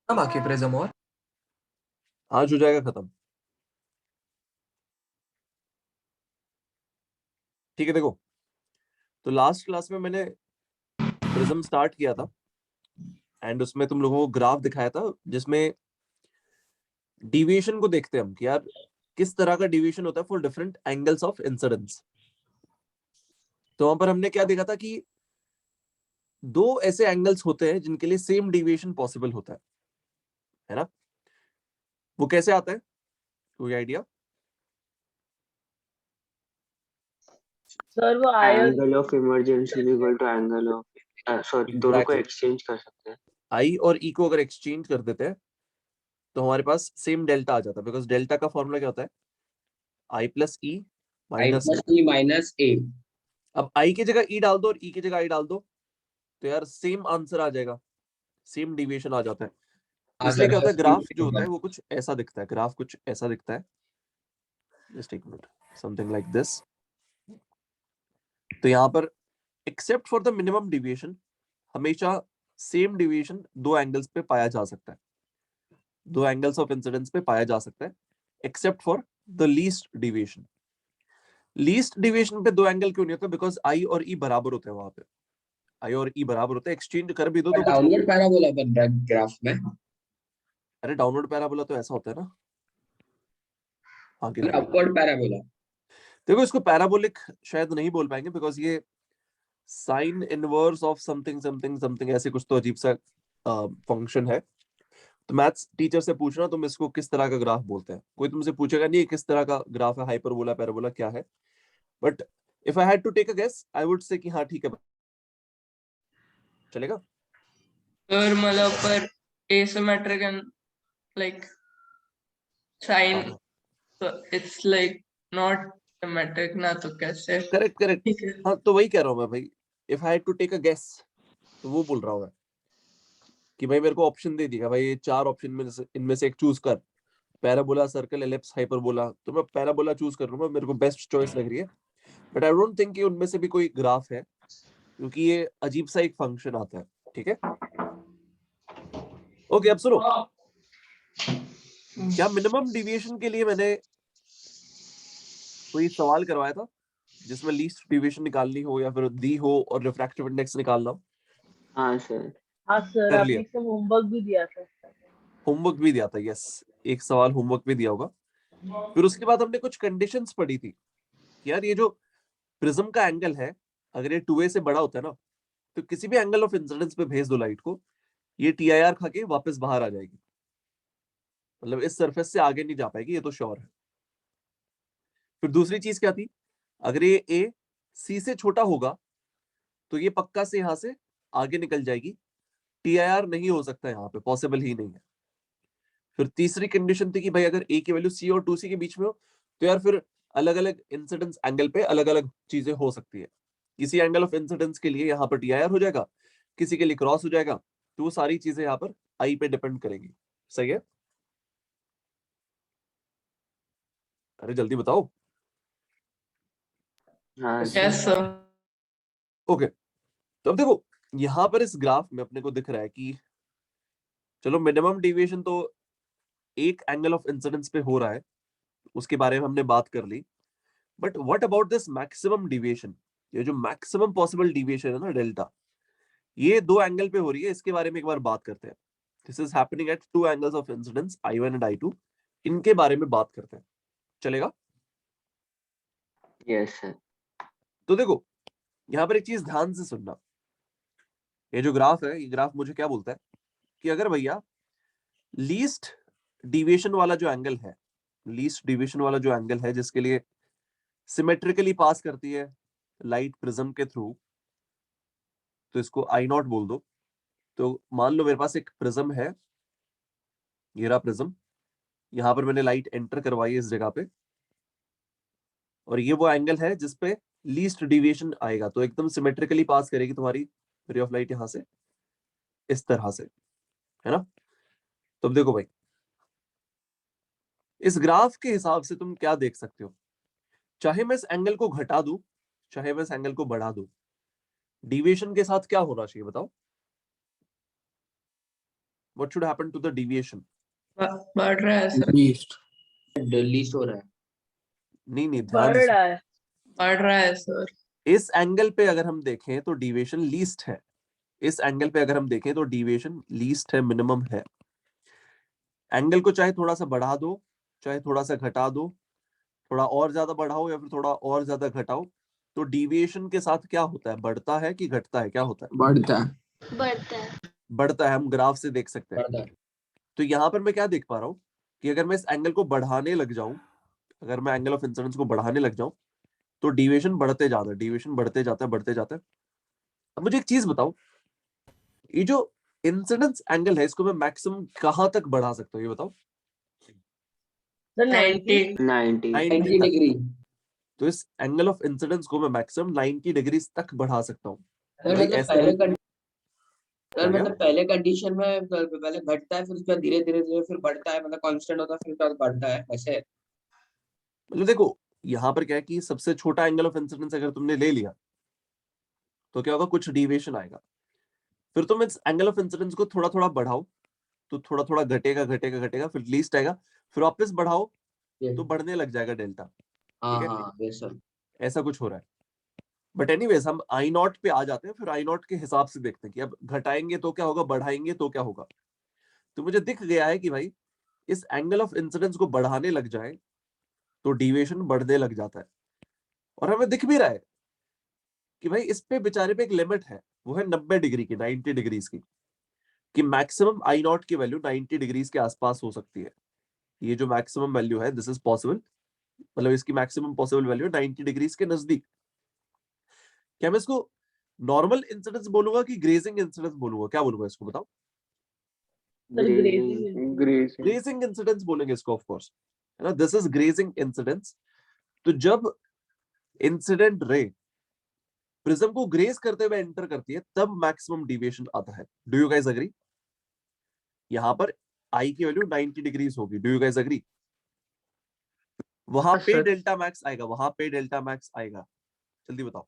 बाकी प्रिज्म और आज हो जाएगा खत्म। ठीक है, देखो, तो लास्ट क्लास में मैंने प्रिज्म स्टार्ट किया था एंड उसमें तुम लोगों को ग्राफ दिखाया था जिसमें डिविएशन को देखते हैं हम कि यार किस तरह का डिविएशन होता है for different angles of incidence. तो वहां पर हमने क्या देखा था कि दो ऐसे एंगल्स होते हैं जिनके लिए सेम डिविएशन पॉसिबल होता है ना। वो कैसे आता है, कोई आइडिया? सर वो आया angle of emergency is equal to angle of sorry दोनों को एक्सचेंज कर सकते हैं। आई और ई को अगर एक्सचेंज कर देते हैं तो हमारे पास सेम डेल्टा आ जाता है, बिकॉज डेल्टा का फॉर्मूला क्या होता है? आई प्लस ई आई माइनस प्लस ई माइनस ए। अब आई की जगह ई डाल दो और ई की जगह आई डाल दो तो यार सेम आंसर आ जाएगा, सेम डिविएशन आ जाता है। इसलिए क्या होता है, ग्राफ जो होता है वो कुछ ऐसा दिखता है, ग्राफ कुछ ऐसा दिखता है, जस्ट एक मिनट, समथिंग लाइक दिस। तो यहाँ पर except for the minimum deviation हमेशा सेम डिविएशन दो एंगल्स पे पाया जा सकता है, दो एंगल्स ऑफ इंसिडेंस पे पाया जा सकता है, except for the least deviation. Least deviation पे दो एंगल क्यों नहीं होता? बिकॉज आई और ई बराबर होते हैं वहां पे, आई और ई बराबर होते हैं, एक्सचेंज कर भी दो तो कुछ। डाउनवर्ड पैराबोला बन रहा है ग्राफ में। अरे डाउनवर्ड पैराबोला तो ऐसा होता है ना, आगे देखो, अपवर्ड पैराबोला। देखो इसको पैराबोलिक शायद नहीं बोल पाएंगे बिकॉज ये sign inverse of something something something ऐसे कुछ तो अजीब सा फंक्शन है। तो मैथ्स टीचर से पूछना तुम इसको किस तरह का ग्राफ बोलते हैं, कोई तुमसे पूछेगा नहीं किस तरह का ग्राफ है, हाइपरबोला पैराबोला क्या है। But if I had to take a guess I would say कि हाँ ठीक है, चलेगा। सर मतलब पर asymmetric and like sine, so it's like not symmetric ना, तो कैसे? करेक्ट करेक्ट, ठीक है। हाँ तो वही कह रहा हूँ मैं भाई, if I had to take a guess तो वो बोल रहा हूँ मैं कि भाई मेरे को ऑप्शन दे दिया भाई, ये चार ऑप्शन में से इनमें से एक चूज कर, पैराबोला, सर्कल, एलिप्स, हाइपरबोला, तो मैं पैराबोला चूज कर लूंगा, मेरे को बेस्ट चॉइस लग रही है। बट आई डोंट थिंक कि उनमें से भी कोई ग्राफ है क्योंकि ये अजीब सा एक फंक्शन आता है। ठीक है, ओके, अब सुनो, क्या मिनिमम डिविएशन के लिए मैंने कोई सवाल करवाया था जिसमें लीस्ट डिविएशन निकालनी हो या फिर दी हो और रिफ्रैक्टिव इंडेक्स निकालना हो? हाँ सर। हाँ सर, कर आपने लिया, सब होमवर्क भी दिया था। होमवर्क भी दिया था, यस, एक सवाल होमवर्क भी दिया होगा। फिर उसके बाद हमने कुछ कंडीशंस पढ़ी थी कि यार ये जो प्रिज्म का एंगल है अगर ये 2a से बड़ा होता है ना तो किसी भी एंगल ऑफ इंसिडेंस पे भेज दो लाइट को, ये टीआईआर खा के वापस बाहर आ जाएगी, मतलब इस सरफेस से आगे नहीं जा पाएगी, ये तो श्योर है। फिर दूसरी चीज क्या थी, अगर ये ए सी से छोटा होगा तो ये पक्का से यहां से आगे निकल जाएगी, टीआईआर नहीं हो सकता, यहाँ पे पॉसिबल ही नहीं है। फिर तीसरी कंडीशन थी कि भाई अगर ए की वैल्यू सी और 2c के बीच में हो तो यार फिर अलग अलग इंसिडेंस एंगल पे अलग अलग चीजें हो सकती है, किसी एंगल ऑफ इंसिडेंस के लिए यहाँ पर टीआईआर हो जाएगा, किसी के लिए क्रॉस हो जाएगा, तो वो सारी चीजें यहाँ पर आई पे डिपेंड करेंगी। सही है, अरे जल्दी बताओ। हाँ यस सर। सर। ओके, तो अब देखो यहां पर इस ग्राफ में अपने को दिख रहा है कि चलो मिनिमम डिविएशन तो एक एंगल ऑफ इंसिडेंस पे हो रहा है, उसके बारे में हमने बात कर ली। But what about this maximum deviation, ये जो मैक्सिमम पॉसिबल डिविएशन है ना डेल्टा, ये दो एंगल पे हो रही है, इसके बारे में एक बार बात करते हैं। This is happening at two angles of incidence I1 and I2, इनके बारे में बात करते हैं, चलेगा? Yes sir. तो देखो यहां पर एक चीज ध्यान से सुनना, ये जो ग्राफ है ये ग्राफ मुझे क्या बोलता है कि अगर भैया लीस्ट डिविएशन वाला जो एंगल है, लीस्ट डिविएशन वाला जो एंगल है जिसके लिए सिमेट्रिकली पास करती है लाइट प्रिज्म के थ्रू, तो इसको I0 बोल दो। तो मान लो मेरे पास एक प्रिज्म है, ये रहा प्रिज्म, यहां पर मैंने लाइट एंटर करवाई इस जगह पे, और ये वो एंगल है जिसपे लीस्ट डिविएशन आएगा, तो एकदम सिमेट्रिकली पास करेगी तुम्हारी रे ऑफ लाइट यहां से इस तरह से, है ना। तो अब देखो भाई इस ग्राफ के हिसाब से तुम क्या देख सकते हो, चाहे मैं इस एंगल को घटा दूं चाहे मैं इस एंगल को बढ़ा दूं, डिविएशन के साथ क्या होना चाहिए बताओ? what should happen to the deviation? बढ़ रहा है सर, लीस्ट लीस्ट हो रहा है। नहीं ध्यान बढ़ से रहा है। बढ़ रहा है सर। इस एंगल पे अगर हम देखें तो डिविएशन लीस्ट है, इस एंगल पे अगर हम देखें तो डिविएशन लीस्ट है, मिनिमम है। एंगल को चाहे थोड़ा सा बढ़ा दो, चाहे थोड़ा सा घटा दो, थोड़ा और ज्यादा बढ़ाओ या फिर थोड़ा और ज्यादा घटाओ, तो डिविएशन के साथ क्या होता है, बढ़ता है कि घटता है, क्या होता है? बढ़ता है। बढ़ता है, हम ग्राफ से देख सकते हैं। बढ़ता है। तो यहाँ पर मैं क्या देख पा रहा हूँ कि अगर मैं इस एंगल को बढ़ाने लग जाऊं, अगर मैं एंगल ऑफ इंसिडेंस को बढ़ाने लग जाऊं तो डिविएशन बढ़ते जाता है, डिविएशन बढ़ते जाता है, बढ़ते जाता है। अब मुझे एक चीज बताओ, ये जो इंसिडेंस एंगल है इसको मैं मैक्सिमम कहां तक बढ़ा सकता हूँ, ये बताओ? सर 90। 90 90 90 तक। डिग्री। तो इस एंगल ऑफ इंसिडेंस को मैं मैक्सिमम 90 डिग्री तक बढ़ा सकता हूँ। सर भाई मतलब ऐसा पहले है- सर क्या? मतलब पहले कंडीशन में पहले घटता है, फिर उसके बाद धीरे धीरे धीरे फिर बढ़ता है, मतलब कांस्टेंट होता है, फिर उसके बाद बढ़ता है, ऐसे। मतलब देखो यहाँ पर क्या है कि सबसे छोटा एंगल ऑफ इंसिडेंस अगर तुमने ले लिया तो क्या होगा, कुछ डिविएशन आएगा, फिर तुम इस एंगल ऑफ इंसिडेंस को थोड़ा थोड़ा बढ़ाओ तो थोड़ा थोड़ा घटेगा घटेगा घटेगा, फिर लीस्ट आएगा, फिर वापस बढ़ाओ तो बढ़ने लग जाएगा डेल्टा। हाँ ठीक है? हाँ ये सर। ऐसा कुछ हो रहा है। बट एनीवेज हम आई नॉट पे आ जाते हैं, फिर आई नॉट के हिसाब से देखते हैं कि अब घटाएंगे तो क्या होगा, बढ़ाएंगे तो क्या होगा। तो मुझे दिख गया है कि भाई इस एंगल ऑफ इंसिडेंस को बढ़ाने लग जाए तो डिविएशन बढ़ने लग जाता है, और हमें दिख भी रहा है कि भाई इस पे बेचारे पे एक लिमिट है, वो है 90 डिग्री की, 90 डिग्रीज की, कि मैक्सिमम आई नॉट की वैल्यू 90 डिग्रीज के आसपास हो सकती है। ये जो मैक्सिमम वैल्यू है दिस इज पॉसिबल, मतलब इसकी मैक्सिमम पॉसिबल वैल्यू 90 डिग्रीज के नजदीक। क्या मैं इसको नॉर्मल इंसिडेंस बोलूंगा कि ग्रेजिंग इंसिडेंस बोलूंगा, क्या बोलूंगा इसको बताओ? सर ग्रेजिंग ग्रेजिंग इंसिडेंस बोलेंगे इसको, ऑफ कोर्स, है ना, दिस इज ग्रेजिंग इंसिडेंस। तो जब इंसिडेंट रे प्रिज्म को ग्रेज करते हुए एंटर करती है तब मैक्सिमम डिविएशन आता है। Do you guys agree? यहां पर आई की वैल्यू 90 डिग्रीज होगी, डू यू गाइस एग्री? वहां पे डेल्टा मैक्स आएगा, वहां पे डेल्टा मैक्स आएगा, जल्दी बताओ,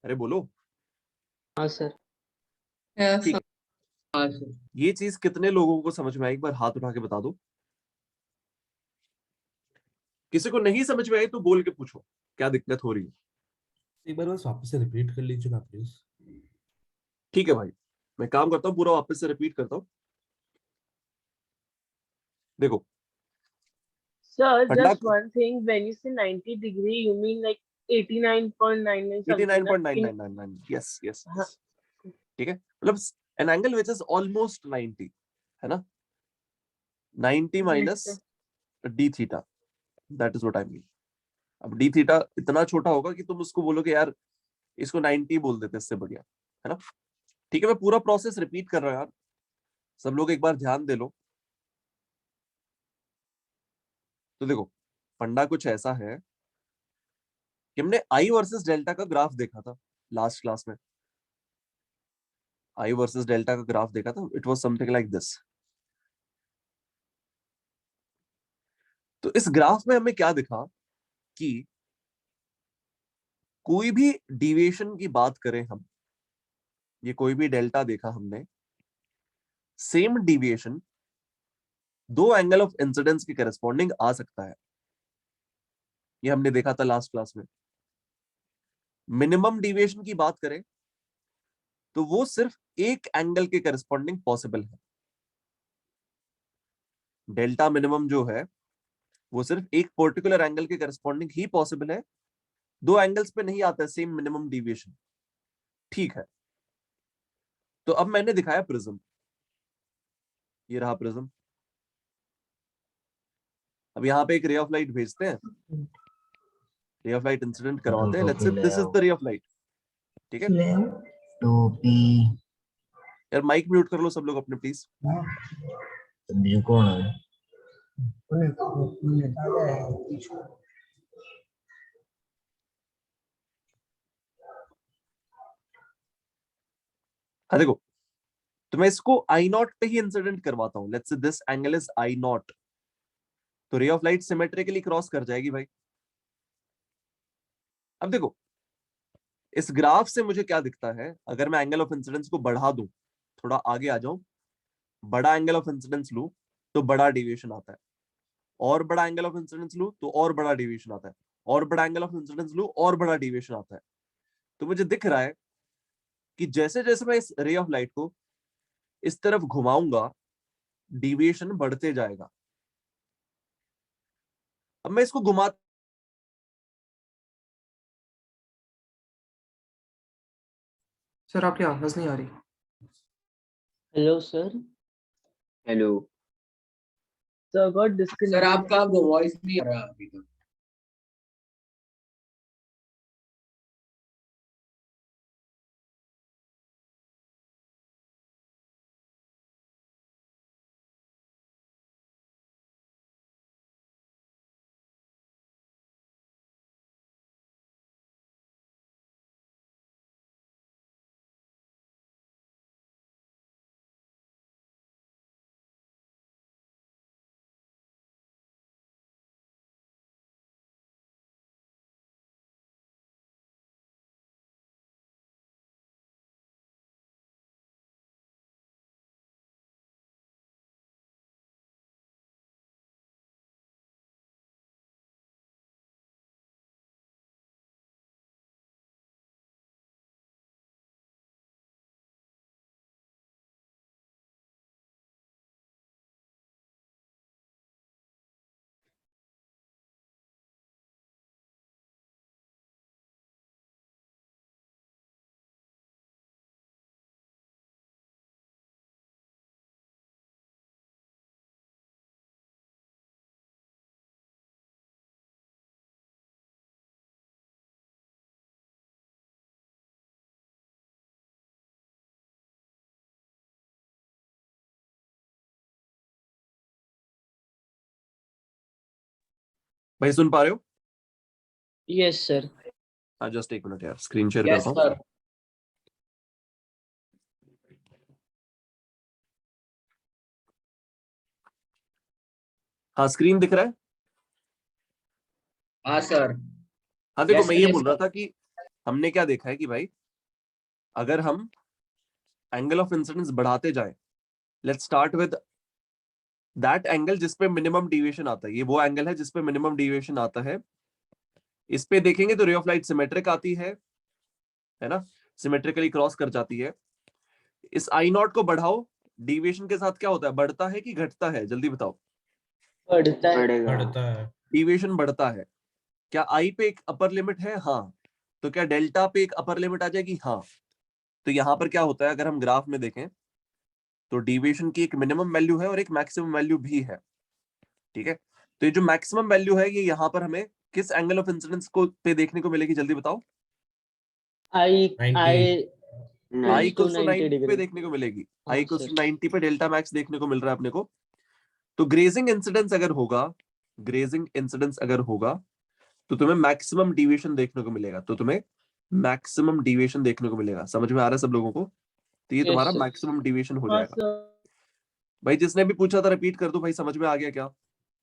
अरे बोलो। हाँ सर। Yes, ठीक sir. है, हाँ सर। ये चीज कितने लोगों को समझ में आई, एक बार हाथ उठा के बता दो। किसी को नहीं समझ में आई तो बोल के पूछो क्या दिक्कत हो रही है। एक बार बस वापस से रिपीट कर लीजिए ना प्लीज। ठीक है भाई, मैं काम करता हूँ, पूरा वापस से रिपीट करता हूँ। देखो Sir, फंडा just one thing. When you say 90 degree, you mean like 89.99 something? 89.9999, yes yes हाँ. ठीक है, मतलब an angle which is almost 90, है ना, 90 minus D theta, that is what I mean. अब डी थीटा इतना छोटा होगा कि तुम उसको बोलोगे यार इसको 90 बोल देते, इससे बढ़िया, है ना। ठीक है, मैं पूरा प्रोसेस रिपीट कर रहा हूं यार, सब लोग एक बार ध्यान दे लो। तो देखो फंडा कुछ ऐसा है कि हमने आई वर्सेस डेल्टा का ग्राफ देखा था लास्ट क्लास में, आई वर्सेस डेल्टा का ग्राफ देखा था, it was something like this. तो इस ग्राफ में हमें क्या दिखा कि कोई भी डिविएशन की बात करें हम, ये कोई भी डेल्टा देखा हमने, सेम डिविएशन दो एंगल ऑफ इंसिडेंस के करस्पॉन्डिंग आ सकता है, ये हमने देखा था लास्ट क्लास में। मिनिमम डिविएशन की बात करें तो वो सिर्फ एक एंगल के करस्पॉन्डिंग पॉसिबल है। डेल्टा मिनिमम जो है वो सिर्फ एक पर्टिकुलर एंगल के करस्पॉन्डिंग ही पॉसिबल है, दो एंगल्स पे नहीं आता है सेम मिनिमम डिविएशन। ठीक है, तो अब मैंने दिखाया प्रिज्म, ये रहा प्रिज्म। अब यहाँ पे एक रे ऑफ लाइट भेजते हैं, रे ऑफ लाइट इंसिडेंट करवाते हैं, let's say this is the रे ऑफ लाइट। ठीक है, टोपी यार माइक म्यूट कर लो सब लोग अपने प्लीज। कौन है? हाँ देखो, तो मैं इसको आई नॉट पे ही इंसिडेंट करवाता हूं, let's say this angle is I not, तो रे ऑफ लाइट सिमेट्रिकली क्रॉस कर जाएगी भाई। अब देखो इस ग्राफ से मुझे क्या दिखता है, अगर मैं एंगल ऑफ इंसिडेंस को बढ़ा दूं, थोड़ा आगे आ जाऊं, बड़ा एंगल ऑफ इंसिडेंस लूं तो बड़ा डेविएशन आता है, और बड़ा एंगल ऑफ इंसिडेंस लूं तो और बड़ा डेविएशन आता है, और बड़ा एंगल ऑफ इंसिडेंस लूं और बड़ा डेविएशन आता है। तो मुझे दिख रहा है कि जैसे जैसे मैं इस रे ऑफ लाइट को इस तरफ घुमाऊंगा, डेविएशन बढ़ते जाएगा। अब मैं इसको घुमा, सर आपकी आवाज नहीं आ रही। Hello sir. Hello So got sir disconnected. आपका वॉइस नहीं आ रहा अभी तक। भाई सुन पा रहे हो? Yes sir. हाँ जस्ट एक मिनट यार, स्क्रीन शेयर यस करता हूँ। सर। हाँ स्क्रीन दिख रहा है? हाँ सर। हाँ देखो Yes, मैं ये yes, बोल रहा sir. था कि हमने क्या देखा है कि भाई अगर हम एंगल ऑफ इंसिडेंस बढ़ाते जाएं, let's start with that angle जिस पे मिनिमम डिविएशन आता है। ये वो एंगल है जिस पे मिनिमम डिविएशन आता है। इस पे देखेंगे तो रे ऑफ लाइट सिमेट्रिक आती है ना, सिमेट्रिकली क्रॉस कर जाती है। इस आई नॉट को बढ़ाओ, डिविएशन के साथ क्या होता है, बढ़ता है कि घटता है, जल्दी बताओ। बढ़ता है। बढ़ेगा। बढ़ता है। डिविएशन बढ़ता है। क्या आई पे एक अपर लिमिट है? हाँ। तो क्या डेल्टा पे एक अपर लिमिट आ जाएगी? हाँ। तो यहां पर क्या होता है, अगर हम ग्राफ में देखें तो डिविएशन की एक मिनिमम वैल्यू है और एक मैक्सिमम वैल्यू भी है। ठीक है, तो ये जो मैक्सिमम वैल्यू है ये यहाँ पर हमें किस एंगल ऑफ इंसिडेंस को पे देखने को मिलेगी, जल्दी बताओ। आई 90। आई आई टू इक्वल्स टू 90 पे डिग्री। देखने को मिलेगी। हाँ, आई इक्वल्स सर। टू 90 पे डेल्टा मैक्स देखने को मिल रहा है अपने को। तो ग्रेजिंग इंसिडेंस अगर होगा, ग्रेजिंग इंसिडेंस अगर होगा तो तुम्हें मैक्सिमम डिविएशन देखने को मिलेगा। तो तुम्हें मैक्सिमम डिविएशन देखने को मिलेगा। समझ में आ रहा है सब लोगों को? तो ये Yes, तुम्हारा sir. मैक्सिमम डिविएशन हो हाँ जाएगा। सर। भाई जिसने भी पूछा था रिपीट कर दो भाई, समझ में आ गया क्या?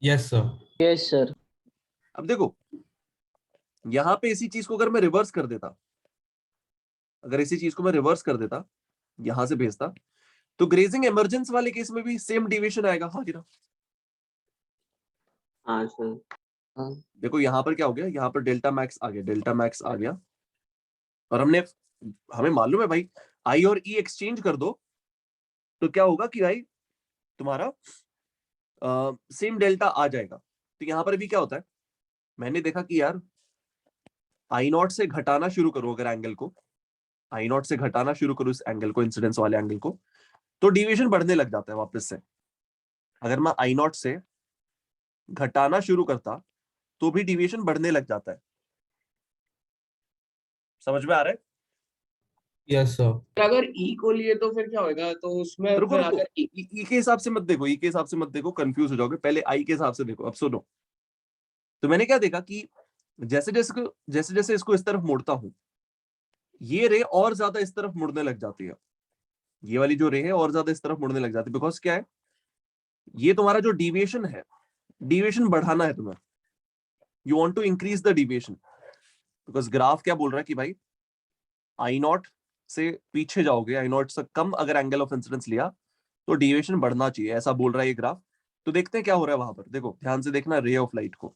Yes sir. Yes sir. अब देखो यहां पे इसी चीज को अगर मैं रिवर्स कर देता, अगर इसी चीज को मैं रिवर्स कर देता, यहां से भेजता, तो ग्रेजिंग इमरजेंस वाले केस में भी सेम डिविएशन आएगा। हाँ कि ना? हाँ सर। देखो यहां पर क्या हो गया, यहां पर डेल्टा मैक्स आ गया, डेल्टा मैक्स आ गया, और हमें मालूम है भाई आई और ई एक्सचेंज कर दो तो क्या होगा कि भाई तुम्हारा सेम डेल्टा आ जाएगा। तो यहां पर भी क्या होता है, मैंने देखा कि यार आई नॉट से घटाना शुरू करो, अगर एंगल को आई नॉट से घटाना शुरू करो इस एंगल को, इंसिडेंस वाले एंगल को, तो डिविएशन बढ़ने लग जाता है वापस से। अगर मैं आई नॉट से घटाना शुरू करता तो भी डिविएशन बढ़ने लग जाता है। समझ में आ रहा है? Yes sir. अगर ई को लिए तो फिर क्या होगा, तो उसमें रुको फिर रुको, अगर ई के हिसाब से मत देखो, ई के हिसाब से मत देखो, कंफ्यूज हो जाओगे। पहले आई के हिसाब से देखो। अब सुनो, तो मैंने क्या देखा कि जैसे जैसे इसको इस तरफ मोड़ता हूं, ये रे और ज्यादा इस तरफ मुड़ने लग जाती है। ये वाली जो रे है और ज्यादा इस तरफ मुड़ने लग जाती है। बिकॉज क्या है, ये तुम्हारा जो डिविएशन है, डिविएशन बढ़ाना है तुम्हें। You want to increase the deviation, because graph क्या बोल रहा है कि भाई आई नॉट से पीछे जाओगे, आई नॉट से कम अगर एंगल ऑफ इंसिडेंस लिया तो डेविएशन बढ़ना चाहिए, ऐसा बोल रहा है ये ग्राफ। तो देखते हैं क्या हो रहा है वहां पर। देखो ध्यान से देखना, रे ऑफ लाइट को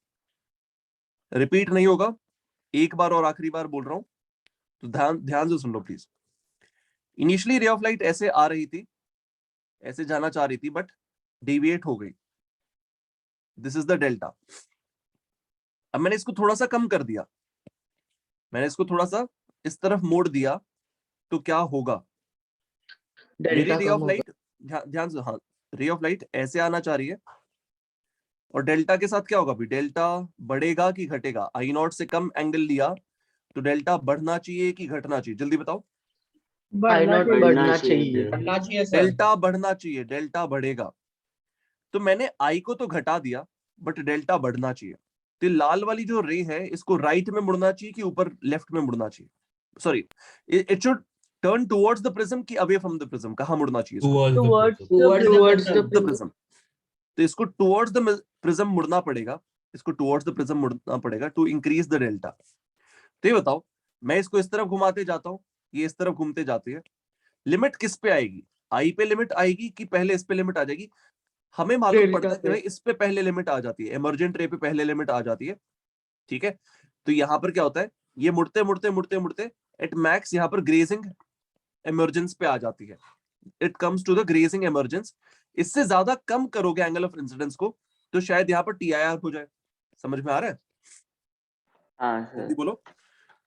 रिपीट नहीं होगा, एक बार और आखिरी बार बोल रहा हूं, तो ध्यान ध्यान से सुन लो please. Initially ray of light ऐसे आ रही थी, ऐसे जाना चाह रही थी, बट डेविएट हो गई। This is the delta. अब मैंने इसको थोड़ा सा कम कर दिया, मैंने इसको थोड़ा सा इस तरफ मोड़ दिया, तो क्या होगा? मेरी डेल्टा रे कम ऑफ होगा। लाइट, ध्यान से, हाँ, रे ऑफ लाइट ऐसे आना चाह रही है, और डेल्टा के साथ क्या होगा भी? डेल्टा बढ़ेगा कि घटेगा? आई नॉट से कम एंगल लिया तो डेल्टा बढ़ना चाहिए कि घटना चाहिए? जल्दी बताओ। आई नॉट चाहिए। बढ़ना चाहिए। बढ़ना चाहिए सर। डेल्टा बढ़ना चाहिए, डेल्टा बढ़ेगा। तो मैंने आई को तो घटा दिया, बट डेल्टा बढ़ना चाहिए। तो लाल वाली जो रे है, इसको राइट में मुड़ना चाहिए कि ऊपर लेफ्ट में मुड़ना चाहिए? Sorry, it should turn towards the prism कि अवे फ्रॉम द प्रिज्म? कहां मुड़ना चाहिए इसको? Towards the Towards prism. Towards the the prism. तो इसको टुवर्ड्स द प्रिज्म मुड़ना पड़ेगा, इसको टुवर्ड्स द प्रिज्म मुड़ना पड़ेगा टू इंक्रीज द डेल्टा। तो ये बताओ, मैं इसको इस तरफ घुमाते जाता हूं, ये इस तरफ घूमते जाते हैं, लिमिट किस पे आएगी? आई पे लिमिट आएगी कि पहले इस पे लिमिट आ जाएगी? हमें मालूम डेल्टा पड़ता है कि पे। भाई इस पे पहले लिमिट आ जाती है, इमर्जेंट रे पे पहले लिमिट आ जाती है, ठीक है। तो यहाँ पर क्या होता है, ये मुड़ते मुड़ते मुड़ते मुड़ते एट मैक्स यहाँ पर ग्रेजिंग इमर्जेंस पे आ जाती है। It comes to the grazing emergence. इससे ज्यादा कम करोगे एंगल ऑफ इंसिडेंस को, तो शायद यहाँ पर TIR हो जाए। समझ में आ रहा है? हाँ जल्दी सर। बोलो।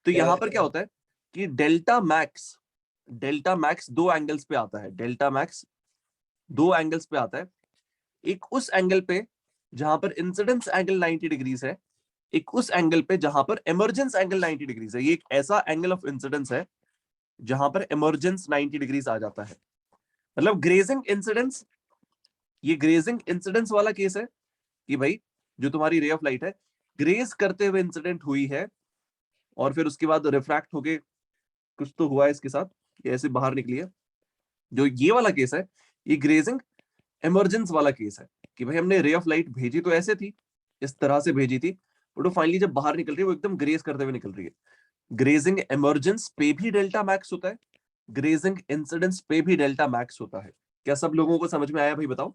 तो यहाँ पर क्या होता है कि डेल्टा मैक्स दो एंगल्स पे आता है। डेल्टा मैक्स दो एंगल्स पे आता है। एक उस एंगल पे जहां पर इंसिडेंस एंगल 90 डिग्रीज है, एक उस एंगल पे जहां पर इमर्जेंस एंगल 90 डिग्रीज है। ये एक ऐसा एंगल ऑफ इंसिडेंस है जहां पर इमर्जेंस 90 डिग्रीज आ जाता है। मतलब ग्रेजिंग इंसिडेंस, ये ग्रेजिंग इंसिडेंस वाला केस है कि भाई जो तुम्हारी रे ऑफ लाइट है, ग्रेज करते हुए इंसिडेंट हुई है, और फिर उसके बाद रिफ्रैक्ट होके कुछ तो हुआ है इसके साथ, ये ऐसे बाहर निकली है। जो ये वाला केस है, ये ग्रेजिंग इमर्जेंस वाला केस है कि भाई हमने रे ऑफ लाइट भेजी तो ऐसे थी, इस तरह से भेजी थी, बट वो फाइनली जब बाहर निकल रही है वो एकदम ग्रेज करते हुए निकल रही है। ग्रेजिंग इमर्जेंस पे भी डेल्टा मैक्स होता है, ग्रेजिंग इंसिडेंस पे भी डेल्टा मैक्स होता है। क्या सब लोगों को समझ में आया भाई? बताओ।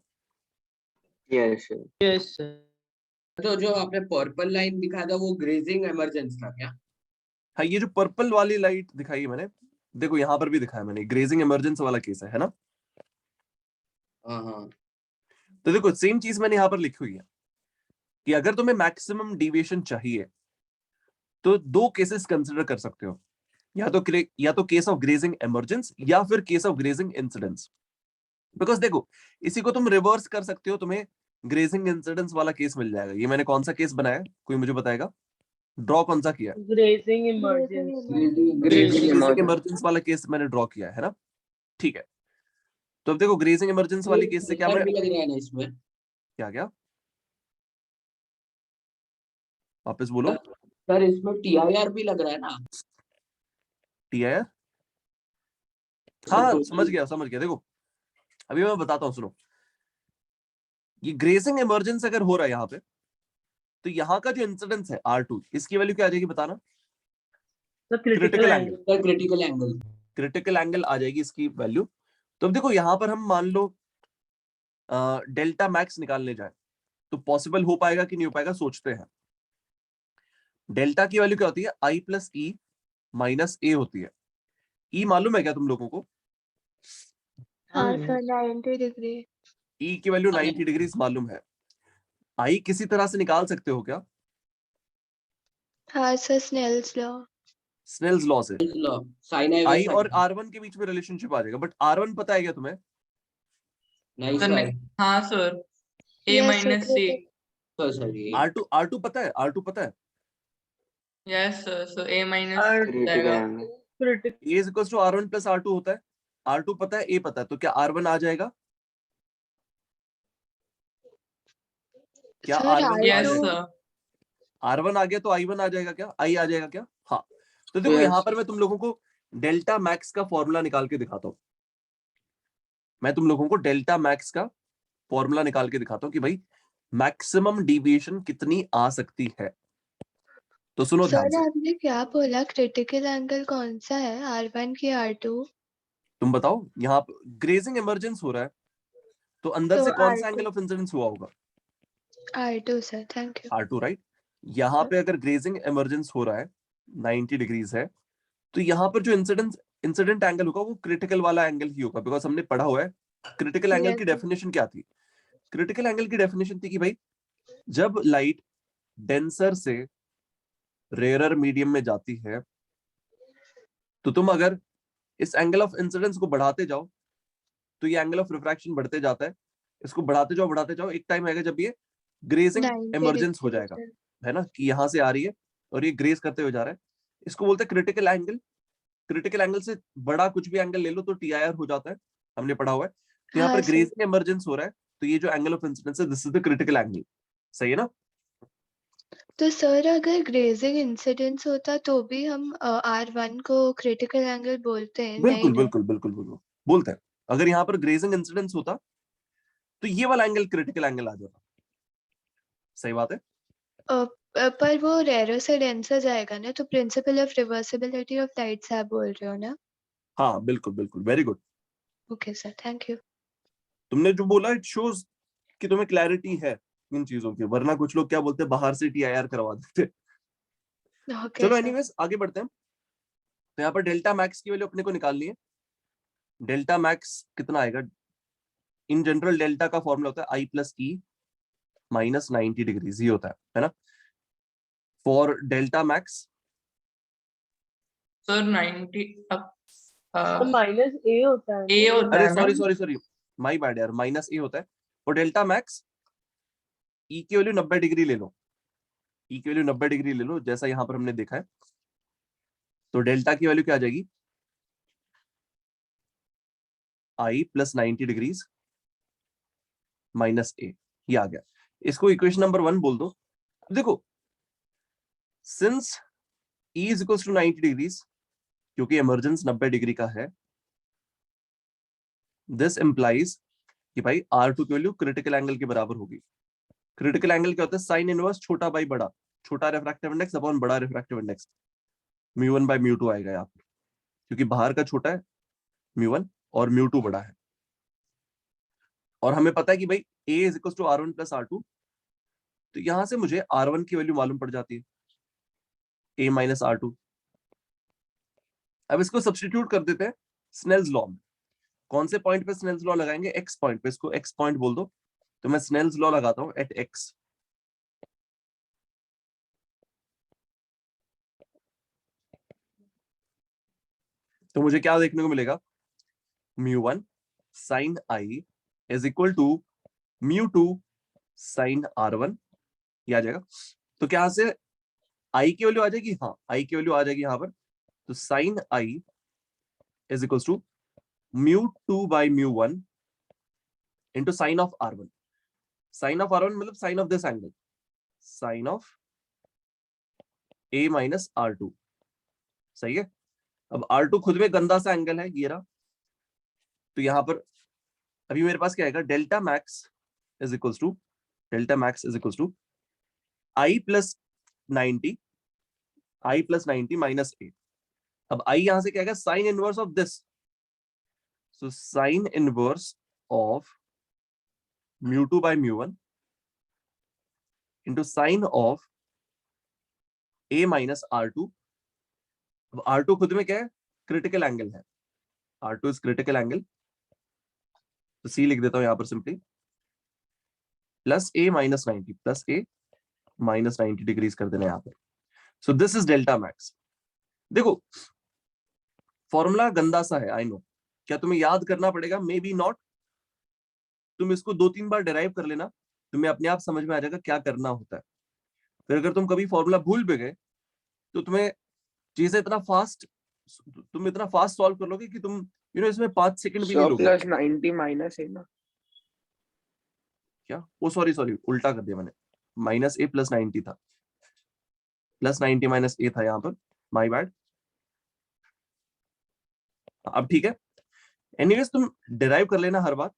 Yes sir. Yes sir. तो जो आपने पर्पल लाइन दिखा था वो ग्रेजिंग इमरजेंस था क्या? हाँ, ये जो पर्पल वाली लाइट दिखाई है मैंने, देखो यहाँ पर भी दिखाया मैंने, ग्रेजिंग इमर्जेंस वाला केस है ना? हाँ। तो देखो सेम चीज मैंने यहाँ पर लिखी हुई है कि अगर तुम्हें मैक्सिमम डिविएशन चाहिए तो दो केसेस कंसिडर कर सकते हो, या तो केस ऑफ ग्रेजिंग इमर्जेंस या फिर case of grazing incidence. Because देखो, इसी को तुम रिवर्स कर सकते हो, तुम्हें ग्रेजिंग इंसिडेंस वाला केस मिल जाएगा। ये मैंने कौन सा केस बनाया, कोई मुझे बताएगा? ड्रॉ कौन सा किया? Grazing emergency. ग्रेजिंग इमरजेंस वाला केस मैंने ड्रॉ किया है ना? ठीक है। तो अब देखो ग्रेजिंग इमरजेंस वाले केस से क्या मैं, भी लग रहा है ना इसमें? क्या वापस बोलो। सर इसमें TIR भी लग रहा है ना? TIR? हाँ समझ गया। देखो अभी मैं बताता हूँ, सुनो। ये ग्रेजिंग इमरजेंस अगर हो रहा है यहाँ पे, तो यहाँ का जो इंसिडेंस है R2, इसकी वैल्यू क्या आ जाएगी बताना? The critical angle. Sir critical angle. Critical angle आ जाएगी इसकी वैल्यू। तो अब देखो यहाँ पर हम मान लो डेल्टा मैक्स निकालने जाए, तो पॉसिबल हो पाएगा कि नहीं हो पाएगा, सोचते हैं। डेल्टा की वैल्यू क्या होती है? I plus E minus A होती है। E मालूम है क्या तुम लोगों को? हाँ सर 90 डिग्री। E की वैल्यू 90 डिग्री मालूम है। I किसी तरह से निकाल सकते हो क्या? हाँ sir Snell's law. Snell's law से साइन I और R1 के बीच में रिलेशनशिप आ जाएगा। बट R1 पता है क्या तुम्हें? नहीं सर सर। हाँ sir, A minus C। Sir ये R2 पता है? R2 पता है? Yes sir, so A minus critical जाएगा। Angle. A is equal to R1 plus R2 होता है। R2 पता है, A पता है, तो क्या R1 आ जाएगा? क्या R1 आ यस जाएगा? सर। R1 आ गया तो I1 आ जाएगा क्या? I आ जाएगा क्या? हाँ। तो देखो यहाँ पर मैं तुम लोगों को डेल्टा मैक्स का फॉर्मूला निकाल के दिखाता हूँ। मैं तुम लोगों को डेल्टा मैक्स का फॉर्मूला निकाल के दिखाता हूँ कि भाई मैक्सिमम डिविएशन कितनी आ सकती है। तो सुनो ध्यान सर से, आपने क्या बोला, क्रिटिकल एंगल कौन सा है, R1 की R2? तुम बताओ। यहाँ ग्रेजिंग इमरजेंस हो रहा है, तो अंदर तो से कौन सा R2 एंगल ऑफ इंसिडेंस हुआ होगा? R2 sir, thank you. R2 right. यहाँ पे अगर ग्रेजिंग इमरजेंस हो रहा है 90 डिग्रीज है, तो यहाँ पर जो इंसिडेंट एंगल होगा वो क्रिटिकल वाला एंगल ही होगा, बिकॉज हमने पढ़ा हुआ है क्रिटिकल एंगल की Yes, sir. डेफिनेशन क्या थी। क्रिटिकल एंगल की डेफिनेशन थी कि भाई जब लाइट डेंसर से रेयरर मीडियम में जाती है, तो तुम अगर इस एंगल ऑफ इंसिडेंस को बढ़ाते जाओ तो ये एंगल ऑफ रिफ्रैक्शन बढ़ते जाता है। इसको बढ़ाते जाओ, एक टाइम आएगा जब ये ग्रेजिंग 90 इमरजेंस हो degrees, जाएगा, sir. है ना, कि यहाँ से आ रही है और ये ग्रेज करते हुए जा रहा है। इसको बोलते हैं क्रिटिकल एंगल। क्रिटिकल एंगल से बड़ा कुछ भी एंगल ले लो तो TIR हो जाता है, हमने पढ़ा हुआ है। तो यहाँ हाँ पर सर। ग्रेजिंग इमरजेंस हो रहा है, तो ये जो एंगल ऑफ इंसिडेंस है this is the critical angle. सही है ना? तो सर अगर ग्रेजिंग इंसिडेंस होता तो भी हम R1 को क्रिटिकल एंगल बोलते हैं, नहीं बिल्कुल ना? बिल्कुल बिल्कुल बिल्कुल बोलते हैं। अगर यहाँ पर ग्रेजिंग इंसिडेंस होता तो ये वाला एंगल क्रिटिकल एंगल आ जाता। सही बात है। पर वो रेयर से डेंसर जाएगा ना, तो principle of reversibility of light से आप बोल रहे हो ना? हाँ बिल्कुल बिल्कुल, very good. Okay sir, thank you. तुमने जो बोला इट शोज कि तुम्हें क्लैरिटी है इन चीजों की, वरना कुछ लोग क्या बोलते हैं बाहर से TIR करवा देते। ओके चलो सर। एनीवेज आगे बढ़ते हैं। तो यहाँ पर डेल्टा मैक्स की वैल्यू अपने को निकालनी है। डेल्टा मैक्स कितना आएगा? इन जनरल डेल्टा का फॉर्मूला होता है I+E माइनस 90 डिग्रीज, ये होता है ना? फॉर डेल्टा मैक्स सर 90 तो माइनस ए होता है ए ना? होता अरे है ना? सॉरी माय बैड यार, -A होता है। और डेल्टा मैक्स E की वैल्यू 90 डिग्री ले लो, E की वैल्यू 90 डिग्री ले लो, जैसा यहाँ पर हमने देखा है। तो डेल्टा की वैल्यू क्या आ जाएगी? I+90 डिग्रीज -A, ये आ गया। इसको इक्वेशन नंबर 1 बोल दो। देखो since E is equal to 90 degrees, क्योंकि इमरजेंस 90 डिग्री का है, दिस इंप्लाइज कि भाई R2 की वैल्यू क्रिटिकल एंगल के बराबर होगी। क्रिटिकल एंगल क्या होता है? साइन इनवर्स छोटा बाई बड़ा, छोटा रिफ्रैक्टिव इंडेक्स अपॉन बड़ा रिफ्रैक्टिव इंडेक्स, μ1/μ2 आएगा यहाँ पर, क्योंकि बाहर का छोटा है μ1 और μ2 बड़ा है। और हमें पता है कि भाई A is equal to R1 plus R2, तो यहां से मुझे R1 की वैल्यू मालूम पड़ जाती है, A माइनस R2। अब इसको सब्स्टिट्यूट कर देते हैं स्नेल्स लॉ में। कौन से पॉइंट पे स्नेल्स लॉ लगाएंगे? X पॉइंट पे। इसको X पॉइंट बोल दो। तो मैं स्नेल्स लॉ लगाता हूं एट X। तो मुझे क्या देखने को मिलेगा? μ1 sin I is equal to μ2 sin R1, ये आ जाएगा। तो क्या से I की वैल्यू आ जाएगी? हाँ, I की वैल्यू आ जाएगी यहाँ पर। तो sin I is equal to μ2/μ1 into sine of R1। Sine of R1 मतलब sine of this angle, sine of A minus R2। सही है। अब R2 खुद में गंदा सा एंगल है, ये रहा। तो यहां पर अभी मेरे पास क्या आएगा? Delta max is equal to I+90 minus A। अब I यहां से क्या आएगा? Sine inverse of this, so sine inverse of μ2/μ1 into sine of A minus R2। अब R2 खुद में क्या है? क्रिटिकल एंगल है, R2 इज क्रिटिकल एंगल, तो C लिख देता हूं यहां पर simply, plus A minus 90 degrees कर देना यहां पर। सो दिस इज डेल्टा मैक्स। देखो फॉर्मूला गंदा सा है, आई नो। क्या तुम्हें याद करना पड़ेगा? May be not. तुम इसको 2-3 बार डिराइव कर लेना, तुम्हें अपने आप समझ में आ जाएगा क्या करना होता है। फिर अगर तुम कभी फॉर्मूला भूल भी गए तो तुम्हें चीजें इतना फास्ट सॉल्व कर लोगे कि तुम इसमें 5 सेकंड भी नहीं लोगे। +90 माइनस है ना? क्या? ओ सॉरी उल्टा कर दिया मैंने, -A + 90 था, +90 माइनस A था यहाँ पर, माय बैड। अब ठीक है। एनीवेज तुम डिराइव कर लेना हर बार,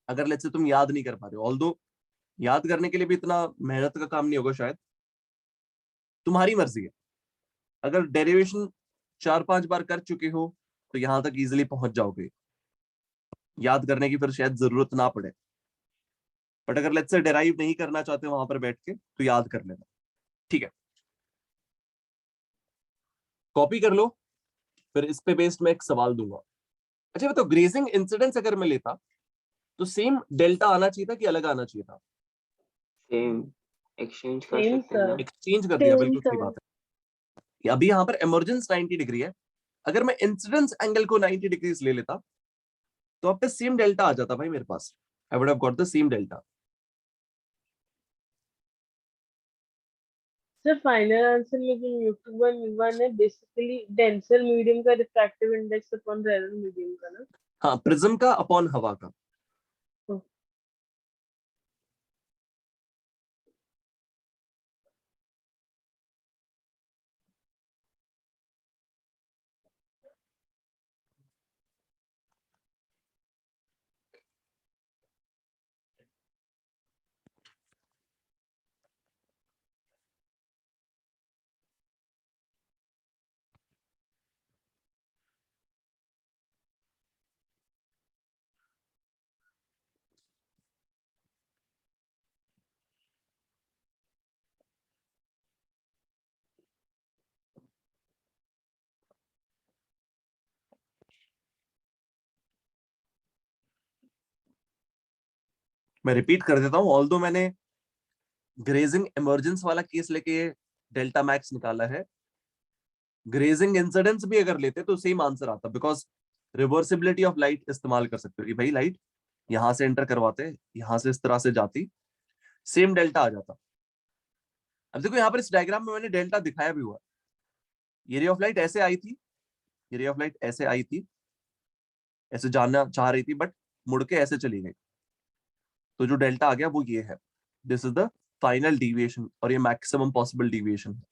अगर लेट्स से तुम याद नहीं कर पा रहे हो, ऑल्दो याद करने के लिए भी इतना मेहनत का काम नहीं होगा शायद, तुम्हारी मर्जी है। अगर डेरिवेशन 4-5 बार कर चुके हो तो यहां तक इजीली पहुंच जाओगे, याद करने की फिर शायद जरूरत ना पड़े। बट अगर लेट्स से डेराइव नहीं करना चाहते वहां पर बैठ के तो याद कर लेना, ठीक है। कॉपी कर लो, फिर इस पे बेस्ड मैं एक सवाल दूंगा। अच्छा बताओ, ग्रेजिंग इंसिडेंस अगर मैं लेता तो सेम डेल्टा आना चाहिए था कि अलग आना चाहिए था? सेम एक्सचेंज कर Same, सकते हैं ना। sir. एक्सचेंज कर दिया, Same, बिल्कुल सही sir. बात है। अभी यहाँ पर इमरजेंस 90 डिग्री है, अगर मैं इंसिडेंस एंगल को 90 डिग्रीज ले लेता तो अब पे सेम डेल्टा आ जाता भाई मेरे पास। I would have got the same delta. Sir, final answer में जो mu2 mu1 है basically denser medium का refractive index upon rarer medium का ना। हाँ, प्रिज्म का अपॉन हवा का। मैं रिपीट कर देता हूं, ऑल्दो मैंने ग्रेजिंग इमरजेंस वाला केस लेके डेल्टा मैक्स निकाला है, ग्रेजिंग इंसिडेंस भी अगर लेते तो सेम आंसर आता, बिकॉज रिवर्सिबिलिटी ऑफ लाइट इस्तेमाल कर सकते हो कि भाई लाइट यहां से एंटर करवाते, यहां से इस तरह से जाती, सेम डेल्टा आ जाता। अब देखो यहाँ पर इस डायग्राम में मैंने डेल्टा दिखाया भी हुआ। ये रे ऑफ लाइट ऐसे आई थी, ये रे ऑफ लाइट ऐसे आई थी, ऐसे जाना चाह रही थी, बट मुड़ के ऐसे चली गई, तो जो डेल्टा आ गया वो ये है। This is the final deviation और ये मैक्सिमम पॉसिबल डिविएशन है।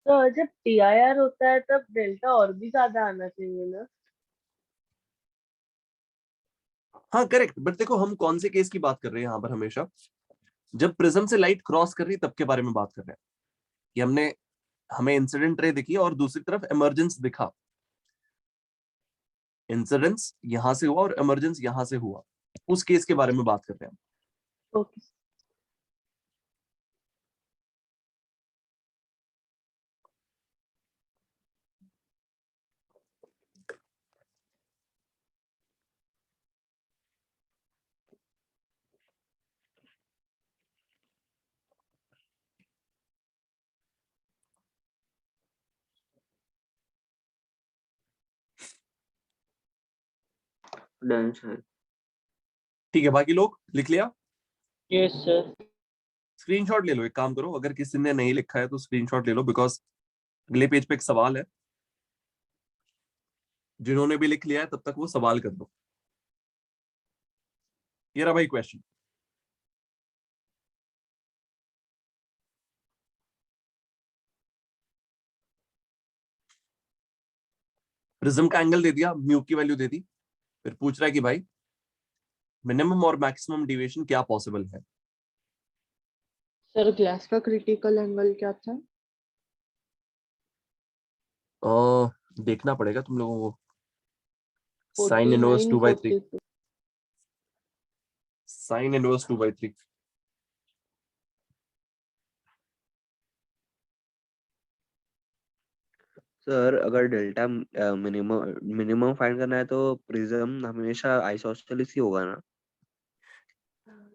तो जब TIR होता है तब डेल्टा और भी ज्यादा आना चाहिए ना। हाँ करेक्ट, बट देखो हम कौन से केस की बात कर रहे हैं यहाँ पर, हमेशा जब प्रिज्म से लाइट क्रॉस कर रही है तब के बारे में बात कर रहे हैं कि हमें इंसिडेंट रे दिखी और दूसरी तरफ इमरजेंस दिखा। इंसिडेंस यहां से हुआ और इमरजेंस यहां से हुआ, उस केस के बारे में बात कर रहे हैं। ओके। Done sir. ठीक है, बाकी लोग लिख लिया? Yes sir. स्क्रीनशॉट ले लो, एक काम करो, अगर किसी ने नहीं लिखा है तो स्क्रीनशॉट ले लो, बिकॉज अगले पेज पे एक सवाल है। जिन्होंने भी लिख लिया है तब तक वो सवाल कर दो। ये रहा भाई क्वेश्चन। प्रिज्म का एंगल दे दिया, म्यू की वैल्यू दे दी, फिर पूछ रहा है कि भाई मिनिमम और मैक्सिमम डिविएशन क्या पॉसिबल है। सर ग्लास का क्रिटिकल एंगल क्या था? देखना पड़ेगा तुम लोगों को। Sign inverse 2/3, sign inverse 2/3। Sir अगर डेल्टा मिनिमम फाइंड करना है तो प्रिज्म हमेशा आइसोसेलेस ही होगा ना?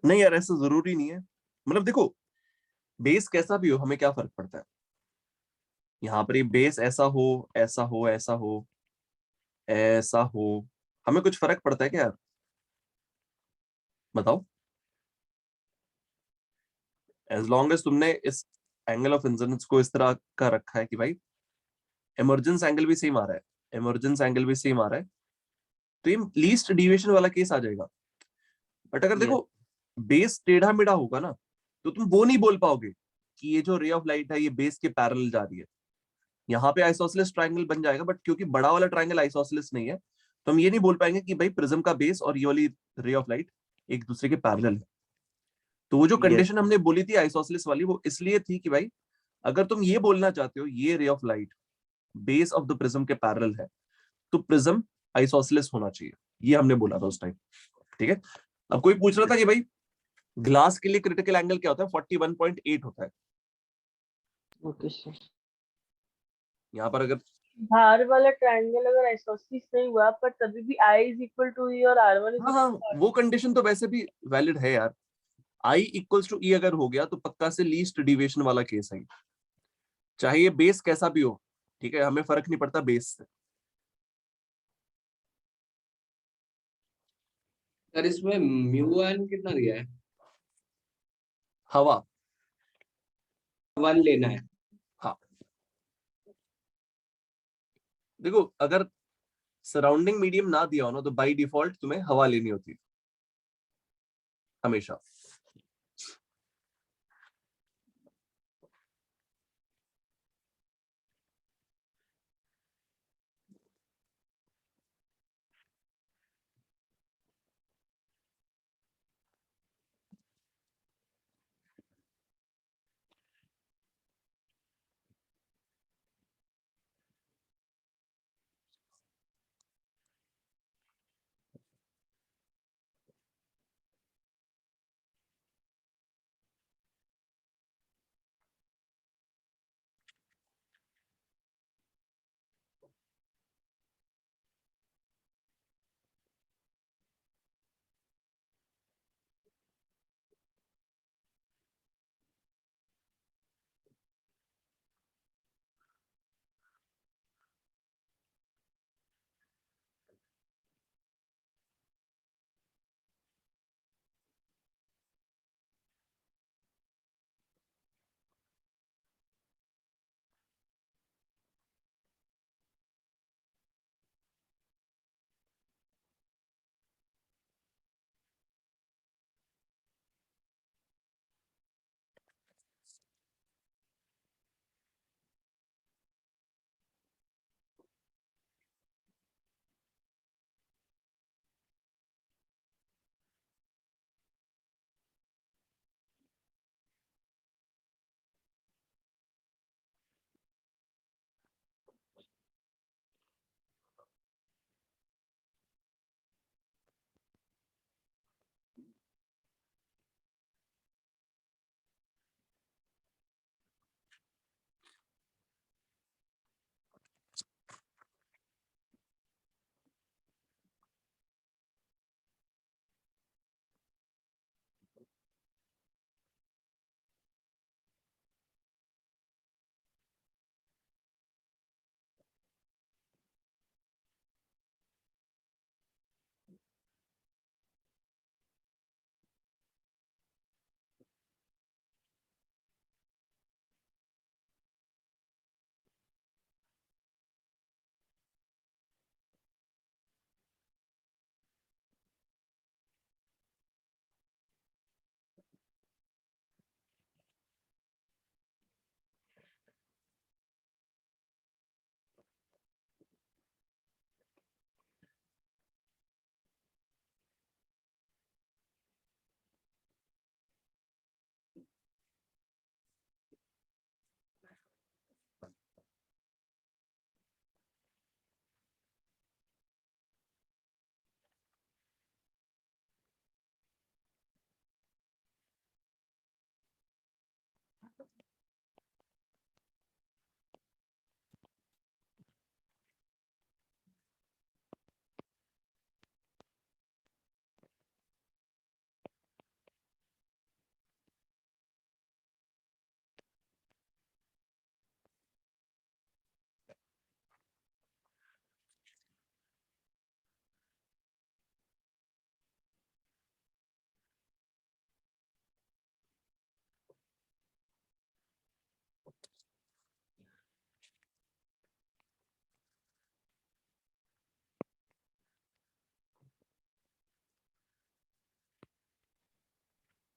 नहीं यार, ऐसा जरूरी नहीं है। मतलब देखो, बेस कैसा भी हो हमें क्या फर्क पड़ता है। यहाँ पर ये बेस ऐसा हो, ऐसा हो, ऐसा हो, ऐसा हो, हमें कुछ फर्क पड़ता है क्या यार? बताओ। एज लॉन्ग एज तुमने इस एंगल ऑफ इंसिडेंस को इस तरह का रखा है कि भाई इमरजेंस एंगल भी सेम आ रहा है, इमरजेंस एंगल भी सेम आ रहा है, तो ये लीस्ट डिविएशन वाला केस आ जाएगा। बट अगर देखो बेस टेढ़ा मेढ़ा होगा ना, तो तुम वो नहीं बोल पाओगे कि ये जो रे ऑफ लाइट है ये बेस के पैरेलल जा रही है। यहाँ पे आइसोसेलेस ट्रायंगल बन जाएगा, बट क्योंकि बड़ा वाला ट्रायंगल आइसोसेलेस नहीं है, तो हम ये नहीं बोल पाएंगे कि भाई प्रिज्म का बेस और ये वाली रे ऑफ लाइट एक दूसरे के पैरेलल है। तो वो जो Yes. कंडीशन हमने बोली थी आइसोसेलेस वाली, वो इसलिए थी कि भाई अगर तुम ये बोलना चाहते हो ये रे of light base of the prism के पैरेलल है तो प्रिज्म आइसोसेलेस होना चाहिए, ये हमने बोला था उस टाइम। ठीक है। अब कोई पूछ रहा था कि भाई ग्लास के लिए क्रिटिकल एंगल क्या होता है? 41.8 होता है। Okay sir. यहाँ पर अगर बाहर वाला ट्रायंगल अगर आइसोसेलेस नहीं हुआ पर तभी भी I is equal to E और R1 इज हाँ वो कंडीशन तो वैसे भी वैलिड है यार। I इक्वल्स टू E अगर हो गया तो पक्का से लीस्ट डिविएशन वाला केस है, चाहे ये बेस कैसा भी हो। ठीक है, हमें फर्क नहीं पड़ता बेस से। सर इसमें म्यू1 कितना दिया है? हवा 1 लेना है। देखो अगर सराउंडिंग मीडियम ना दिया हो ना तो बाय डिफॉल्ट तुम्हें हवा लेनी होती है हमेशा।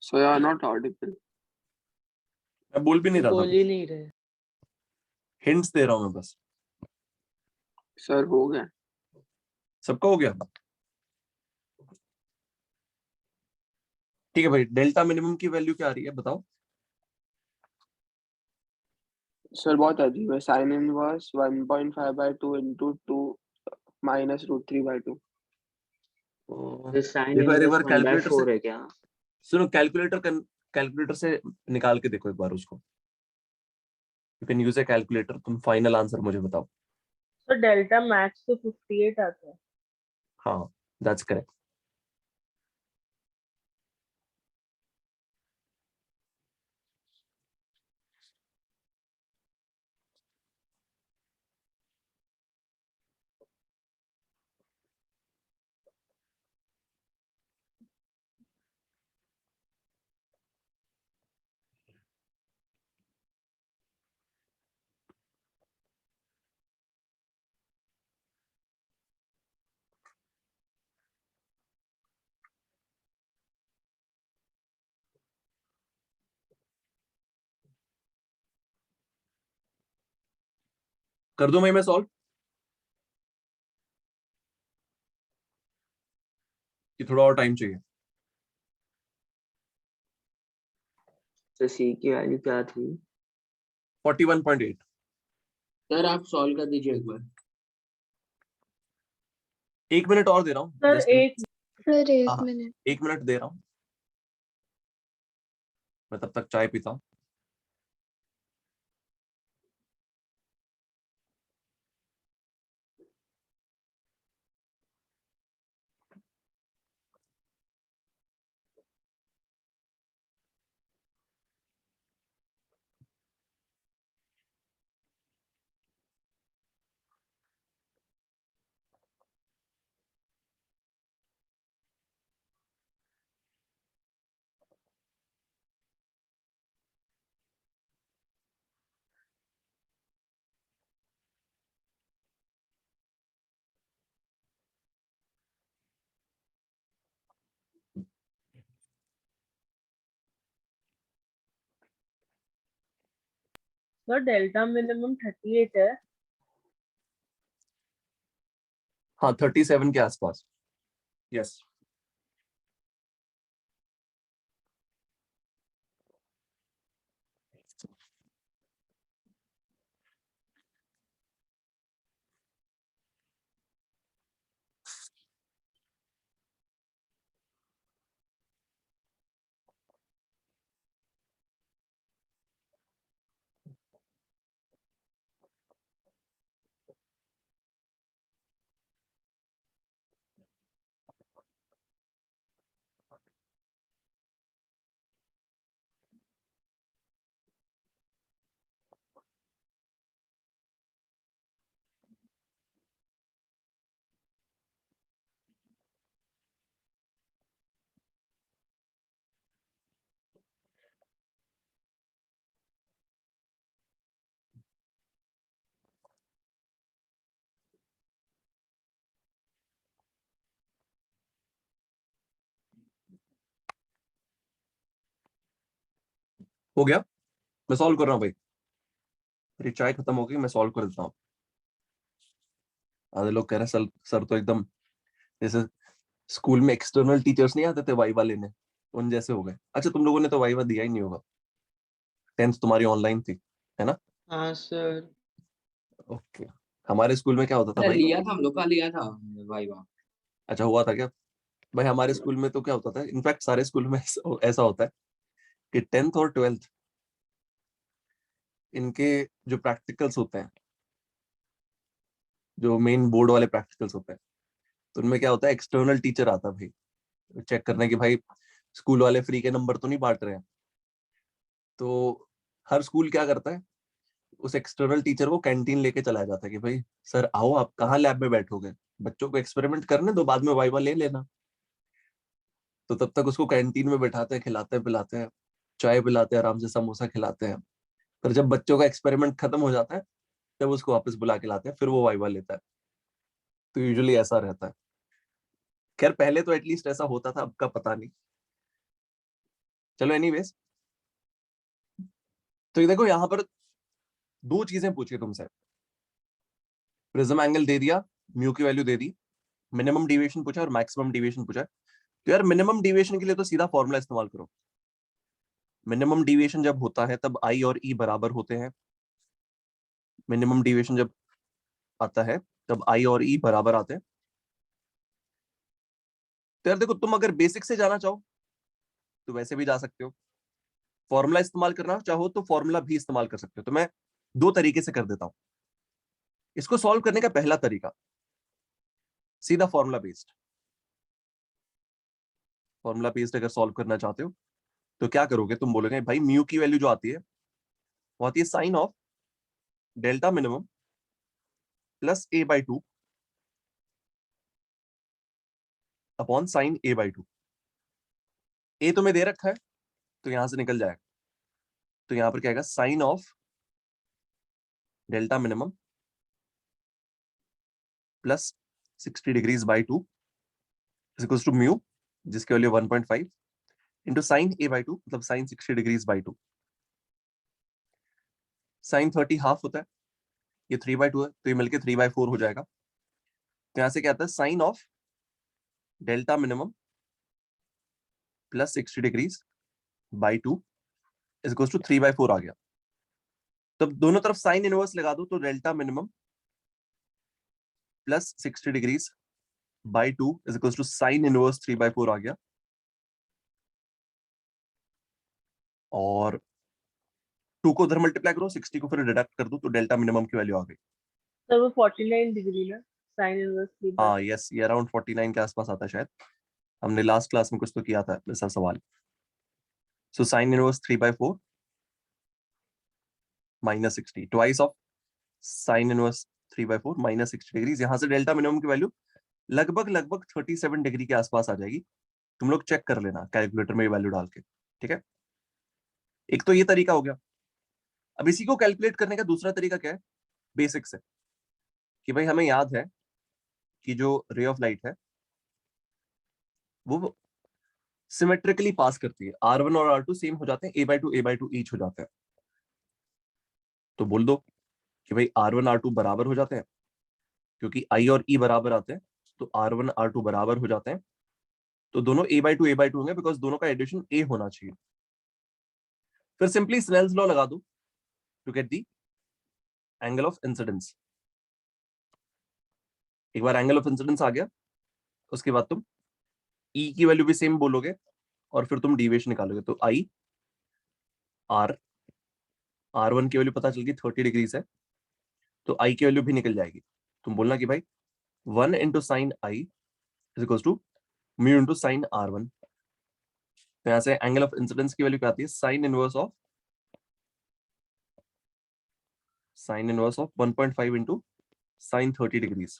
So you are not audible. मैं बोल भी नहीं रहा बोल था, ही नहीं रहे। हिंट्स दे रहा हूं मैं बस। सर हो गया। सबका हो गया? ठीक है भाई, डेल्टा मिनिमम की वैल्यू क्या आ रही है बताओ? सर बहुत अजीब है, साइन इनवर्स 1.5/2 into 2 minus √3/2। तो साइन देखो एक इनवर्स बार 1/4 है क्या? सुनो, कैलकुलेटर से निकाल के देखो एक बार उसको। You can use A calculator. तुम फाइनल आंसर मुझे बताओ। तो डेल्टा मैक्स तो 58 आता है। हाँ, दैट्स करेक्ट। कर दूं मैं सॉल्व कि थोड़ा और टाइम चाहिए? तो सी की वैल्यू क्या थी? 41.8। सर आप सॉल्व कर दीजिए एक बार। 1 मिनट और दे रहा हूँ। सर जस्ट सर एक हाँ, मिनट 1 मिनट दे रहा हूँ। मैं तब तक चाय पीता हूँ। सर डेल्टा मिनिमम 38 है। हाँ, 37 के आसपास। यस। हो गया? मैं सॉल्व कर रहा हूँ भाई। मेरी चाय खत्म हो गई, मैं सॉल्व कर देता हूँ। आधे लोग कह रहे हैं सर तो एकदम जैसे स्कूल में एक्सटर्नल टीचर्स नहीं आते थे वाइवा लेने, उन जैसे हो गए। अच्छा, तुम लोगों ने तो वाइवा दिया ही नहीं होगा, 10th तुम्हारी ऑनलाइन थी, है ना? हाँ सर। ओके। हमारे स्कूल में क्या होता था भाई? लिया था हम लोग का, लिया था भाई वहाँ। अच्छा, हुआ था क्या? भाई हमारे स्कूल में तो क्या होता था, इनफैक्ट सारे स्कूल में ऐसा होता है कि 10th और 12th इनके जो प्रैक्टिकल्स होते हैं, जो मेन बोर्ड वाले प्रैक्टिकल्स होते हैं, तो उनमें क्या होता है, एक्सटर्नल टीचर आता है भाई चेक करने की भाई स्कूल वाले फ्री के नंबर तो नहीं बांट रहे हैं। तो हर स्कूल क्या करता है, उस एक्सटर्नल टीचर को कैंटीन लेके चलाया जाता है कि भाई सर आओ, आप कहाँ लैब में बैठोगे, बच्चों को एक्सपेरिमेंट करने दो, बाद में वाइवा ले लेना। तो तब तक उसको कैंटीन में बैठाते हैं, खिलाते हैं, पिलाते हैं, चाय पिलाते हैं, आराम से समोसा खिलाते हैं। पर जब बच्चों का एक्सपेरिमेंट खत्म हो जाता है, तब उसको वापस बुला के लाते हैं, फिर वो वाइवा लेता है। तो यूजुअली ऐसा रहता है। खैर पहले तो एटलीस्ट ऐसा होता था, अब का पता नहीं। चलो एनीवेज, तो ये देखो यहाँ पर दो चीजें पूछी तुमसे। प्रिज्म एंगल दे दिया, म्यू की वैल्यू दे दी, मिनिमम डिविएशन पूछा और मैक्सिमम डिविएशन पूछा है, तो यार मिनिमम डिविएशन के लिए तो सीधा फॉर्मूला इस्तेमाल करो। मिनिमम डिविएशन जब होता है तब आई और ई बराबर होते हैं। मिनिमम डिविएशन जब आता है तब आई और ई बराबर आते हैं। तो यार देखो, तुम अगर बेसिक से जाना चाहो तो वैसे भी जा सकते हो, फॉर्मूला इस्तेमाल करना चाहो तो फॉर्मूला भी इस्तेमाल कर सकते हो। तो मैं दो तरीके से कर देता हूं। इसको सॉल्व करने का पहला तरीका सीधा फॉर्मूला बेस्ड। फॉर्मूला बेस्ड अगर सॉल्व करना चाहते हो तो क्या करोगे, तुम बोलोगे भाई म्यू की वैल्यू जो आती है वो आती है sine of delta minimum plus A by two upon sine A by two. A तुम्हें दे रखा है तो यहां से निकल जाएगा, तो यहां पर क्या आएगा, sine of delta minimum plus 60 degrees by two is equals to mu, जिसकी value 1.5 into sine A by two, मतलब sine 60 degrees by two. Sine 30 half होता है, ये 3/2 है, तो ये मिलके 3/4 हो जाएगा। तो यहां से क्या आता है, sine of delta minimum plus 60 degrees by two is equals to 3/4 आ गया। तब दोनों तरफ साइन इनवर्स लगा दो, तो delta minimum plus 60 degrees by two is equals to sine inverse 3/4 आ गया। और 2 को उधर मल्टीप्लाई करो, 60 को फिर डिडक्ट कर दो, तो डेल्टा मिनिमम की वैल्यू आ गई। सर वो 49 डिग्री ना, साइन इनवर्स 3/4। हाँ यस, ये अराउंड 49 के आसपास आता है शायद, हमने लास्ट क्लास में कुछ तो किया था ऐसा सवाल। सो sine inverse 3/4 minus 60, twice of sine inverse 3/4 minus 60 degree. यहां से डेल्टा मिनिमम की वैल्यू लगभग 37 डिग्री के आसपास आ जाएगी। तुम लोग चेक कर लेना कैलकुलेटर में वैल्यू डाल के, ठीक है। एक तो ये तरीका हो गया। अब इसी को कैलकुलेट करने का दूसरा तरीका क्या है, बेसिक से, कि भाई हमें याद है कि जो रे ऑफ लाइट है वो सिमेट्रिकली पास करती है। R1 और R2 सेम हो जाते हैं, a/2 ईच हो जाते हैं। तो बोल दो कि भाई R1 R2 बराबर हो जाते हैं, क्योंकि I और E बराबर आते हैं, तो R1 R2 बराबर हो जाते हैं। तो दोनों a/2 होंगे, बिकॉज दोनों का एडिशन a होना चाहिए। फिर सिंपली स्नेल्स लॉ लगा दो to get the angle of incidence. एक बार एंगल ऑफ इंसिडेंस आ गया, उसके बाद तुम E की वैल्यू भी सेम बोलोगे और फिर तुम डिविएशन निकालोगे। तो R1 की वैल्यू पता चल गई 30 डिग्री है, तो I की वैल्यू भी निकल जाएगी। तुम बोलना कि भाई 1 into sine I is equal to mu into sine R1। तो यहां से एंगल ऑफ इंसिडेंस की वैल्यू क्या आती है, sine inverse of 1.5 into sine 30 degrees.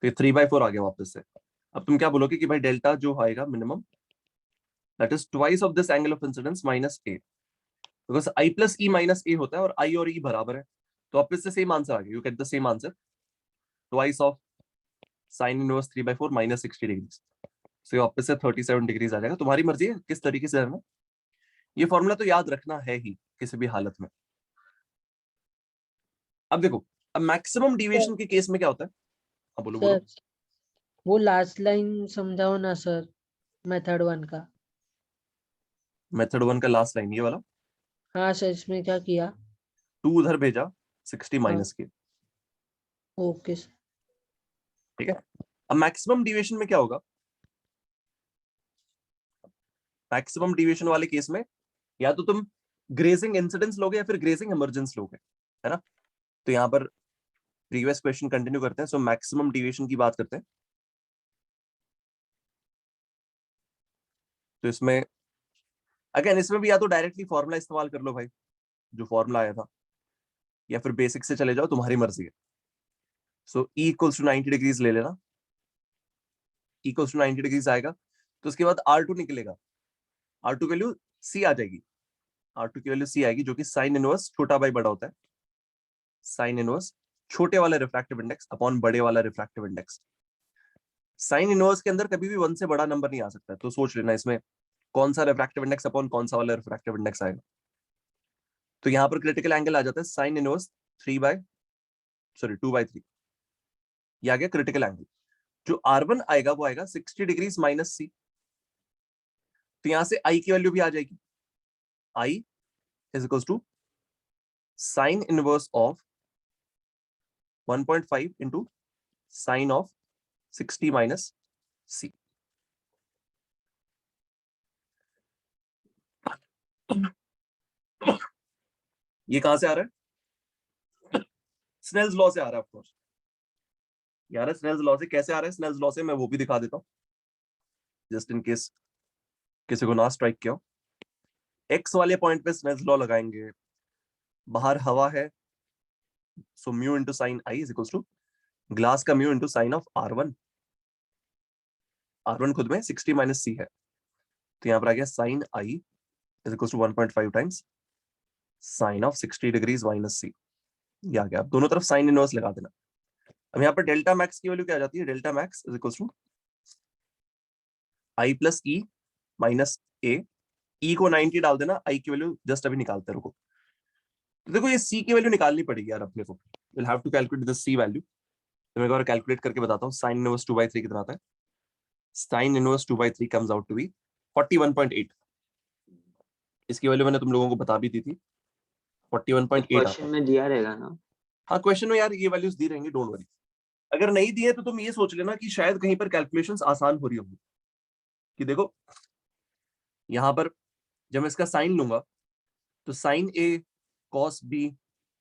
तो 3/4 आ गया वापस से। अब तुम क्या बोलोगे कि भाई डेल्टा जो आएगा minimum, that is twice of this angle of incidence minus A, because I plus E minus A होता है और I और E बराबर है, तो वापस से सेम आंसर आ गया। You get the same answer, twice of sine inverse 3/4 minus 60 degrees. So वापस से 37 डिग्रीज आ जाएगा। तुम्हारी मर्जी है किस तरीके से करना। ये फॉर्मूला तो याद रखना है ही किसी भी हालत में। अब देखो, अब मैक्सिमम डिविएशन के केस में क्या होता है। अब बोलो बोलो। सर वो लास्ट लाइन समझाओ ना सर, मेथड 1 का। मेथड 1 का लास्ट लाइन ये वाला, हाँ सर, इसमें क्या किया। 2 उधर भेजा, 60 माइनस के, ओके सर। ठीक है। अब मैक्सिमम डिविएशन में क्या होगा, मैक्सिमम डिविएशन वाले केस में या तो तुम ग्रेजिंग इंसिडेंस लोगे या फिर ग्रेजिंग इमरजेंस लोगे, है ना। तो यहां पर प्रीवियस क्वेश्चन कंटिन्यू करते हैं। सो मैक्सिमम डिविएशन की बात करते हैं। तो इसमें अगेन, इसमें भी या तो डायरेक्टली फॉर्मूला इस्तेमाल कर लो भाई, जो फॉर्मूला आया था, या फिर बेसिक से चले जाओ, तुम्हारी मर्जी है। So E equals to 90 degrees ले लेना। E इक्वल्स टू 90 डिग्रीज आएगा तो उसके बाद R2 निकलेगा। R2 वैल्यू C आ जाएगी। R2 की वैल्यू C आएगी, जो कि साइन इनवर्स छोटा बाई बड़ा होता है। साइन इनवर्स छोटे वाला रिफ्रैक्टिव इंडेक्स अपॉन बड़े वाला रिफ्रैक्टिव इंडेक्स। साइन इनवर्स के अंदर कभी भी 1 से बड़ा नंबर नहीं आ सकता, तो सोच लेना इसमें कौन सा रिफ्रैक्टिव इंडेक्स अपॉन कौन सा वाला रिफ्रैक्टिव इंडेक्स आएगा। तो यहां पर क्रिटिकल एंगल आ जाता है साइन इनवर्स 2/3, ये आ गया क्रिटिकल एंगल। जो R1 आएगा वो आएगा 60 डिग्रीज माइनस सी। तो यहां से I की वैल्यू भी आ जाएगी, I is equal to sine inverse of 1.5 into sine of 60 minus C. ये कहां से आ रहा है? स्नेल्स लॉ से आ रहा है, ऑफ कोर्स यार। स्नेल्स लॉ से कैसे आ रहा है? स्नेल्स लॉ से मैं वो भी दिखा देता हूं, जस्ट इन केस किसी को ना स्ट्राइक किया हो। एक्स वाले पॉइंट पे स्नेल्स लॉ लगाएंगे, बाहर हवा है, so mu into sine I is equal to glass का mu into sine of R1। R1 खुद में 60 माइनस सी है, तो यहाँ पर आ गया sine I is equal to 1.5 times sine of 60 degrees minus C. ये आ गया। अब दोनों तरफ साइन इनवर्स लगा देना। अब यहाँ पर डेल्टा मैक्स की वैल्यू क्या आ जाती है? Delta max is equal to I plus E minus A. E को 90 डाल देना, आई की वैल्यू जस्ट अभी निकालते रुको। तो देखो ये सी की वैल्यू निकालनी पड़ेगी यार अपने को। Will have to calculate the C value. तो मैं एक बार कैलकुलेट करके बताता हूँ। साइन इनवर्स 2/3 कितना आता है? Sine inverse 2/3 comes out to be 41.8। इसकी वैल्यू मैंने तुम लोगों को बता भी दी थी, 41.8 आता क्वेश्चन है। में दिया रहेगा ना? हाँ क्वेश्चन में यार ये वैल्यूज दी रहेंगी, डोंट वरी। अगर नहीं दिए तो तुम ये सोच लेना कि शायद कहीं पर कैलकुलेशंस आसान हो रही होंगी। कि देखो यहां पर जब मैं इसका साइन लूंगा तो sine A cos B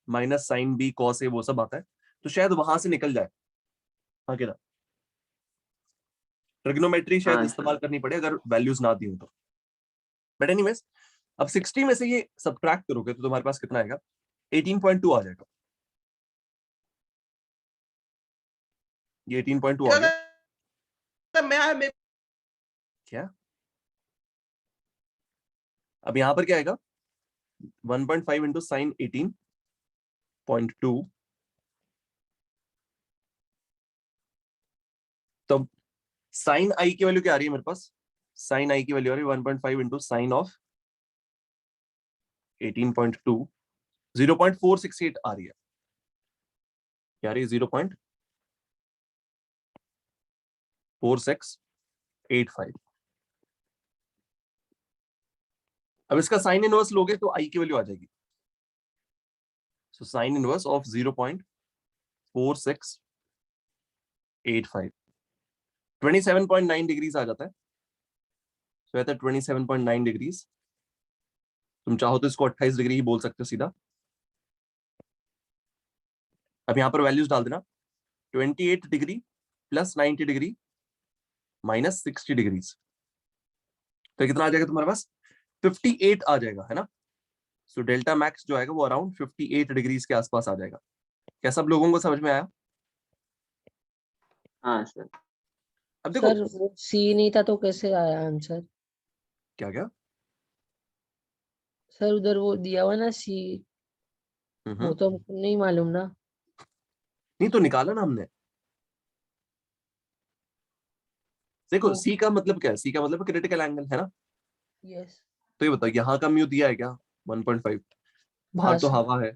minus sine B cos A वो सब आता है, तो शायद वहां से निकल जाए। हाँ क्या ट्रिग्नोमेट्री शायद इस्तेमाल करनी पड़े अगर वैल्यूज ना दी हो तो। बट एनीवेज अब 60 में से ये सब्ट्रैक्ट करोगे तो तुम्हारे पास कितना आएगा? 18.2 आ जाएगा। ये 18.2 आ गया। क्या अब यहां पर क्या आएगा? 1.5 इंटू साइन 18.2। तो साइन आई की वैल्यू क्या आ रही है मेरे पास? साइन आई की वैल्यू आ रही है 1.5 इंटू साइन ऑफ 18.2, 0.468 आ रही है। क्या आ रही है? 0.4685। अब इसका साइन इनवर्स लोगे तो आई की वैल्यू आ जाएगी। So sine inverse of 0.4685 27.9 degrees आ जाता है। सो कहता है 27.9 डिग्रीज। तुम चाहो तो इसको 28 डिग्री ही बोल सकते हो सीधा। अब यहां पर वैल्यूज डाल देना, 28 degree plus 90 degree minus 60 degrees. तो कितना आ जाएगा तुम्हारे पास? 58 आ जाएगा, है ना? सो डेल्टा मैक्स जो आएगा वो अराउंड 58 डिग्रीज के आसपास आ जाएगा। क्या सब लोगों को समझ में आया? हाँ सर। अब देखो सर वो सी नहीं था तो कैसे आया आंसर? क्या क्या सर उधर वो दिया हुआ ना सी, वो तो हमको नहीं मालूम ना। नहीं तो निकाला ना हमने। देखो सी का मतलब क्या है? सी का मतलब क्रिटिकल एंगल, है ना? यस। तो ये बताओ यहाँ का म्यू दिया है क्या? 1.5। बाहर हाँ तो सर। हवा है,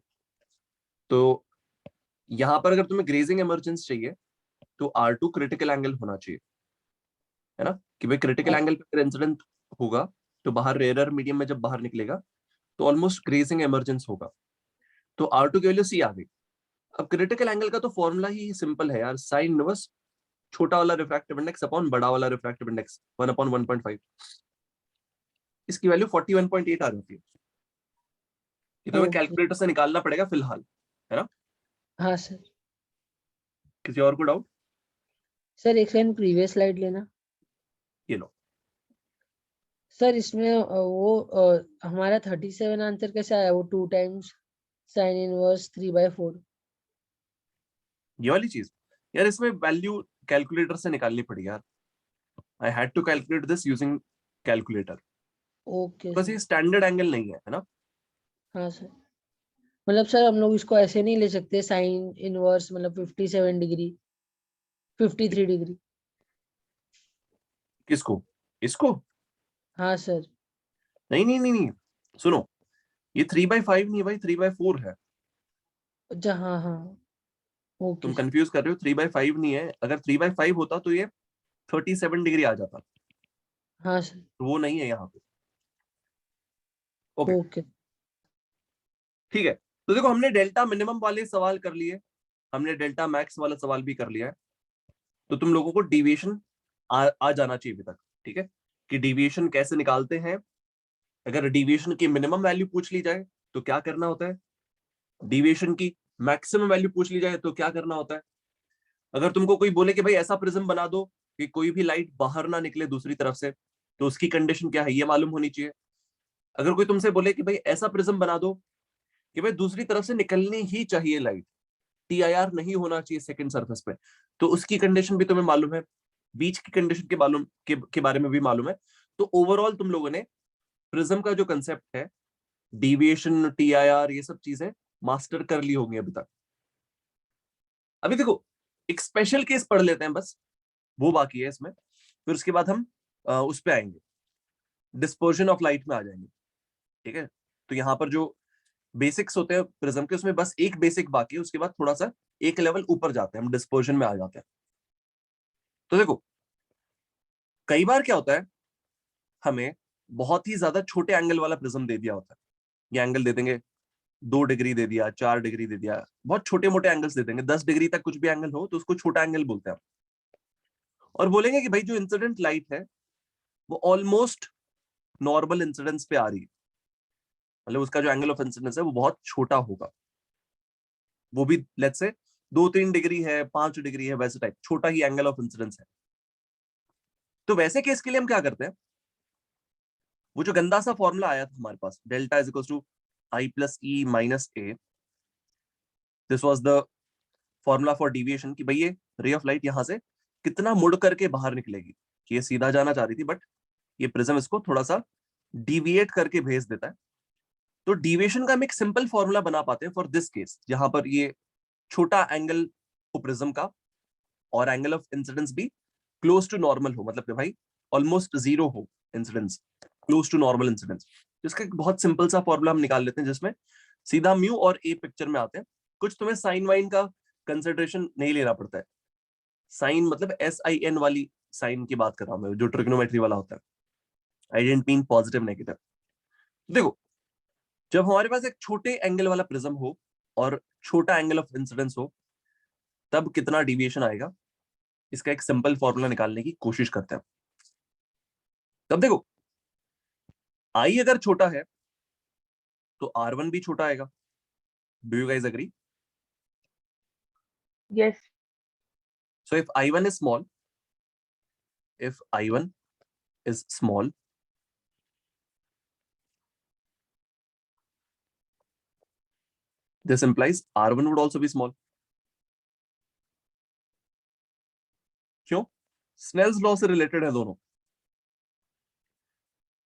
तो यहाँ पर अगर तुम्हें ग्रेजिंग इमरजेंस चाहिए तो R2 क्रिटिकल एंगल होना चाहिए, है ना? कि भाई क्रिटिकल एंगल पे इंसिडेंट होगा तो बाहर रेयर मीडियम में जब बाहर निकलेगा तो ऑलमोस्ट ग्रेजिंग इमरजेंस होगा। तो R2 की वैल्यू सी आ गई। अब क्रिटिकल एंगल का तो फॉर्मूला ही सिंपल है यार, साइन इनवर्स छोटा वाला रिफ्रैक्टिव इंडेक्स अपॉन बड़ा वाला रिफ्रैक्टिव इंडेक्स 1/1.5। इसकी वैल्यू 41.8 आ जाती है। ये तुम्हें कैलकुलेटर से निकालना पड़ेगा फिलहाल, है ना? हाँ सर। किसी और को डाउट? सर एक सेकंड प्रीवियस स्लाइड लेना। ये लो। सर इसमें हमारा 37 आंसर कैसे आया? वो 2 टाइम्स साइन इनवर्स 3/4। ये वाली चीज यार, इसमें वैल्यू कैलकुलेटर से निकालनी पड़ी यार। I had to calculate this using calculator. Okay बस सर। ये स्टैंडर्ड एंगल नहीं है ना? हाँ सर। मतलब सर हम लोग इसको ऐसे नहीं ले सकते साइन इनवर्स मतलब 57 डिग्री 53 डिग्री। किसको? इसको? हाँ सर। नहीं नहीं नहीं नहीं, सुनो, ये 3/5 नहीं भाई, 3/4 है। अच्छा हाँ हाँ। ओके तुम कंफ्यूज कर रहे हो, 3/5 नहीं है। अगर 3/5 होता तो ये 37 डिग्री आ जाता, हाँ सर तो वो नहीं है यहाँ पे। ओके ओके ठीक है। तो देखो हमने डेल्टा मिनिमम वाले सवाल कर लिए, हमने डेल्टा मैक्स वाला सवाल भी कर लिया है। तो तुम लोगों को डिविएशन आ जाना चाहिए अभी तक, ठीक है, कि डिविएशन कैसे निकालते हैं। अगर डिविएशन की मिनिमम वैल्यू पूछ ली जाए तो क्या करना होता है, डिविएशन की मैक्सिमम वैल्यू पूछ ली जाए तो क्या करना होता है। अगर तुमको कोई बोले कि भाई ऐसा प्रिज्म बना दो कि कोई भी लाइट बाहर ना निकले दूसरी तरफ से, तो उसकी कंडीशन क्या है ये मालूम होनी चाहिए। अगर कोई तुमसे बोले कि भाई ऐसा प्रिज्म बना दो कि भाई दूसरी तरफ से निकलनी ही चाहिए लाइट, TIR नहीं होना चाहिए सेकंड सरफेस पे, तो उसकी कंडीशन भी तुम्हें मालूम है, बीच की कंडीशन के बारे में भी मालूम है। तो ओवरऑल तुम लोगों ने प्रिज्म का जो कंसेप्ट है, डिविएशन, TIR, ये सब चीजें मास्टर कर ली होंगी अभी तक। अभी देखो एक स्पेशल केस पढ़ लेते हैं बस, वो बाकी है इसमें, फिर उसके बाद हम उस पे आएंगे, डिस्पर्जन ऑफ लाइट में आ जाएंगे, ठीक है। तो यहाँ पर जो बेसिक्स होते हैं प्रिज्म के, उसमें बस एक बेसिक बाकी है, उसके बाद थोड़ा सा एक लेवल ऊपर जाते हैं, हम डिस्पर्जन में आ जाते हैं। तो देखो कई बार क्या होता है, हमें बहुत ही ज्यादा छोटे एंगल वाला प्रिज्म दे दिया होता है, ये एंगल दे देंगे 2 डिग्री दे दिया, 4 डिग्री दे दिया, बहुत छोटे मोटे एंगल्स दे देंगे, 10 डिग्री तक कुछ भी एंगल हो तो उसको छोटा एंगल बोलते हैं। और बोलेंगे कि भाई जो इंसिडेंट लाइट है वो ऑलमोस्ट नॉर्मल इंसिडेंस पे आ रही है, मतलब उसका जो एंगल ऑफ इंसिडेंस है वो बहुत छोटा होगा, वो भी लेट्स से 2-3 डिग्री है, 5 डिग्री है, वैसे टाइप छोटा ही एंगल ऑफ इंसिडेंस है। तो वैसे केस के लिए हम क्या करते हैं, वो जो गंदा सा फॉर्मूला आया था हमारे पास, delta is equal to I plus E minus A, this was the formula for deviation, कि भाई ये रे ऑफ लाइट यहां से कितना मुड़ करके बाहर निकलेगी, कि ये सीधा जाना चाह रही थी बट ये प्रिज्म इसको थोड़ा सा डिविएट करके भेज देता है। तो डिविएशन का हम एक सिंपल फॉर्मूला बना पाते हैं फॉर दिस केस, जहां पर ये छोटा एंगल हो प्रिज्म का और एंगल ऑफ इंसिडेंस भी क्लोज टू नॉर्मल हो, मतलब कि भाई ऑलमोस्ट जीरो हो incidence, close to normal incidence. इसका एक बहुत सिंपल सा फॉर्मूला हम निकाल लेते हैं, जिसमें सीधा म्यू और ए पिक्चर में आते हैं। कुछ तुम्हें साइन वाइन का कंसिडरेशन नहीं लेना पड़ता है, साइन मतलब SIN वाली साइन की बात कर रहा हूं मैं, जो ट्रिग्नोमेट्री वाला होता है, आई डेंट मीन पॉजिटिव नेगेटिव। देखो जब हमारे पास एक छोटे एंगल वाला प्रिज्म हो और छोटा एंगल ऑफ इंसिडेंस हो, तब कितना डिविएशन आएगा, इसका एक सिंपल फॉर्मूला निकालने की कोशिश करते हैं। तब देखो I अगर छोटा है तो R1 भी छोटा आएगा, do you guys agree? Yes. So if I1 is small, this implies R1 would also be small. क्यों? स्नेल्स लॉ से रिलेटेड है दोनों।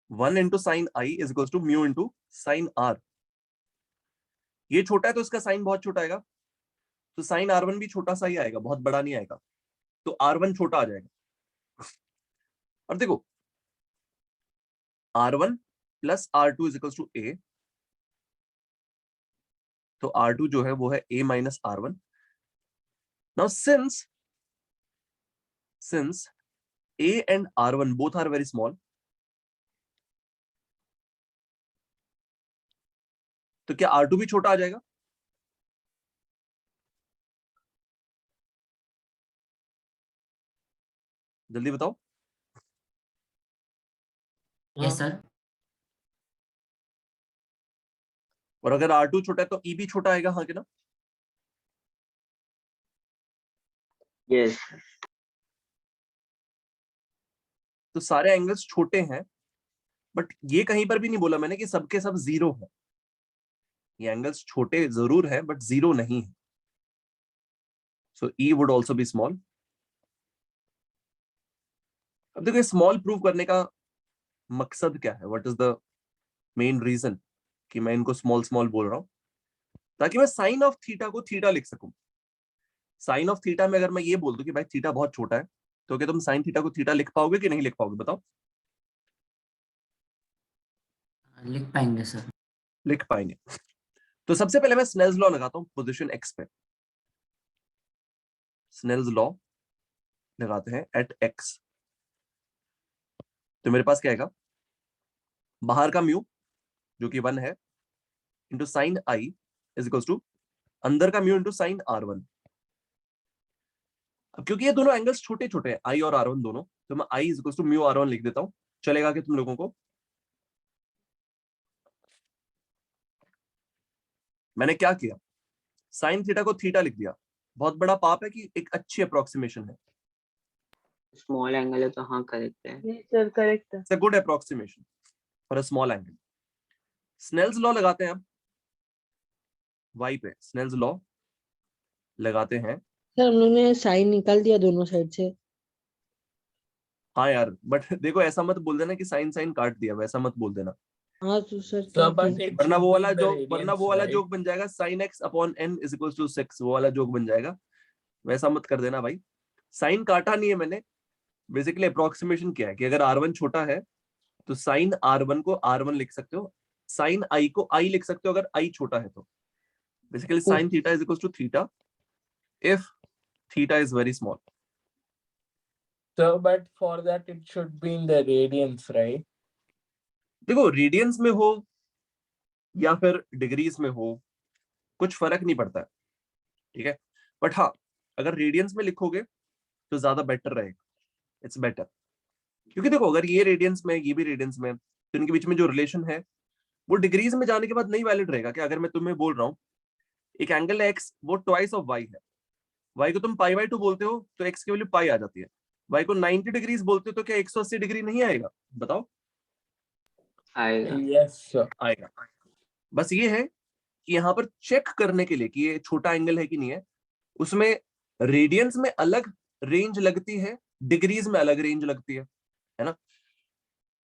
1 into sin I is equals to mu into sin R। ये छोटा है तो इसका साइन बहुत छोटा आएगा, तो साइन R1 भी छोटा सा ही आएगा, बहुत बड़ा नहीं आएगा, तो R1 छोटा आ जाएगा। और देखो R1 plus R2 is equals to A, तो R2 जो है वो है A minus R1। Now since A and R1 both are very small, तो क्या R2 भी छोटा आ जाएगा? जल्दी बताओ। Yes sir. और अगर R2 छोटा है तो E भी छोटा आएगा, हाँ कि ना? यस तो सारे एंगल्स छोटे हैं, बट ये कहीं पर भी नहीं बोला मैंने कि सबके सब जीरो है, ये एंगल्स छोटे जरूर है बट जीरो नहीं है। So E would also be small. अब देखो स्मॉल प्रूव करने का मकसद क्या है, what is the main reason कि मैं इनको स्मॉल स्मॉल बोल रहा हूं, ताकि मैं साइन ऑफ थीटा को थीटा लिख सकूं। साइन ऑफ थीटा में अगर मैं ये बोल दूं कि भाई थीटा बहुत छोटा है, तो क्या तुम साइन थीटा को थीटा लिख पाओगे कि नहीं लिख पाओगे, बताओ? लिख पाएंगे सर। लिख पाएंगे। तो सबसे पहले मैं स्नेल्स लॉ लगाता हूं पोजीशन x पे। स्नेल्स लॉ लगाते हैं एट x, तो मेरे पास क्या आएगा, बाहर का म्यू जो कि 1 है into sine I is equal to अंदर का म्यू इंटू साइन r1। अब क्योंकि ये दोनों एंगल्स छोटे छोटे हैं आई और r1 दोनों, तो मैं I is equal to mu r1 लिख देता हूं। चलेगा कि तुम लोगों को? मैंने क्या किया, साइन थीटा को थीटा लिख दिया। बहुत बड़ा पाप है कि एक अच्छी अप्रोक्सीमेशन है, स्मॉल एंगल है तो हाँ करेक्ट है। जी सर करेक्ट है। It's a good approximation for a small angle. Snell's law लगाते हैं अब y पे, स्नेल्स लॉ लगाते हैं। सर हम लोग ने साइन निकाल दिया दोनों साइड से। हाँ यार, बट देखो ऐसा मत बोल देना कि साइन साइन काट दिया, वैसा मत बोल देना, हाँ तो सर क्या किया? वरना वो वाला जोक बन जाएगा sin x upon n is equal to 6, वो वाला जोक बन जाएगा, वैसा मत कर देना भाई। साइन काटा नहीं है मैंने, बेसिकली अप्रोक्सीमेशन क्या है कि अगर r1 छोटा है तो साइन r1 को r1 लिख सकते हो, साइन i को i लिख सकते हो अगर i छोटा है तो। Basically sine theta is equal to theta if theta is very small. So, but for that it should be in the radians, right? देखो रेडियंस में हो या फिर डिग्रीज में हो कुछ फर्क नहीं पड़ता है, ठीक है, बट हाँ अगर रेडियंस में लिखोगे तो ज्यादा बेटर रहेगा, इट्स बेटर। क्योंकि देखो अगर ये रेडियंस में ये भी रेडियंस में, तो इनके बीच में जो रिलेशन है वो डिग्रीज में जाने के बाद नहीं वैलिड रहेगा। कि अगर मैं तुम्हें बोल रहा हूँ एक एंगल है x, वो ट्वाइस ऑफ y है, y को तुम पाई बाई 2 बोलते हो तो x की वैल्यू पाई आ जाती है, y को 90 डिग्रीज बोलते हो तो क्या 180 डिग्री नहीं आएगा? बताओ। आएगा। Yes, sir. आएगा। बस ये है कि यहाँ पर चेक करने के लिए कि ये छोटा एंगल है कि नहीं है, उसमें रेडियंस में अलग रेंज लगती है, डिग्रीज में अलग रेंज लगती है ना।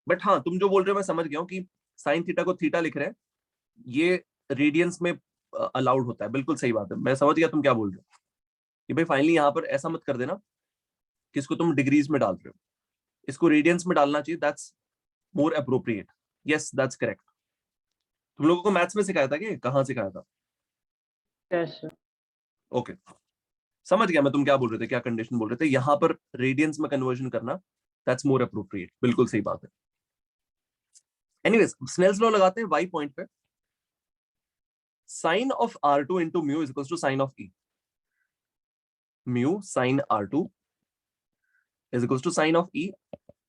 बट हाँ तुम जो बोल रहे हो मैं समझ गया हूँ कि साइन थीटा को थीटा लिख रहे हैं, ये रेडियंस में अलाउड होता है, बिल्कुल सही बात है, मैं समझ गया तुम क्या बोल रहे हो। कि भाई फाइनली यहाँ पर ऐसा मत कर देना कि इसको तुम डिग्रीज में डाल रहे हो, इसको रेडियंस में डालना चाहिए, that's more appropriate. Yes that's correct. तुम लोगों को मैथ्स में सिखाया था कि कहाँ सिखाया था? Yes sir. ओके समझ गया मैं तुम क्या बोल रहे थे, क्या कंडीशन बोल रहे थे। यहाँ पर रेडियंस में कन्वर्जन करना दैट्स मोर अप्रोप्रिएट, बिल्कुल सही बात है। एनीवेज स्नेल्स लॉ लगाते हैं y पॉइंट पे, sine of r2 into mu is equal to sine of e। Mu sine r2 is equal to sine of e।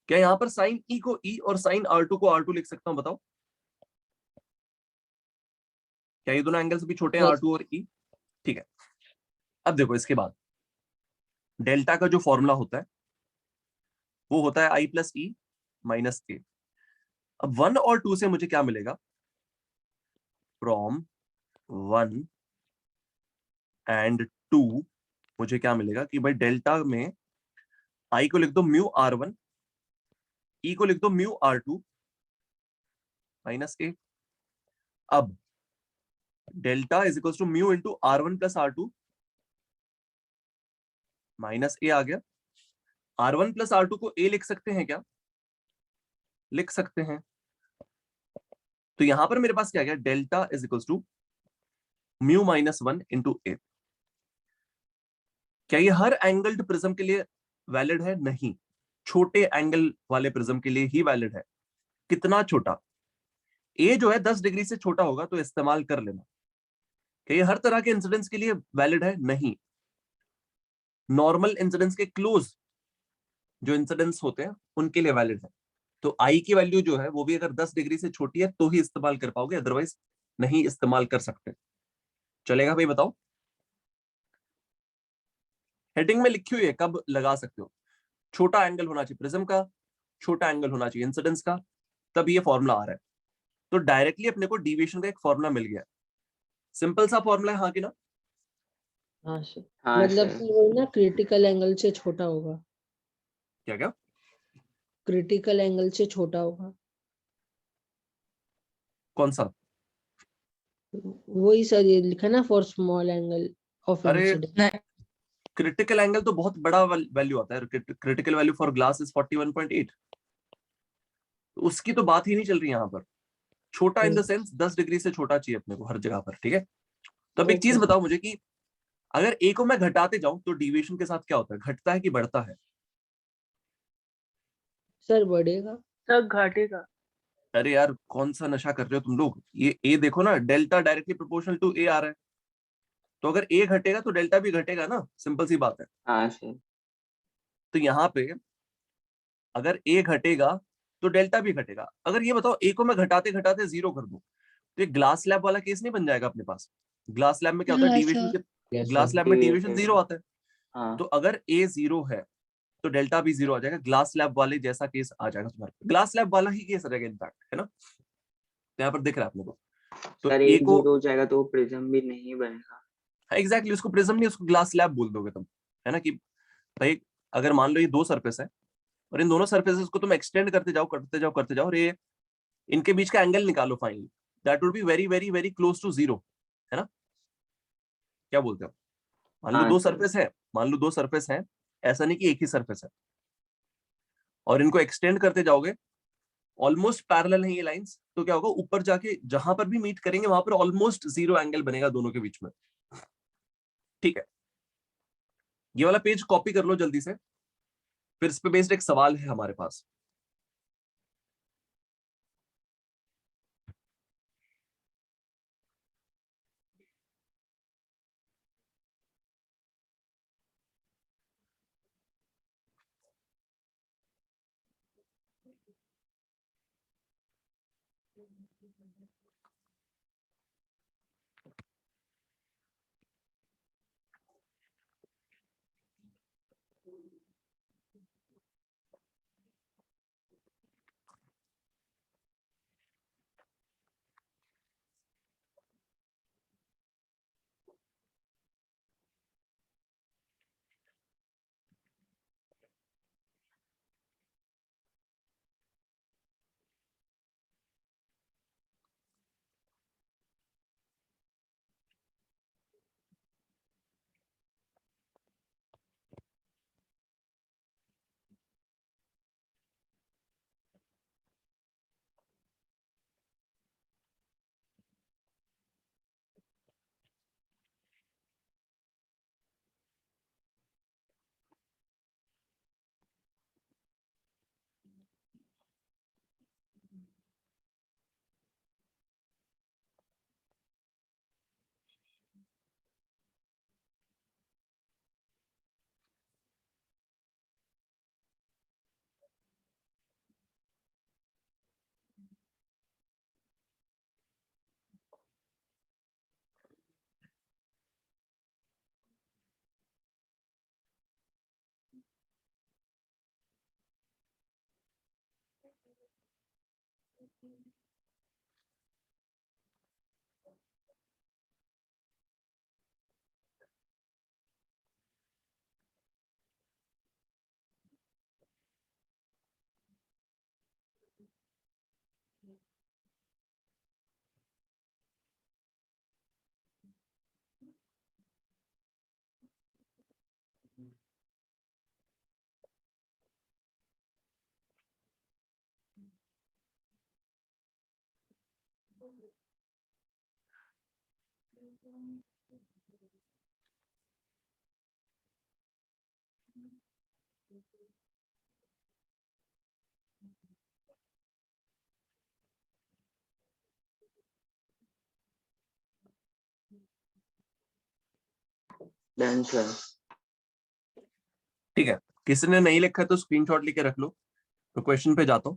क्या यहाँ पर साइन e को e और साइन r2 को r2 लिख सकता हूं? बताओ। क्या ये दोनों एंगल्स भी छोटे हैं Yes. r2 और e? ठीक है। अब देखो इसके बाद डेल्टा का जो फॉर्मूला होता है वो होता है i plus e minus a। अब 1 और 2 से मुझे क्या मिलेगा? फ्रॉम 1 एंड 2 मुझे क्या मिलेगा कि भाई डेल्टा में i को लिख दो म्यू r1, e को लिख दो म्यू r2 माइनस a। अब delta is equal to mu into r1 plus r2 minus a आ गया। r1 प्लस r2 को a लिख सकते हैं क्या? लिख सकते हैं। तो यहां पर मेरे पास क्या गया? Delta is equal to mu minus 1 into a। क्या ये हर एंगल्ड प्रिज्म के लिए वैलिड है? नहीं, छोटे एंगल वाले प्रिज्म के लिए ही वैलिड है। कितना छोटा? a जो है 10 डिग्री से छोटा होगा तो इस्तेमाल कर लेना। क्या ये हर तरह के इंसिडेंट्स के लिए वैलिड है? नहीं, नॉर्मल इंसिडेंट्स के क्लोज जो इंसिडेंट्स होते हैं उनके लिए वैलिड है। तो आई की वैल्यू जो है वो भी अगर 10 डिग्री से छोटी है तो ही इस्तेमाल कर पाओगे, अदरवाइज नहीं इस्तेमाल कर सकते। चलेगा भाई? बताओ। हेडिंग में लिखी हुई है कब लगा सकते हो। छोटा एंगल होना चाहिए प्रिज्म का, छोटा एंगल होना चाहिए इंसिडेंस का, तब ये फॉर्मूला आ रहा है। तो डायरेक्टली अपने को डेविएशन का एक फॉर्मूला मिल गया। सिंपल सा फॉर्मूला है, हाँ कि ना? हाँ सर। हाँ मतलब सर। कि वो ना क्रिटिकल एंगल से छोटा होगा। क्या क्या? क्रिटिकल एंगल से छोटा होगा। कौन सा? वही सर ये लिखा ना फॉर स्मॉल एंगल ऑफ अरे इंसिडेंट। क्रिटिकल एंगल तो बहुत बड़ा वैल्यू आता है। Critical value for glass is 41.8। उसकी तो बात ही नहीं चल रही यहाँ पर। छोटा इन द सेंस 10 डिग्री से छोटा चाहिए अपने को हर जगह पर, ठीक है। तो अब एक चीज बताओ मुझे कि अगर ए को मैं घटाते जाऊं तो डिविएशन के साथ क्या होता है, घटता है कि बढ़ता है? सर बढ़ेगा। सर घटेगा। अरे यार कौन सा नशा कर रहे हो तुम लोग, ये ए देखो ना, डेल्टा डायरेक्टली प्रोपोर्शनल टू ए आ रहा है, तो अगर ए घटेगा तो डेल्टा भी घटेगा ना, सिंपल सी बात है। हाँ सर। तो यहाँ पे अगर ए घटेगा तो डेल्टा भी घटेगा। अगर ये बताओ ए को मैं घटाते घटाते जीरो कर दूं तो ये ग्लास स्लैब वाला केस नहीं बन जाएगा अपने पास? ग्लास स्लैब में क्या होता है, हाँ डिविएशन सर। के, ग्लास स्लैब में डिविएशन जीरो आता है। हाँ तो अगर ए जीरो है तो डेल्टा भी जीरो आ जाएगा, ग्लास स्लैब वाले जैसा केस आ जाएगा तुम्हारे, ग्लास स्लैब वाला ही केस आ जाएगा इनफैक्ट, है ना? तो यहाँ पर दिख रहा है अपने को। तो सर, ए एक को जीरो हो जाएगा तो प्रिज्म भी नहीं बनेगा। एग्जैक्टली उसको प्रिज्म नहीं, उसको ग्लास स्लैब बोल दोगे तुम, है ना? कि भाई अगर मान लो ये दो सरफेस है और इन दोनों सरफेसेस को तुम एक्सटेंड करते जाओ करते जाओ करते जाओ और ये इनके बीच का एंगल निकालो finally, that would be very very very close to zero, है ना? क्या बोलते हो? मान लो हाँ दो सर। सरफेस है, मान लो दो सरफेस है, ऐसा नहीं कि एक ही सरफेस है, और इनको एक्सटेंड करते जाओगे, ऑलमोस्ट पैरेलल है ये लाइंस, तो क्या होगा, ऊपर जाके जहां पर भी मीट करेंगे वहां पर ऑलमोस्ट जीरो एंगल बनेगा दोनों के बीच में। ठीक है, ये वाला पेज कॉपी कर लो जल्दी से, फिर इस पे बेस्ड एक सवाल है हमारे पास। Done sir. ठीक है, किसी ने नहीं लिखा तो स्क्रीनशॉट लेके रख लो। तो क्वेश्चन पे जाता हूं,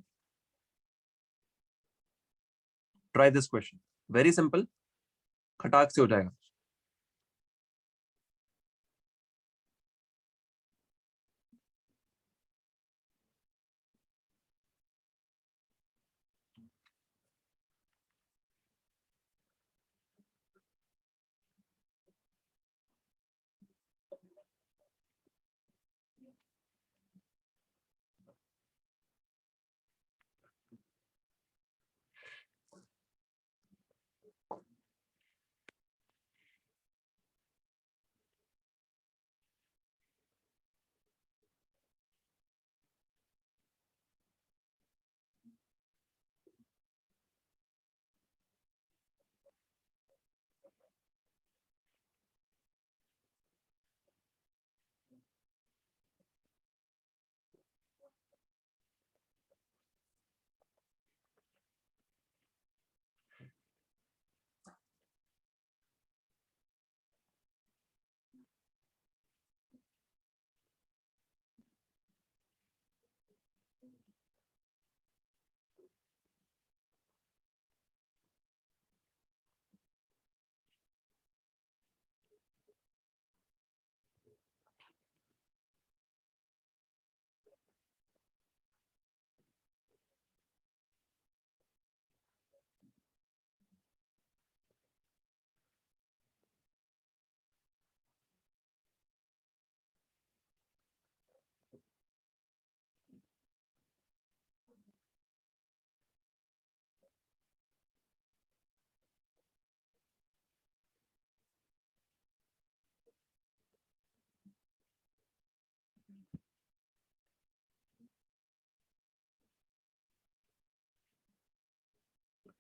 try this question, very simple, खटाक से हो जाएगा।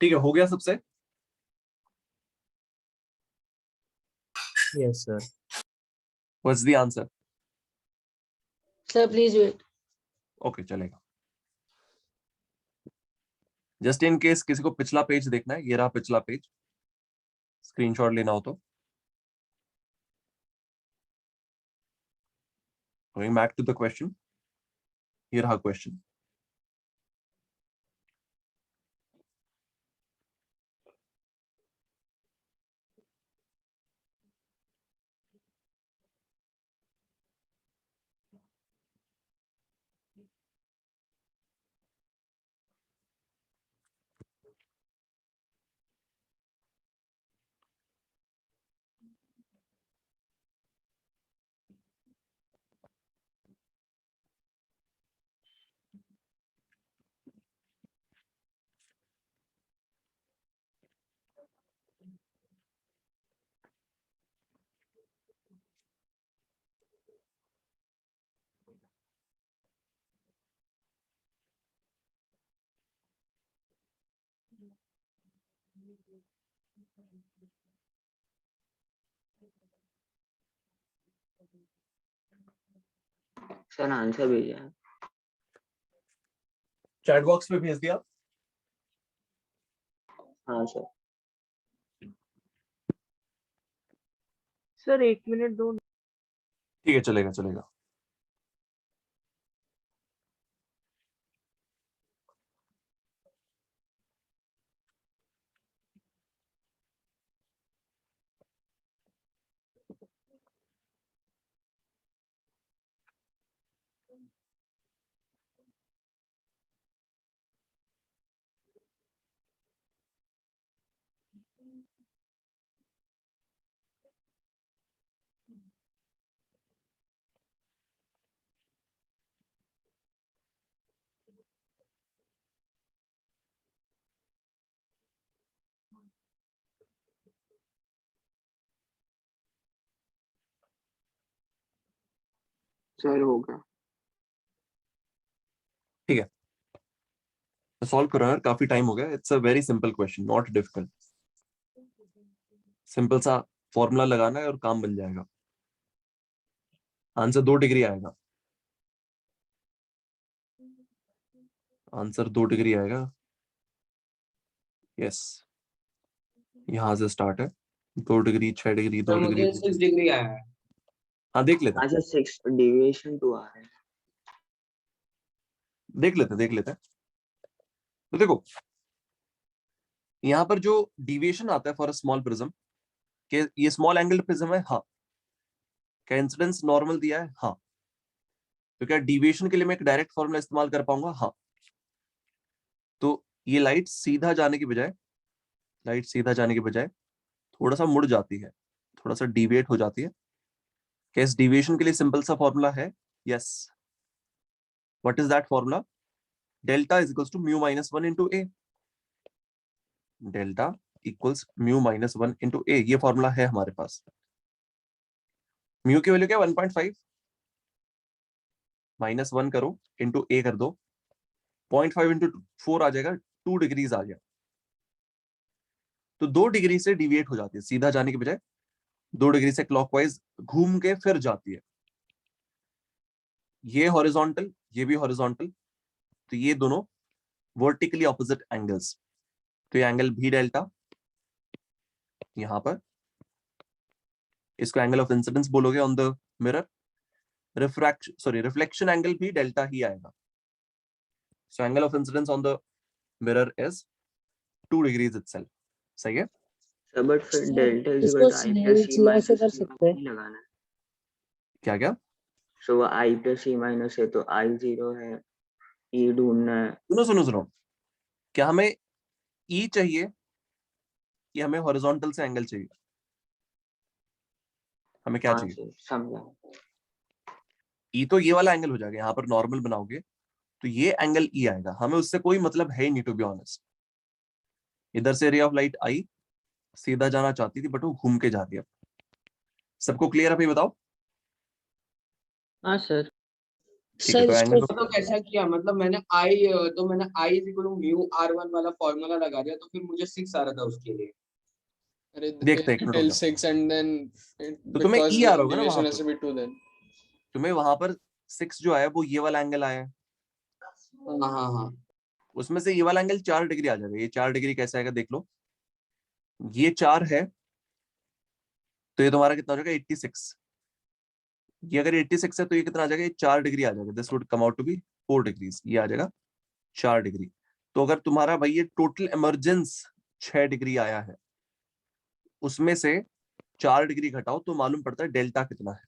ठीक है, हो गया सबसे? Yes sir. What's the answer? Sir please wait. Okay, चलेगा। जस्ट इन केस किसी को पिछला पेज देखना है, ये रहा पिछला पेज, स्क्रीनशॉट लेना हो तो। Going back to the question, here रहा question. सर आंसर भेजा है। चैट बॉक्स में भेज दिया। हाँ सर। सर 1 मिनट दो। ठीक है, चलेगा चलेगा। सर हो गया। ठीक है, सॉल्व करो यार, काफी टाइम हो गया। It's a very simple question, not difficult. Simple सा फॉर्मूला लगाना है और काम बन जाएगा। आंसर 2 डिग्री आएगा। आंसर 2 डिग्री आएगा। यस, यहां से स्टार्ट है। 2 डिग्री, 6 डिग्री, 2 डिग्री। मुझे 6 डिग्री आया है। हाँ, देख लेते हैं, अच्छा 6 डेविएशन 2 आ रहा है। देख लेते हैं। तो देखो, यहां पर जो डिविएशन आता है फॉर अ स्मॉल प्रिज्म, कि ये स्मॉल एंगल प्रिज्म है, हाँ। क्या इंसिडेंस नॉर्मल दिया है? हाँ। तो क्या डिविएशन के लिए मैं एक डायरेक्ट फॉर्मूला इस्तेमाल कर पाऊंगा? हाँ। तो ये लाइट सीधा जाने की बजाय थोड़ा सा मुड़ जाती है, थोड़ा सा डिविएट हो जाती है। क्या इस डिविएशन के लिए सिंपल सा फॉर्मूला है? Yes. What is that formula? Delta is equals to mu minus 1 into A. Delta equals mu minus 1 into A, ये फॉर्मूला है हमारे पास। म्यू की वैल्यू क्या? 1.5 माइनस 1 करो इंटू ए कर दो, 0.5 इंटू 4 आ जाएगा, 2 डिग्रीज आ गया। तो 2 डिग्री से डिविएट हो जाती है, सीधा जाने के बजाय 2 डिग्री से क्लॉकवाइज घूम के फिर जाती है। ये हॉरिजॉन्टल, ये भी हॉरिजॉन्टल, तो ये दोनों वर्टिकली ऑपोजिट एंगल्स। तो ये एंगल भी डेल्टा, यहां पर इसको एंगल ऑफ इंसिडेंस बोलोगे on the mirror. Reflection angle भी डेल्टा ही आएगा। So angle of incidence on the mirror is 2 degrees itself. सही है? सर बट फिर डेल्टा इज इसको इक्वल टू आई प्लस सी सीधा से माइनस कर सकते हैं। लगाना है। क्या क्या? सो वो आई प्लस सी माइनस है तो आई 0 है, ई ढूंढना है। सुनो, क्या हमें ई चाहिए कि हमें हॉरिजॉन्टल से एंगल चाहिए? हमें क्या हाँ चाहिए? सर समझा। ई तो ये वाला एंगल हो जाएगा, यहाँ पर नॉर्मल बनाओगे तो ये एंगल ई आएगा। हमें उससे कोई मतलब है ही नहीं, टू बी ऑनेस्ट। इधर से रे ऑफ लाइट आई, सीधा जाना चाहती थी बट वो घूम के जा रही है। सबको क्लियर है भाई? बताओ। हाँ सर। ठीक है, सर तो इसको एंगल तो कैसा किया, मतलब मैंने I is equal to mu R1 वाला फॉर्मूला लगा दिया, तो फिर मुझे 6 आ रहा था उसके लिए। अरे देखते हैं, एक मिनट रुक till जाओ। 6 and then तो तुम्हें because ई आ रहा होगा ना वहां deviation has पर, to be 2 then. तुम्हें वहां पर 6 जो आया वो ये वाला एंगल आया है, हाँ हाँ हाँ। उसमें से ये वाला एंगल 4 डिग्री आ जाएगा। ये 4 डिग्री कैसे आएगा देख लो, ये 4 है तो ये तुम्हारा कितना हो जाएगा 86। ये अगर 86 है तो ये कितना आ जाएगा, ये 4 डिग्री आ जाएगा। This would come out to be 4 degrees, ये आ जाएगा 4 डिग्री। तो अगर तुम्हारा भाई ये टोटल इमरजेंस 6 डिग्री आया है, उसमें से 4 डिग्री घटाओ तो मालूम पड़ता है डेल्टा कितना है।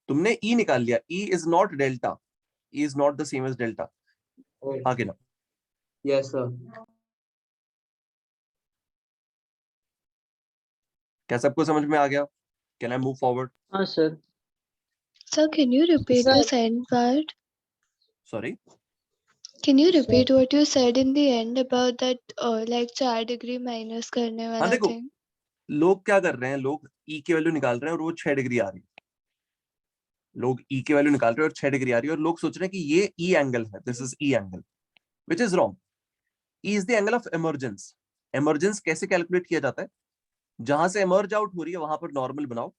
तुमने ई निकाल लिया, E is not delta, E is not the same as delta. आगे ना, यस सर। क्या सबको समझ में आ गया? Can I move forward? हाँ sir. Sir, can you repeat Sir. the second part? Sorry, Can you repeat what you said in the end about that like 4 degree minus करने हाँ वाला देखो, thing? लोग क्या कर रहे हैं, लोग ई की वैल्यू निकाल रहे हैं और वो 6 डिग्री आ रही है। लोग ई की वैल्यू निकाल रहे हैं और 6 डिग्री आ रही है, और लोग सोच रहे हैं कि ये ई एंगल है, this is E angle, which is wrong. E is the angle of emergence. Emergence कैसे कैलकुलेट किया जाता है? जहां से इमर्ज आउट हो रही है वहां पर नॉर्मल बनाओ,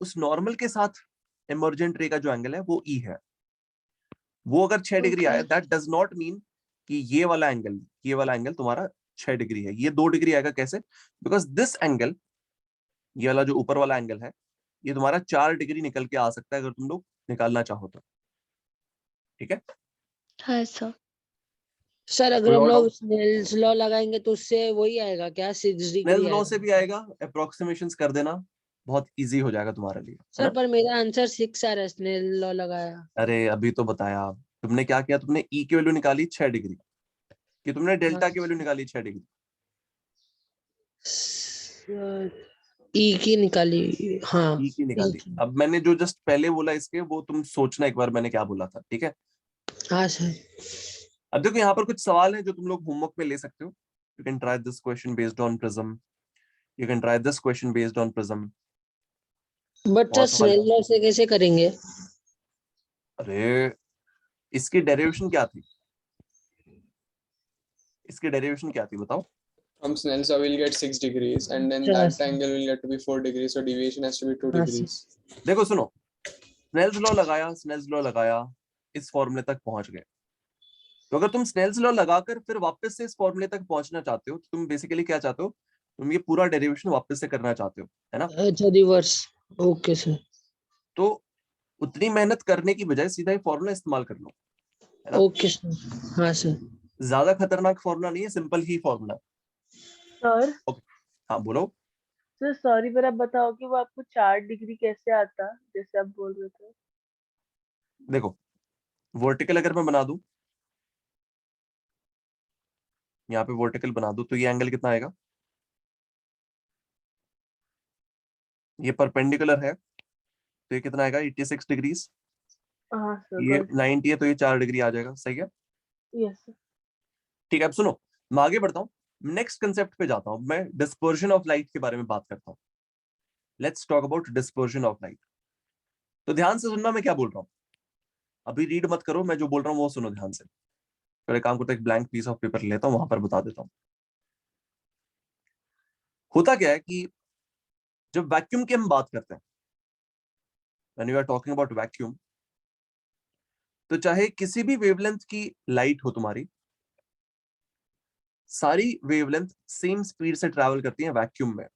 उस नॉर्मल के साथ इमर्जेंट रे का जो एंगल है वो ई है। वो अगर 6 डिग्री आया, दैट डज नॉट मीन कि ये वाला एंगल तुम्हारा 6 डिग्री है, ये 2 डिग्री आएगा। कैसे? बिकॉज दिस एंगल, ये वाला जो ऊपर वाला एंगल है, ये तुम्हारा 4 डिग्री निकल के आ सकता है अगर तुम लोग निकालना चाहो तो। ठीक है हाँ सर। सर अगर कोई हम और लोग doubt? स्नेल्स लॉ लगाएंगे तो उससे वही आएगा क्या, 6 डिग्री स्नेल्स लॉ आएगा? से भी आएगा, अप्रोक्सीमेशंस कर देना, बहुत इजी हो जाएगा तुम्हारे लिए, है सर ना? पर मेरा आंसर 6 आ रहा है, स्नेल लॉ लगाया। अरे अभी तो बताया तुमने क्या किया, तुमने ई की वैल्यू निकाली 6 डिग्री, कि तुमने डेल्टा की वैल्यू निकाली 6 डिग्री। ई की निकाली, हाँ ई की निकाली। की। अब मैंने जो जस्ट पहले बोला इसके, वो तुम सोचना एक बार मैंने क्या बोला था, ठीक है? हाँ सर। अब देखो यहाँ पर कुछ सवाल है जो तुम लोग होमवर्क में ले सकते हो। You can try this question based on prism, you can try this question based on prism. But sir Snell law से कैसे करेंगे? अरे इसकी डेरिवेशन क्या थी, इसकी डेरिवेशन क्या थी बताओ? From Snell's law, we'll get 6 degrees, and then Yes. that angle will get to be 4 degrees. So deviation has to be 2 Yes. degrees. देखो सुनो, स्नेल्स लॉ लगाया, इस फॉर्मूले तक पहुंच गए। तो अगर तुम स्नेल्स लॉ लगाकर फिर वापस से इस फॉर्मूले तक पहुंचना चाहते हो, तो तुम बेसिकली क्या चाहते हो, तुम ये पूरा डेरिवेशन वापस से करना चाहते हो, है ना? अच्छा रिवर्स, ओके सर। तो उतनी मेहनत करने की बजाय सीधा ही फॉर्मूला इस्तेमाल कर लो, है ना? Okay sir. हाँ सर। ज्यादा खतरनाक फॉर्मूला नहीं है, सिंपल ही फॉर्मूला। सर हाँ बोलो। सर सॉरी पर आप बताओ कि वो आपको 4 डिग्री कैसे आता, जैसे आप बोल रहे थे? देखो वर्टिकल अगर मैं बना दूं, यहाँ पे वर्टिकल बना दूं, तो ये एंगल कितना आएगा? ये परपेंडिकुलर है तो ये कितना आएगा? 86 डिग्रीज। हाँ सर। ये 90 है तो ये 4 डिग्री आ जाएगा। सही है? Yes sir. ठीक है, अब सुनो मैं आगे बढ़ता हूँ, नेक्स्ट कंसेप्ट पे जाता हूँ। मैं डिस्पर्जन ऑफ लाइट के बारे में बात करता हूँ। Let's talk about dispersion of light. तो ध्यान से सुनना मैं क्या बोल रहा हूँ, अभी रीड मत करो, मैं जो बोल रहा हूँ वो सुनो ध्यान से। फिर एक काम करता हूँ, एक ब्लैंक पीस ऑफ पेपर लेता हूँ, वहां पर बता देता हूँ। होता क्या है कि जब वैक्यूम की हम बात करते हैं, when you are talking about vacuum, तो चाहे किसी भी वेवलेंथ की लाइट हो तुम्हारी, सारी वेवलेंथ सेम स्पीड से ट्रैवल करती है वैक्यूम में,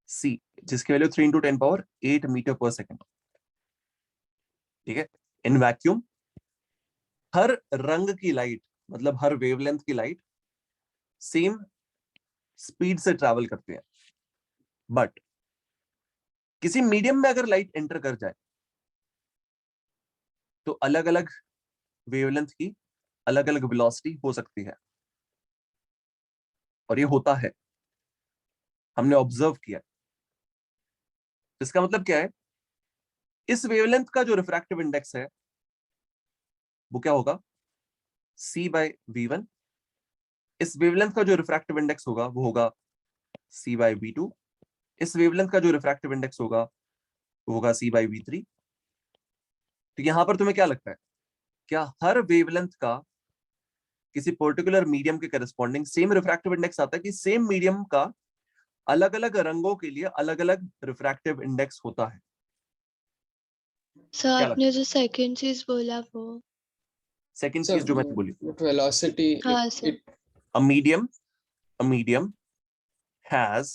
सी, जिसकी वैल्यू 3 × 10⁸ मीटर पर सेकेंड। ठीक है? इन वैक्यूम हर रंग की लाइट, मतलब हर वेवलेंथ की लाइट सेम स्पीड से ट्रैवल करती है। बट किसी मीडियम में अगर लाइट एंटर कर जाए तो अलग अलग वेवलेंथ की अलग अलग वेलोसिटी हो सकती है, और ये होता है, हमने ऑब्जर्व किया। इसका मतलब क्या है, इस वेवलेंथ का जो रिफ्रैक्टिव इंडेक्स है वो क्या होगा? c/v1। इस वेवलेंथ का जो रिफ्रैक्टिव इंडेक्स होगा वो होगा c/v2। इस वेवलेंथ का जो रिफ्रैक्टिव इंडेक्स होगा वो होगा c/v3। तो यहां पर तुम्हें क्या लगता है, क्या हर वेवलेंथ का किसी पर्टिकुलर मीडियम के करस्पॉन्डिंग सेम रिफ्रैक्टिव इंडेक्स आता है, कि सेम मीडियम का अलग अलग रंगों के लिए अलग अलग रिफ्रैक्टिव इंडेक्स होता है? सर क्या आपने जो सेकंड चीज बोला वो। सेकंड सर चीज जो मैंने बोली, वेलोसिटी हाँ sir. a medium has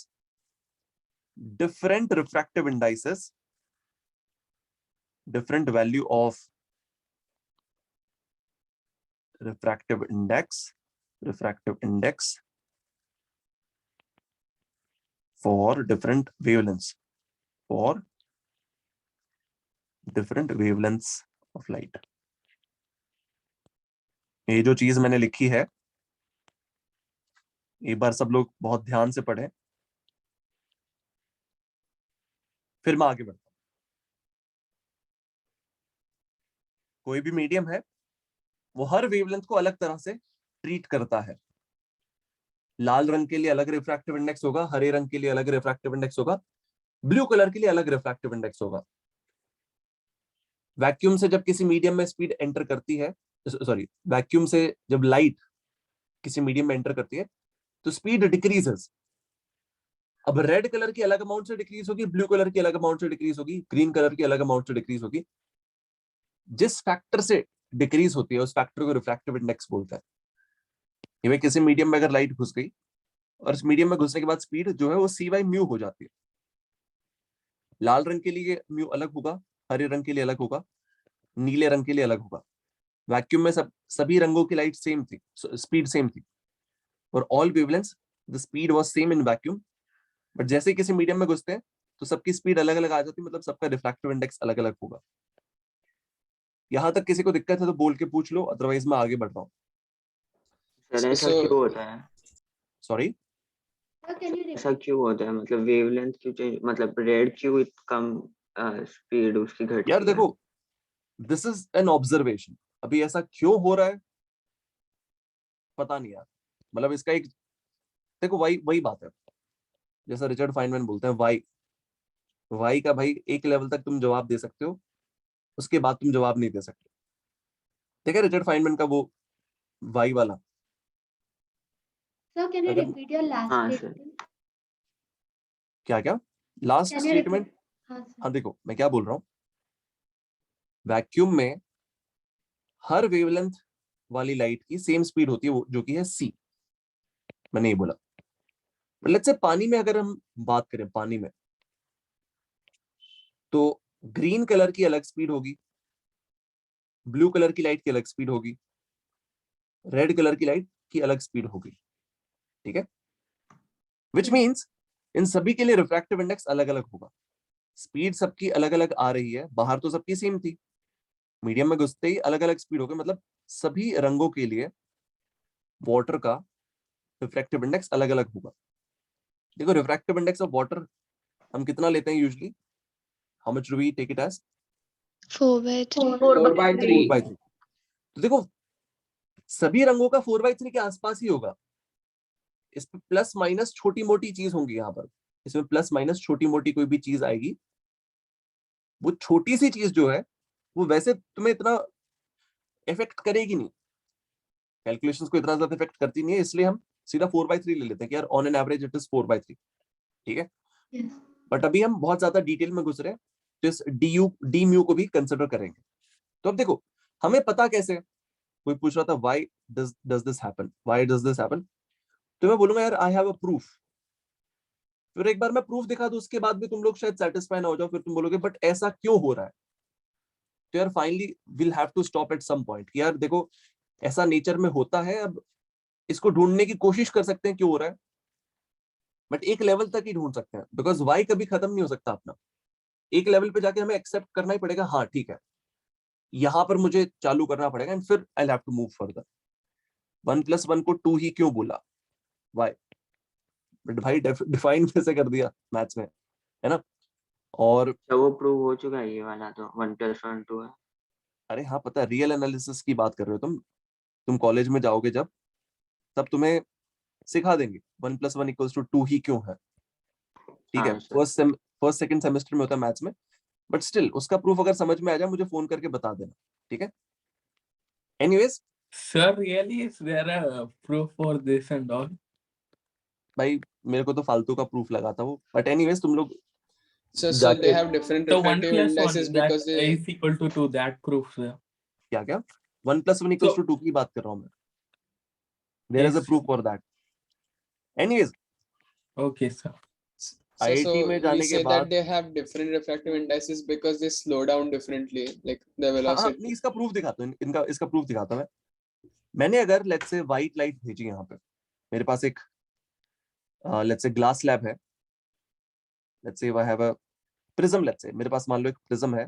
different refractive indices, different value of refractive index for different wavelengths of light. ये जो चीज मैंने लिखी है, एक बार सब लोग बहुत ध्यान से पढ़ें, फिर मैं आगे बढ़ता हूं। कोई भी मीडियम है वो हर वेवलेंथ को अलग तरह से ट्रीट करता है। लाल रंग के लिए अलग रिफ्रैक्टिव इंडेक्स होगा, हरे रंग के लिए अलग रिफ्रैक्टिव इंडेक्स होगा, ब्लू कलर के लिए अलग रिफ्रैक्टिव इंडेक्स होगा। वैक्यूम से जब किसी मीडियम में स्पीड एंटर करती है, सॉरी, वैक्यूम से जब लाइट किसी मीडियम में एंटर करती है तो स्पीड डिक्रीजेस। अब रेड कलर की अलग अमाउंट से डिक्रीज होगी, ब्लू कलर की अलग अमाउंट से डिक्रीज होगी, ग्रीन कलर की अलग अमाउंट से डिक्रीज होगी। जिस फैक्टर से डिक्रीज होती है उस फैक्टर को रिफ्रैक्टिव इंडेक्स बोलते हैं। ये किसी मीडियम में अगर लाइट घुस गई और इस मीडियम में घुसने के बाद स्पीड जो है वो c/μ हो जाती है। लाल रंग के लिए म्यू अलग होगा, हरे रंग के लिए अलग होगा, नीले रंग के लिए अलग होगा। वैक्यूम में सभी रंगों की लाइट सेम थी, स्पीड सेम थी, और all wavelengths the speed was same in vacuum. But जैसे किसी मीडियम में घुसते हैं तो सबकी स्पीड अलग अलग आ जाती है, मतलब सबका रिफ्रैक्टिव इंडेक्स अलग अलग होगा। यहां तक किसी को दिक्कत है तो बोल के पूछ लो, अदरवाइज मैं आगे बढ़ रहा हूँ। सर ऐसा क्यों होता है? सॉरी, ऐसा क्यों होता है? मतलब वेवलेंथ क्यों चेंज, मतलब रेड क्यों कम स्पीड उसकी घटती यार है? देखो, दिस इज एन ऑब्जर्वेशन। अभी ऐसा क्यों हो रहा है पता नहीं यार, मतलब इसका एक देखो, वही बात है, जैसा रिचर्ड फाइनमैन बोलते हैं, वाई का भाई एक लेवल तक तुम जवाब दे सकते हो, उसके बाद तुम जवाब नहीं दे सकते। ठीक है, रिचर्ड फाइनमैन का वो वाई वाला। सर कैन यू अगर रिपीट योर लास्ट हाँ सर। स्टेटमेंट? क्या last can you statement? Repeat? हाँ सर। हाँ देखो मैं क्या बोल रहा हूँ, वैक्यूम में हर वेवलेंथ वाली लाइट की सेम स्पीड होती है, वो जो कि है c। मैंने ये बोला। लेट्स से पानी में अगर हम बात करें, पानी में तो ग्रीन कलर की अलग स्पीड होगी, ब्लू कलर की लाइट की अलग स्पीड होगी, रेड कलर की लाइट की अलग स्पीड होगी। ठीक है, विच मीन्स इन सभी के लिए रिफ्रैक्टिव इंडेक्स अलग अलग होगा। स्पीड सबकी अलग अलग आ रही है, बाहर तो सबकी सेम थी, मीडियम में घुसते ही अलग अलग स्पीड हो गई, मतलब सभी रंगों के लिए वाटर का रिफ्रैक्टिव इंडेक्स अलग अलग होगा। देखो, रिफ्रैक्टिव इंडेक्स ऑफ वाटर हम कितना लेते हैं usually? How much do we take it as? 4/3। 4/3। तो देखो, सभी रंगों का 4/3 के आसपास ही होगा। इसमें प्लस माइनस छोटी मोटी चीज होंगी, यहाँ पर इसमें प्लस माइनस छोटी मोटी कोई भी चीज आएगी, वो छोटी सी चीज जो है वो वैसे तुम्हें इतना इफेक्ट करेगी नहीं, कैलकुलेशंस को इतना ज्यादा इफेक्ट करती नहीं है, इसलिए हम सीधा 4/3 ले लेते हैं कि यार on an average it is 4/3। ठीक है, बट अभी हम बहुत ज्यादा डिटेल में घुस रहे हैं, तो इस डी म्यू को भी कंसिडर करेंगे। तो अब देखो, हमें पता कैसे, कोई पूछ रहा था व्हाई डज दिस हैपन, तो मैं बोलूंगा यार आई हैव अ प्रूफ। फिर एक बार मैं प्रूफ दिखा दूं, उसके बाद भी तुम लोग शायद सेटिस्फाई ना हो जाओ, फिर तुम बोलोगे बट ऐसा क्यों हो रहा है। तो यार finally will have to stop at some point कि यार देखो, ऐसा नेचर में होता है, अब इसको ढूंढने की कोशिश कर सकते हैं क्यों हो रहा है, बट एक लेवल तक ही ढूंढ सकते हैं, बिकॉज वाई कभी खत्म नहीं हो सकता अपना। एक लेवल पे जाके हमें एक्सेप्ट करना ही पड़ेगा, हाँ ठीक है, यहां पर मुझे चालू करना पड़ेगा, एंड फिर I have to move further. 1+1 को 2 ही क्यों बोला, वाई, बट भाई डिफाइन कैसे कर दिया मैथ्स में, है ना। और वो प्रूव हो चुका है ये वाला, तो 1+1 2 है। अरे हाँ पता है, रियल एनालिसिस की बात कर रहे हो तुम कॉलेज में जाओगे जब, तब तुम्हें सिखा देंगे 1+1 = 2 ही क्यों है। ठीक है, हाँ सर। फर्स्ट सेकंड सेमेस्टर में होता है मैथ्स में, बट स्टिल उसका प्रूफ अगर समझ में आ जाए मुझे फोन करके बता देना, ठीक है? Anyways Sir, really, is there a proof for this and all? भाई मेरे को तो फालतू का प्रूफ लगा था वो, बट एनीवेज तुम लोग So they जाके have different So 1 refractive plus 1 indices that because they is equal to 2, that proof, sir. क्या 1 + 1 = 2 की बात कर रहा हूँ मैं. There is a Yes. Proof for that. Anyways Okay, sir. IIT में we जाने के say that बाद they have different refractive indices because they slow down differently, like the हाँ velocity. नहीं इसका प्रूफ दिखाता हूँ, इनका इसका प्रूफ दिखाता हूँ मैं. मैंने अगर लेट्स से व्हाइट लाइट भेजी यहाँ पे, मेरे पास एक लेट्स से ग्लास स्लैब है, let's say I have a prism, let's say मेरे पास मान लो एक प्रिज्म है.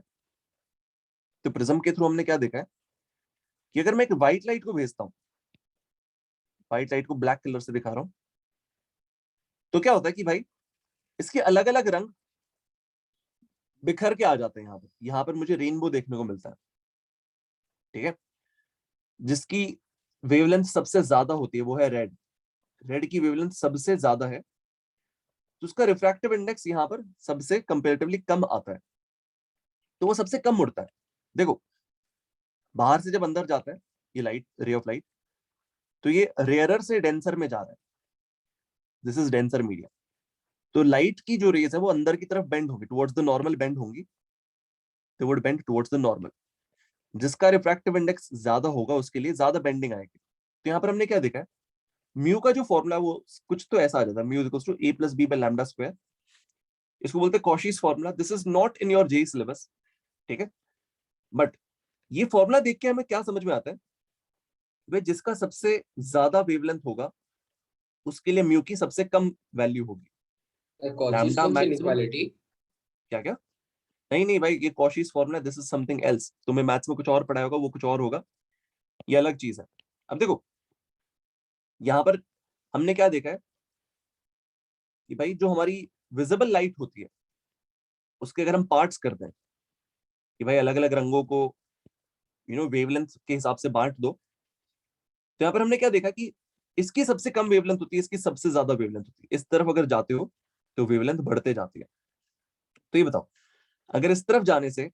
तो प्रिज्म के थ्रू हमने क्या देखा है कि अगर मैं एक व्हाइट लाइट को भेजता हूँ, व्हाइट लाइट को ब्लैक कलर से दिखा रहा हूँ, तो क्या होता है कि भाई इसके अलग अलग रंग बिखर के आ जाते हैं यहाँ पर. यहाँ पर मुझे रेनबो देखने को मिलता है, ठीक है? जिसकी वेवलेंथ सबसे ज्यादा होती है वो है रेड. रेड की वेवलेंथ सबसे ज्यादा है, तो उसका रिफ्रैक्टिव इंडेक्स यहाँ पर सबसे कंपैरेटिवली कम आता है, तो वो सबसे कम उड़ता है. देखो बाहर से जब अंदर जाता है ये लाइट, रे ऑफ लाइट, तो ये रेयरर से डेंसर में जा रहा है. This is denser media. तो लाइट की जो रेज है वो अंदर की तरफ बेंड होगी, टुवर्ड्स द नॉर्मल बेंड होंगी, they would bend towards the normal. जिसका रिफ्रैक्टिव इंडेक्स ज्यादा होगा उसके लिए ज्यादा बेंडिंग आएगी. तो यहाँ पर हमने क्या देखा है, म्यू का जो फॉर्मूला वो कुछ तो ऐसा आ जाता है, mu equals to a + b / lambda square. इसको बोलते हैं Cauchy's formula. This is not in your JEE syllabus, ठीक है? बट ये फॉर्मूला देख के हमें क्या समझ में आता है, वे जिसका सबसे ज्यादा वेवलेंथ होगा उसके लिए म्यू की सबसे कम वैल्यू होगी. Cauchy's lambda maximum inequality. क्या नहीं भाई ये Cauchy's formula, this is something else. तुम्हें मैथ्स में कुछ और पढ़ाया होगा, वो कुछ और होगा, ये अलग चीज है. अब देखो यहां पर हमने क्या देखा है कि भाई जो हमारी विजिबल लाइट होती है उसके अगर हम पार्ट्स करते हैं कि भाई अलग अलग रंगों को वेवलेंथ के हिसाब से बांट दो, तो यहाँ पर हमने क्या देखा कि इसकी सबसे कम वेवलेंथ होती है, इसकी सबसे ज्यादा वेवलेंथ होती है. इस तरफ अगर जाते हो तो वेवलेंथ बढ़ते जाती है. तो ये बताओ अगर इस तरफ जाने से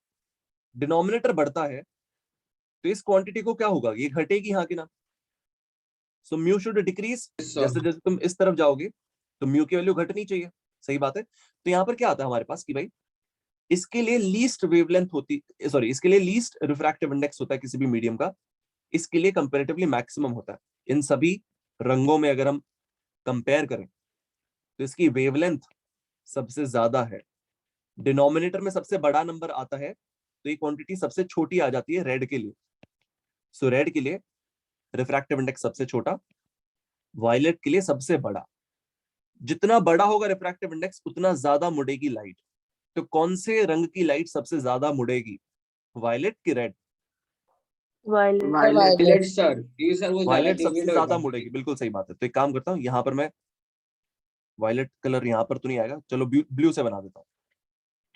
डिनोमिनेटर बढ़ता है तो इस क्वांटिटी को क्या होगा, ये घटेगी हाँ कि ना? So mu should decrease. जैसे जैसे तुम इस तरफ जाओगे तो म्यू की वैल्यू घटनी चाहिए, सही बात है? तो यहाँ पर क्या आता है हमारे पास कि भाई इसके लिए लीस्ट वेवलेंथ होती, सॉरी इसके लिए लीस्ट रिफ्रैक्टिव इंडेक्स होता है किसी भी मीडियम का, इसके लिए कंपैरेटिवली मैक्सिमम होता है. इन सभी रंगों में अगर हम कंपेयर करें तो इसकी वेवलेंथ सबसे ज्यादा है. डिनोमिनेटर में सबसे बड़ा नंबर आता है तो ये क्वांटिटी सबसे छोटी आ जाती है रेड के लिए. सो रेड के लिए रिफ्रैक्टिव इंडेक्स सबसे छोटा, वायलेट के लिए सबसे बड़ा. जितना बड़ा होगा रिफ्रैक्टिव इंडेक्स उतना ज्यादा मुड़ेगी लाइट. तो कौन से रंग की लाइट सबसे ज्यादा मुड़ेगी, वायलेट की red? Violet, sir. These are वो वायलेट ज्यादा सबसे vivid ज्यादा होगा. मुड़ेगी, बिल्कुल सही बात है. तो एक काम करता हूँ यहाँ पर मैं वायलेट कलर यहाँ पर तो नहीं आएगा, चलो ब्लू से बना देता हूँ.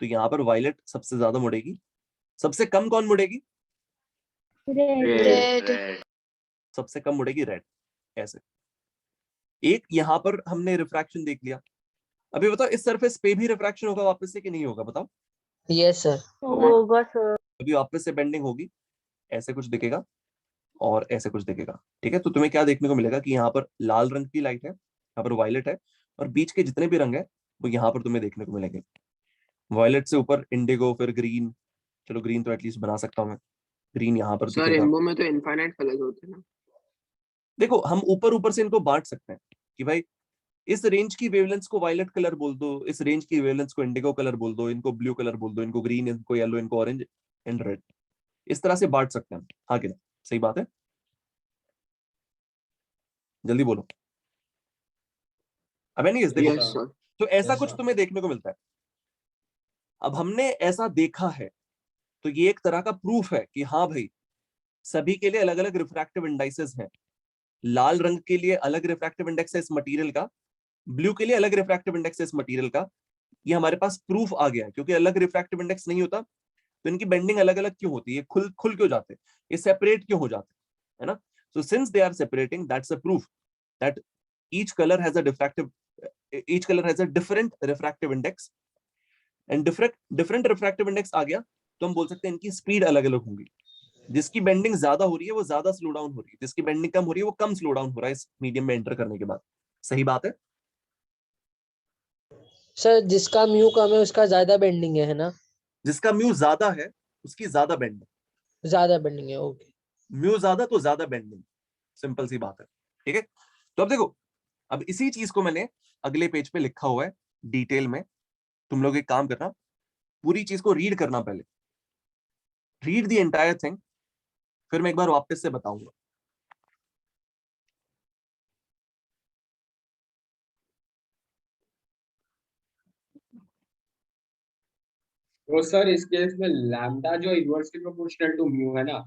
तो यहाँ पर वायलेट सबसे ज्यादा मुड़ेगी, सबसे कम कौन मुड़ेगी? रेड. सबसे कम मुड़ेगी रेड. ऐसे एक यहाँ पर हमने रिफ्रैक्शन देख लिया. अभी बताओ इस सरफेस पे भी रिफ्रैक्शन होगा वापस से कि नहीं होगा, बताओ? Yes sir. होगा सर. अभी वापस से बेंडिंग होगी, ऐसे कुछ दिखेगा और ऐसे कुछ दिखेगा, ठीक है? तो तुम्हें क्या देखने को मिलेगा कि यहाँ पर लाल रंग की लाइट है, यहाँ पर वायलेट है, और बीच के जितने भी रंग है वो यहाँ पर तुम्हें देखने को मिलेंगे. वायलेट से ऊपर इंडिगो, फिर ग्रीन. चलो ग्रीन तो एटलीस्ट बना सकता हूँ मैं. ग्रीन यहाँ पर सर दिखेगा. रेनबो में तो इनफाइनाइट कलर्स होते हैं ना. देखो हम ऊपर ऊपर से इनको बांट सकते हैं कि भाई इस रेंज की वेवलेंथ को वायलेट कलर बोल दो, इस रेंज की वेवलेंथ को इंडिगो कलर बोल दो, इनको ब्लू कलर बोल दो, इनको ग्रीन, इनको येलो, इनको ऑरेंज एंड रेड. इस तरह से बांट सकते हैं, हाँ कि नहीं? सही बात है, जल्दी बोलो. अब नहीं देखो यस सर. तो ऐसा कुछ तुम्हें देखने को मिलता है. अब हमने ऐसा देखा है तो ये एक तरह का प्रूफ है कि हाँ भाई सभी के लिए अलग अलग रिफ्रैक्टिव इंडाइसेस हैं. लाल रंग के लिए अलग रिफ्रैक्टिव इंडेक्स है इस मटेरियल का, ब्लू के लिए अलग रिफ्रैक्टिव इंडेक्स है इस मटेरियल का. ये हमारे पास प्रूफ आ गया है, क्योंकि अलग रिफ्रैक्टिव इंडेक्स नहीं होता तो इनकी बेंडिंग अलग अलग क्यों होती है, खुल क्यों जाते, ये सेपरेट क्यों हो जाते है ना? So since they are separating, that's a proof that each color has a different refractive index, and different refractive index आ गया तो हम बोल सकते हैं इनकी स्पीड अलग अलग होंगी। जिसकी बेंडिंग ज्यादा हो रही है वो ज्यादा स्लो डाउन हो रही है, जिसकी बेंडिंग कम हो रही है वो कम स्लो डाउन हो रहा है इस मीडियम में एंटर करने के बाद। सही बात है? सर जिसका म्यू कम है उसका ज्यादा बेंडिंग है ना? जिसका म्यू ज्यादा है उसकी ज्यादा बेंडिंग, ज्यादा बेंडिंग है, ओके। म्यू ज्यादा तो ज्यादा बेंडिंग, सिंपल सी बात है। ठीक है, तो अब देखो, अब इसी चीज को मैंने अगले पेज पे लिखा हुआ है डिटेल में। तुम लोग एक काम करना, पूरी चीज को रीड करना, पहले रीड द एंटायर थिंग, फिर मैं एक बार वापस से बताऊंगा। तो सर इस केस में लैम्डा जो इनवर्सली प्रोपोर्शनल टू म्यू है ना,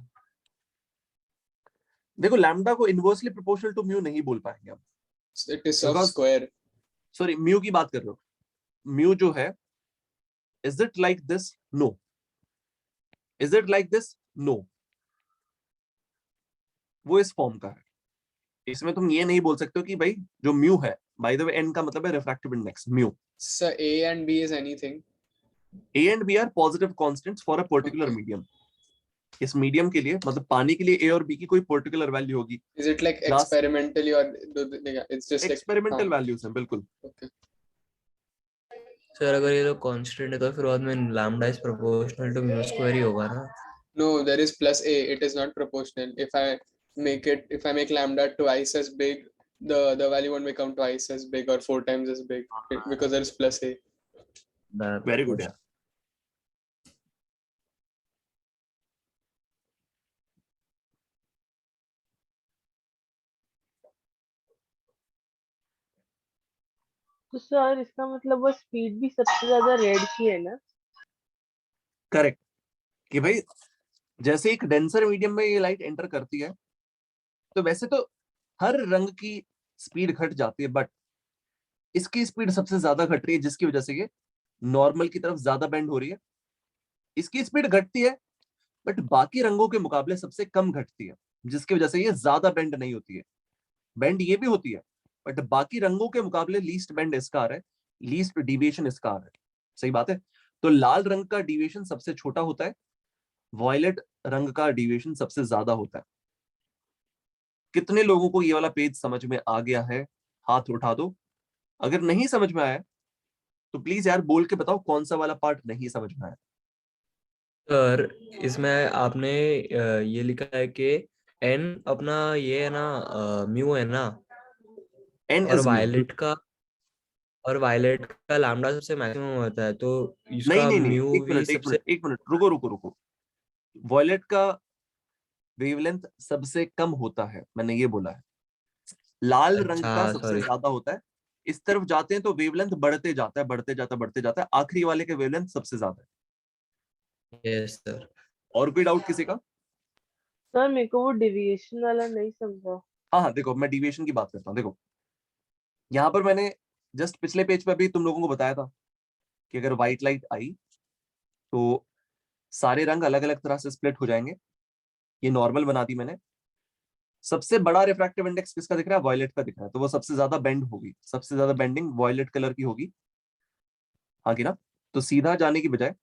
देखो लैम्डा को इनवर्सली प्रोपोर्शनल टू म्यू नहीं बोल पाएंगे हम, it is of square. Sorry, mu की बात कर रहे हो। म्यू जो है, is it like this? No. Is it like this? No. वो इस फॉर्म का है। इसमें तुम ये नहीं बोल सकते हो कि भाई जो म्यू है, बाय द वे एन का मतलब है refractive index mu. Sir a and b is anything? A and B are positive constants for a particular Okay. medium. इस मीडियम के लिए, मतलब पानी के लिए A और B की कोई पर्टिकुलर वैल्यू होगी। Is it like Glass- experimentally or it's just like experimental values हैं, बिल्कुल। okay. सर अगर ये तो कांस्टेंट है तो फिर बाद में lambda is proportional to mu square ही होगा ना? No, there is plus a. It is not proportional. If I make lambda twice as big, the value won't become twice as big or 4 times as big because there is plus a. Very good यार। तो sir इसका मतलब वो speed भी सबसे ज्यादा red की है ना? करेक्ट, कि भाई जैसे एक डेंसर मीडियम में ये लाइट एंटर करती है तो वैसे तो हर रंग की स्पीड घट जाती है, बट इसकी स्पीड सबसे ज्यादा घट रही है, जिसकी वजह से ये नॉर्मल की तरफ ज्यादा बेंड हो रही है। इसकी स्पीड घटती है बट बाकी रंगों के मुकाबले सबसे कम घटती है, जिसकी वजह से ये ज्यादा बेंड नहीं होती है। बेंड ये भी होती है बट बाकी रंगों के मुकाबले लीस्ट बेंड इसका आ रहा है, लीस्ट डिविएशन इसका आ रहा है। सही बात है? तो लाल रंग का डिविएशन सबसे छोटा होता है, वॉयलेट रंग का डिविएशन सबसे ज्यादा होता है। कितने लोगों को ये वाला पेज समझ में आ गया है? हाथ उठा दो। अगर नहीं समझ में आया तो प्लीज यार बोल के बताओ कौन सा वाला पार्ट नहीं समझ में आया। सर इसमें आपने ये लिखा है कि एन अपना ये है ना, म्यू है ना, एन और इज वायलेट का लैम्डा सबसे मैक्सिमम होता है, तो नहीं इसका नहीं नहीं, म्यू एक भी मिनट सबसे। एक मिनट रुको। वॉयलेट का वेवलेंथ सबसे कम होता है, मैंने ये बोला है। लाल रंग का अच्छा सबसे सॉरी। ज्यादा होता है। इस तरफ जाते हैं तो वेवलेंथ बढ़ते जाता है, आखिरी वाले के वेवलेंथ सबसे ज्यादा है। Yes sir. और कोई डाउट किसी का? सर मेरे को वो डेविएशन वाला नहीं समझा। हाँ, देखो मैं डिविएशन की बात करता हूँ। देखो यहाँ पर मैंने जस्ट पिछले पेज पे भी तुम लोगों को बताया था कि अगर व्हाइट लाइट आई तो सारे रंग अलग अलग तरह से स्प्लिट हो जाएंगे। ये नॉर्मल बना दी मैंने। सबसे बड़ा रिफ्रैक्टिव इंडेक्स किसका दिख रहा है? वॉयलेट का दिख रहा है, तो वो सबसे ज्यादा बेंड होगी, सबसे ज्यादा बेंडिंग वॉयलेट कलर की होगी। हाँ कि ना? तो सीधा जाने की बजाय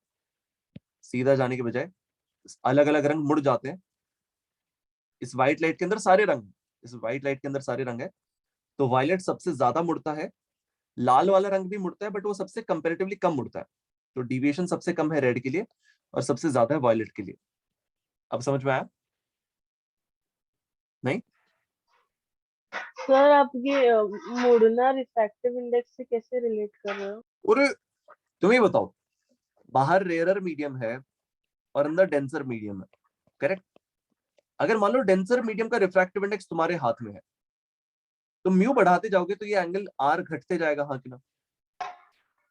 अलग अलग रंग मुड़ जाते हैं। इस व्हाइट लाइट के अंदर सारे रंग है, तो वायलेट सबसे ज्यादा मुड़ता है। लाल वाला रंग भी मुड़ता है बट वो सबसे कंपैरेटिवली कम मुड़ता है। तो डिविएशन सबसे कम है रेड के लिए और सबसे ज्यादा है वायलेट के लिए। अब समझ में आया? नहीं सर आप ये मुड़ना रिफ्रैक्टिव इंडेक्स से कैसे रिलेट कर रहे हो? और तुम ही बताओ, बाहर रेयरर मीडियम है और अंदर डेंसर मीडियम है, करेक्ट? अगर मान लो डेंसर मीडियम का रिफ्रैक्टिव इंडेक्स तुम्हारे हाथ में है तो म्यू बढ़ाते जाओगे तो ये एंगल आर घटते जाएगा। हाँ कि ना?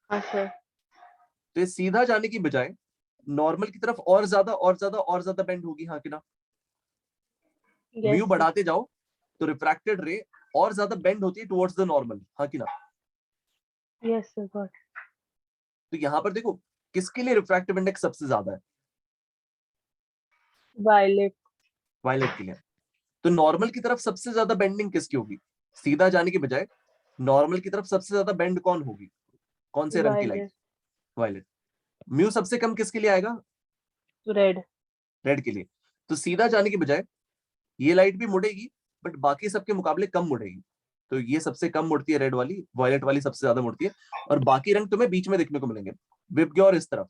हाँ सर। तो ये सीधा जाने की बजाय नॉर्मल की तरफ और ज्यादा बेंड होगी। हाँ कि ना? म्यू बढ़ाते जाओ तो रिफ्रैक्टेड रे और ज्यादा बेंड होती है टुवर्ड्स द नॉर्मल। हाँ कि ना? Yes sir got. तो यहाँ पर देखो किसके लिए रिफ्रैक्टिव इंडेक्स सबसे ज्यादा है? वायलेट के लिए। तो नॉर्मल की तरफ सबसे ज्यादा बेंडिंग किसकी होगी? सीधा जाने की बजाय नॉर्मल की तरफ सबसे ज्यादा बेंड कौन होगी? कौन से रंग की लाइट? वायलेट। म्यू सबसे कम किसके लिए आएगा? रेड। रेड के लिए। तो सीधा जाने की बजाय ये लाइट भी मुड़ेगी बट बाकी सबके मुकाबले कम मुड़ेगी। तो ये सबसे कम मुड़ती है रेड वाली, वायलेट वाली सबसे ज्यादा मुड़ती है, और बाकी रंग तुम्हें बीच में देखने को मिलेंगे। विबग्योर इस तरफ,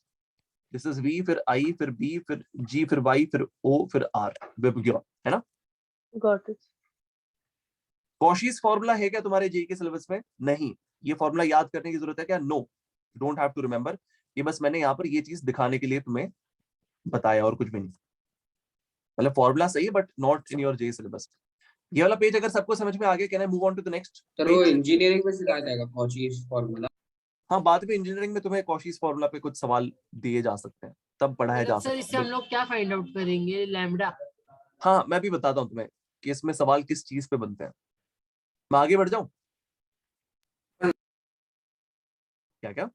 दिस इज वी, फिर आई, फिर बी, फिर जी, फिर वाई, फिर ओ, फिर आर, विबग्योर, है ना? Got it. कॉशीज फॉर्मूला है क्या तुम्हारे जेई के सिलेबस में? नहीं। ये फॉर्मूला याद करने की जरूरत है क्या? No, don't have to remember. ये बस मैंने यहाँ पर ये चीज दिखाने के लिए तुम्हें बताया, और कुछ भी नहीं। मतलब फॉर्मूला सही है but not in your JEE syllabus. ये वाला पेज अगर सबको समझ में आ गया, can I move on to the next? Sir वो इंजीनियरिंग में सिखाया जाएगा कॉचीज फॉर्मूला। हाँ, बाद में इंजीनियरिंग में तुम्हें कॉशीज फॉर्मूला पे कुछ सवाल दिए जा सकते हैं, तब पढ़ाया जा सकता सर है। इससे हम लोग क्या फाइंड आउट करेंगे? लैम्डा? हाँ, मैं भी बताता हूँ तुम्हें कि इसमें सवाल किस चीज पे बनते हैं। मैं आगे बढ़ जाऊं? क्या क्या?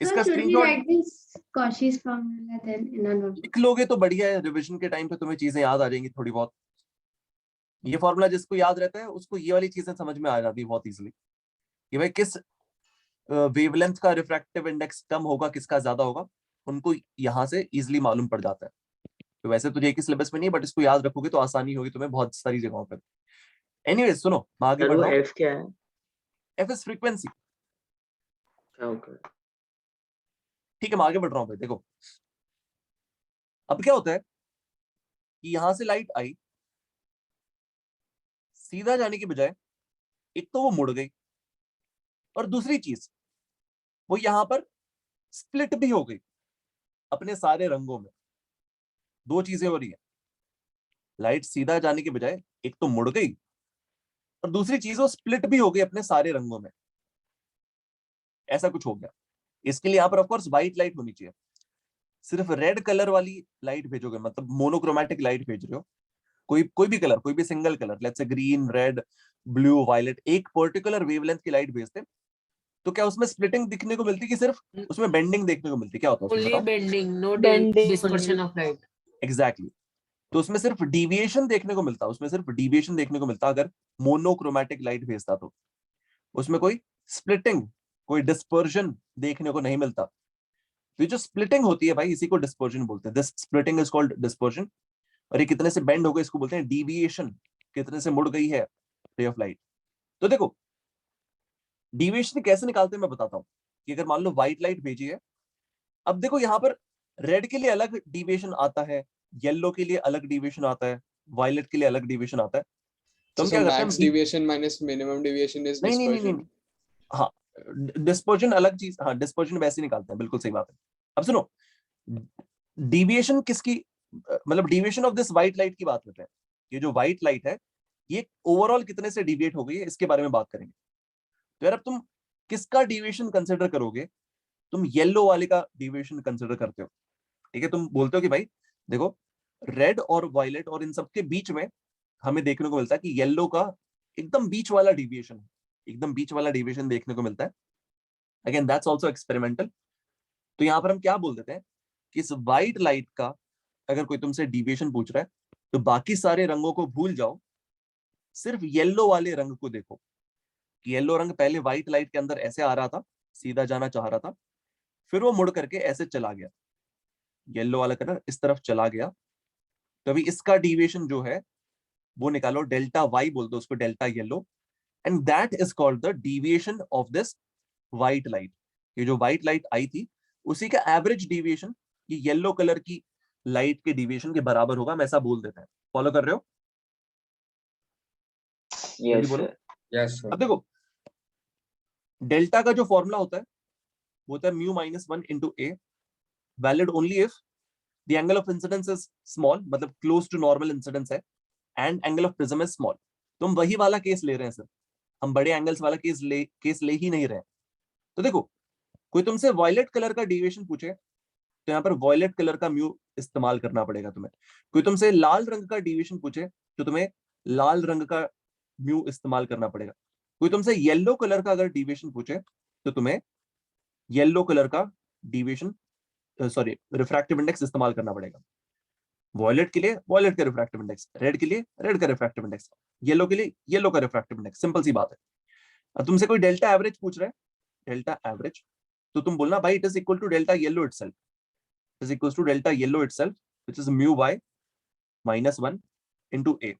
इसका screenshot Cauchy's formula then in a notebook. लिख लोगे तो बढ़िया है, रिवीजन के टाइम पे तुम्हें चीजें याद आ जाएंगी थोड़ी बहुत। ये फॉर्मूला जिसको याद रहता है उसको ये वाली चीजें समझ में आ जाती है बहुत इजीली कि भाई किस वेवलेंथ का रिफ्रैक्टिव इंडेक्स कम होगा, किसका ज्यादा होगा, उनको यहाँ से इजीली मालूम पड़ जाता है। तो वैसे तो जेईई के सिलेबस में नहीं, बट इसको याद रखोगे तो आसानी होगी तुम्हें बहुत सारी जगहों पर। एनीवेज सुनो, मैं आगे बढ़ रहा हूँ। एफ क्या है? F is frequency. ओके, ठीक है, मैं आगे बढ़ रहा हूँ भाई। देखो अब क्या होता है कि यहां से लाइट आई, सीधा जाने की बजाय एक तो वो मुड़ गई, और दूसरी चीज वो यहां पर स्प्लिट भी हो गई अपने सारे रंगों में। दो चीजें हो रही है, लाइट सीधा जाने के बजाय एक तो मुड़ गई, और दूसरी चीज वो स्प्लिट भी हो गई अपने सारे रंगों में। ऐसा कुछ हो गया। इसके लिए यहां पर ऑफकोर्स व्हाइट लाइट होनी चाहिए। सिर्फ रेड कलर वाली लाइट भेजोगे, मतलब मोनोक्रोमैटिक लाइट भेज रहे हो, कोई भी कलर, कोई भी single colour, let's say green, red, blue, violet, एक पर्टिकुलर वेवलेंथ की लाइट भेजते, तो क्या उसमें स्प्लिटिंग दिखने को मिलती कि सिर्फ उसमें बेंडिंग देखने को मिलती? क्या होता है उसमें ओनली बताओ? Bending, no Bending dispersion of light. Exactly. तो उसमें सिर्फ डिविएशन देखने को मिलता, उसमें सिर्फ डिविएशन देखने को मिलता अगर मोनोक्रोमैटिक लाइट भेजता तो। उसमें कोई स्प्लिटिंग, कोई डिस्पर्जन देखने को नहीं मिलता। तो ये जो स्प्लिटिंग होती है भाई, इसी को डिस्पर्जन बोलते हैं। This splitting is called dispersion. और ये कितने से बेंड हो गए इसको बोलते हैं डिविएशन। कितने से मुड़ गई है रे ऑफ लाइट। तो देखो डिविएशन कैसे निकालते हैं मैं बताता हूँ। कि अगर मान लो व्हाइट लाइट भेजी है, अब देखो यहाँ पर रेड के लिए अलग डिविएशन आता है, येलो के लिए अलग डिविएशन आता है, वायलेट के लिए अलग डिविएशन आता है। तो हम So क्या करते max हैं? deviation minus minimum deviation is नहीं नहीं नहीं dispersion. नहीं, हाँ डिस्पर्जन अलग चीज। हाँ, डिस्पर्जन वैसे निकालते हैं, बिल्कुल सही बात है। अब सुनो, डिविएशन किसकी, मतलब deviation of this white light की बात करते हैं। ये जो व्हाइट लाइट है ये ओवरऑल कितने से डिविएट हो गई है, इसके बारे में बात करेंगे। तो यार अब तुम किसका डिविएशन कंसिडर करोगे? तुम येलो वाले का डिविएशन कंसिडर करते हो, ठीक है। तुम बोलते हो कि भाई देखो रेड और वायलेट और इन सबके बीच में हमें देखने को मिलता है कि येलो का एकदम बीच वाला डिविएशन है, एकदम बीच वाला डिविएशन देखने को मिलता है। Again that's also experimental. तो यहाँ पर हम क्या बोल देते हैं कि इस व्हाइट लाइट का अगर कोई तुमसे डिविएशन पूछ रहा है तो बाकी सारे रंगों को भूल जाओ, सिर्फ येलो वाले रंग को देखो कि येलो रंग पहले व्हाइट लाइट के अंदर ऐसे आ रहा था, सीधा जाना चाह रहा था, फिर वो मुड़ करके ऐसे चला गया, येलो वाला कलर इस तरफ चला गया। तो अभी इसका डिविएशन जो है वो निकालो, डेल्टा वाई बोल दो उसको, delta yellow, and that is called the deviation of this white light. ये जो व्हाइट लाइट आई थी उसी का एवरेज डिविएशन ये येलो कलर की लाइट के डिविएशन के बराबर होगा, हम ऐसा बोल देते हैं। फॉलो कर रहे हो? यस बोलो। सर। Yes sir. अब देखो डेल्टा का जो फॉर्मूला होता है वो होता है mu minus 1 into A, valid only if the angle of incidence is small, मतलब क्लोज टू नॉर्मल इंसिडेंस है, and angle of prism is small. तो हम वही वाला केस ले रहे हैं सर, हम बड़े एंगल्स वाला केस ले ही नहीं रहे हैं। तो देखो कोई तुमसे वॉयलेट कलर का डिविएशन पूछे तो यहाँ पर वॉयलेट कलर का म्यू इस्तेमाल करना पड़ेगा तुम्हें। कोई तुमसे लाल रंग का डिविएशन पूछे तो तुम्हें लाल रंग का म्यू इस्तेमाल करना पड़ेगा। कोई तुमसे येलो कलर का अगर डिविएशन पूछे तो तुम्हें येलो कलर का डिविएशन सॉरी रिफ्रैक्टिव इंडेक्स इस्तेमाल करना पड़ेगा। वॉयलेट के लिए वॉयलेट का रिफ्रैक्टिव इंडेक्स, रेड के लिए रेड का रिफ्रैक्टिव इंडेक्स, येलो के लिए येलो का रिफ्रैक्टिव इंडेक्स। सिंपल सी बात है। अब तुमसे कोई डेल्टा एवरेज पूछ रहा है, डेल्टा एवरेज, तो तुम बोलना भाई it is equal to delta yellow itself, it is equal to delta yellow itself which is mu by -1 into a।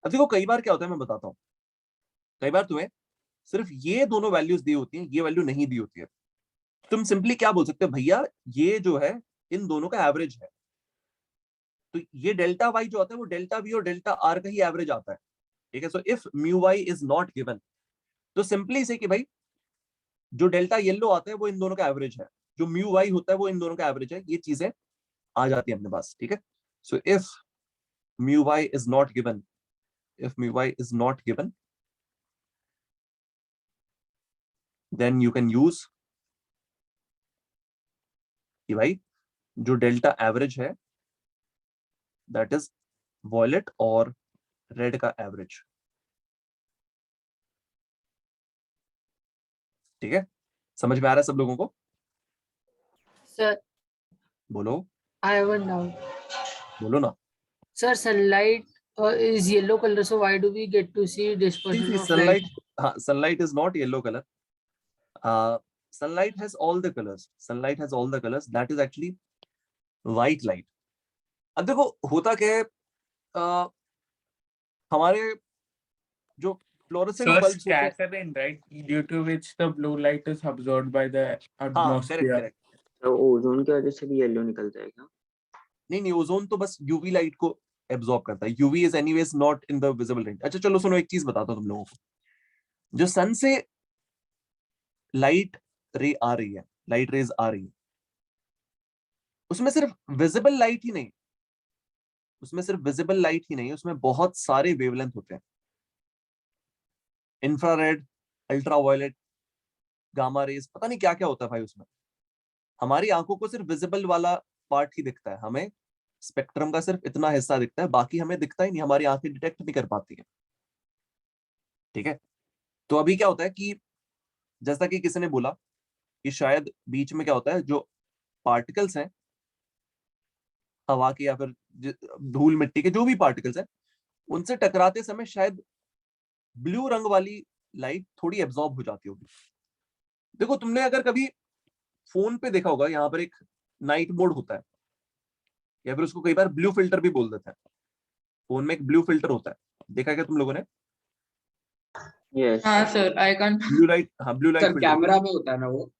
अब देखो कई बार क्या होता है मैं बताता हूँ, कई बार तुम्हें सिर्फ ये दोनों वैल्यूज दी होती हैं, ये वैल्यू नहीं दी होती है। तुम सिंपली क्या बोल सकते हो, भैया ये जो है इन दोनों का एवरेज है, तो ये डेल्टा वाई जो आता है वो डेल्टा वी और डेल्टा आर का ही एवरेज आता है, ठीक है। So if mu y is not given, तो सिंपली से कि भाई जो डेल्टा येलो आता है वो इन दोनों का एवरेज है, जो म्यू वाई होता है वो इन दोनों का एवरेज है, ये चीजें आ जाती है अपने पास, ठीक है। So if mu y is not given, if mu y is not given, then you can use कि भाई जो डेल्टा एवरेज है दैट इज वॉयलेट और रेड का एवरेज, ठीक है। समझ में आ रहा है सब लोगों को? सर बोलो I have one doubt. बोलो ना। Sir, sunlight is yellow color, so why do we get to see dispersion of sunlight, light? sunlight is not yellow color. Sunlight has all the colors. Sunlight has all the colors. That is actually white light. अब देखो होता क्या है, हमारे जो fluorescent So bulbs होते हैं, scattering, right? Due to which the blue light is absorbed by the हाँ atmosphere. करेक्ट, तो ओजोन की वजह से भी येलो निकलता है क्या? नहीं ओजोन तो बस यूवी लाइट को एब्जॉर्ब करता है, UV is anyways not in the visible range. अच्छा चलो सुनो, एक चीज बताता हूँ तुम लोगों को, जो सन से लाइट रे आ रही है, लाइट रेज आ रही है, उसमें सिर्फ विजिबल लाइट ही नहीं, उसमें सिर्फ विजिबल लाइट ही नहीं, उसमें बहुत सारे वेवलेंथ होते हैं, इंफ्रारेड, अल्ट्रावायलेट, गामा रेज, पता नहीं क्या क्या होता है भाई उसमें। हमारी आंखों को सिर्फ विजिबल वाला पार्ट ही दिखता है, हमें स्पेक्ट्रम का सिर्फ इतना हिस्सा दिखता है, बाकी हमें दिखता ही नहीं, हमारी आंखें डिटेक्ट नहीं कर पाती है, ठीक है। तो अभी क्या होता है कि जैसा कि किसी ने बोला कि शायद बीच में क्या होता है, जो पार्टिकल्स हैं हवा के या फिर धूल मिट्टी के जो भी पार्टिकल्स हैं, उनसे टकराते समय शायद ब्लू रंग वाली लाइट थोड़ी एब्जॉर्ब हो जाती होगी। देखो तुमने अगर कभी फोन पे देखा होगा, यहाँ पर एक नाइट मोड होता है, या फिर उसको कई बार ब्लू फिल्टर भी बोल देते हैं, फोन में एक ब्लू फिल्टर होता है, देखा क्या तुम लोगों ने? यस हाँ sir, I can. Blue light, हाँ ब्लू लाइट सर कैमरा में होता है ना वो?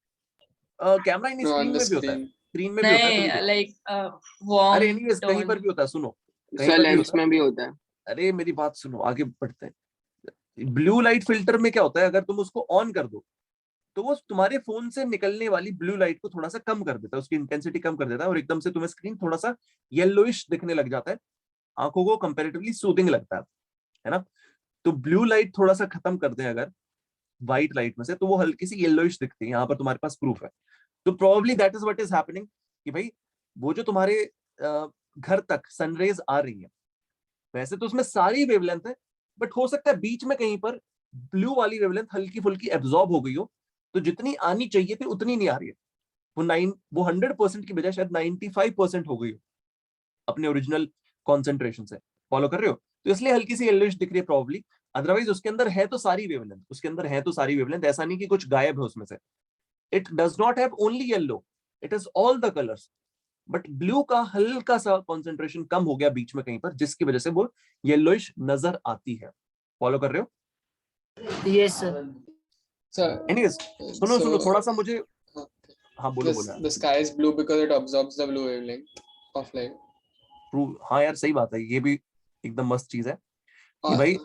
Camera in No, screen on the में भी होता है, screen. स्क्रीन में भी होता है, तुम नहीं देखो। लाइक अरे वार्म एनीवेज कहीं पर भी होता है, सुनो कहीं सर पर भी लेंस होता है। में भी होता है। अरे मेरी बात सुनो, आगे बढ़ते हैं। ब्लू लाइट फिल्टर में क्या होता है, अगर तुम उसको ऑन कर दो तो वो तुम्हारे फोन से निकलने वाली ब्लू लाइट को थोड़ा सा कम कर देता है, उसकी इंटेंसिटी कम कर देता है, और एकदम से तुम्हें स्क्रीन थोड़ा सा येलोइश दिखने लग जाता है, आंखों को कंपैरेटिवली सूदिंग लगता है ना। तो ब्लू लाइट थोड़ा सा खत्म कर दें अगर व्हाइट लाइट में से, तो वो हल्की सी येलोइश दिखती है। यहाँ पर तुम्हारे पास प्रूफ है, तो probably that is what is happening कि भाई वो जो तुम्हारे घर तक सनरेज आ रही है, वैसे तो उसमें सारी वेवलेंथ है, बट हो सकता है बीच में कहीं पर ब्लू वाली वेवलेंथ हल्की फुल्की एब्जॉर्ब हो गई हो, तो जितनी आनी चाहिए थी उतनी नहीं आ रही है, वो 100% की बजाय शायद 95% हो गई हो अपने ओरिजिनल कॉन्सेंट्रेशन से। फॉलो कर रहे हो? तो इसलिए हल्की सी येलोइश दिख रही है प्रॉब्ली, अदरवाइज उसके अंदर है तो सारी वेवलेंथ, उसके अंदर है तो सारी वेवलेंथ, ऐसा नहीं कि कुछ गायब है उसमें से। It does not have only yellow, it is all the colours, but blue का हल्का सा कॉन्सेंट्रेशन कम हो गया बीच में कहीं पर, जिसकी वजह से वो येलोइश नजर आती है। फॉलो कर रहे हो? Yes, sir. So, एनीवेज सुनो थोड़ा सा मुझे, हाँ बोलो बोलो। the sky is blue because it absorbs the blue wavelength of light. True, हाँ यार सही बात है, ये भी एकदम मस्त चीज है कि भाई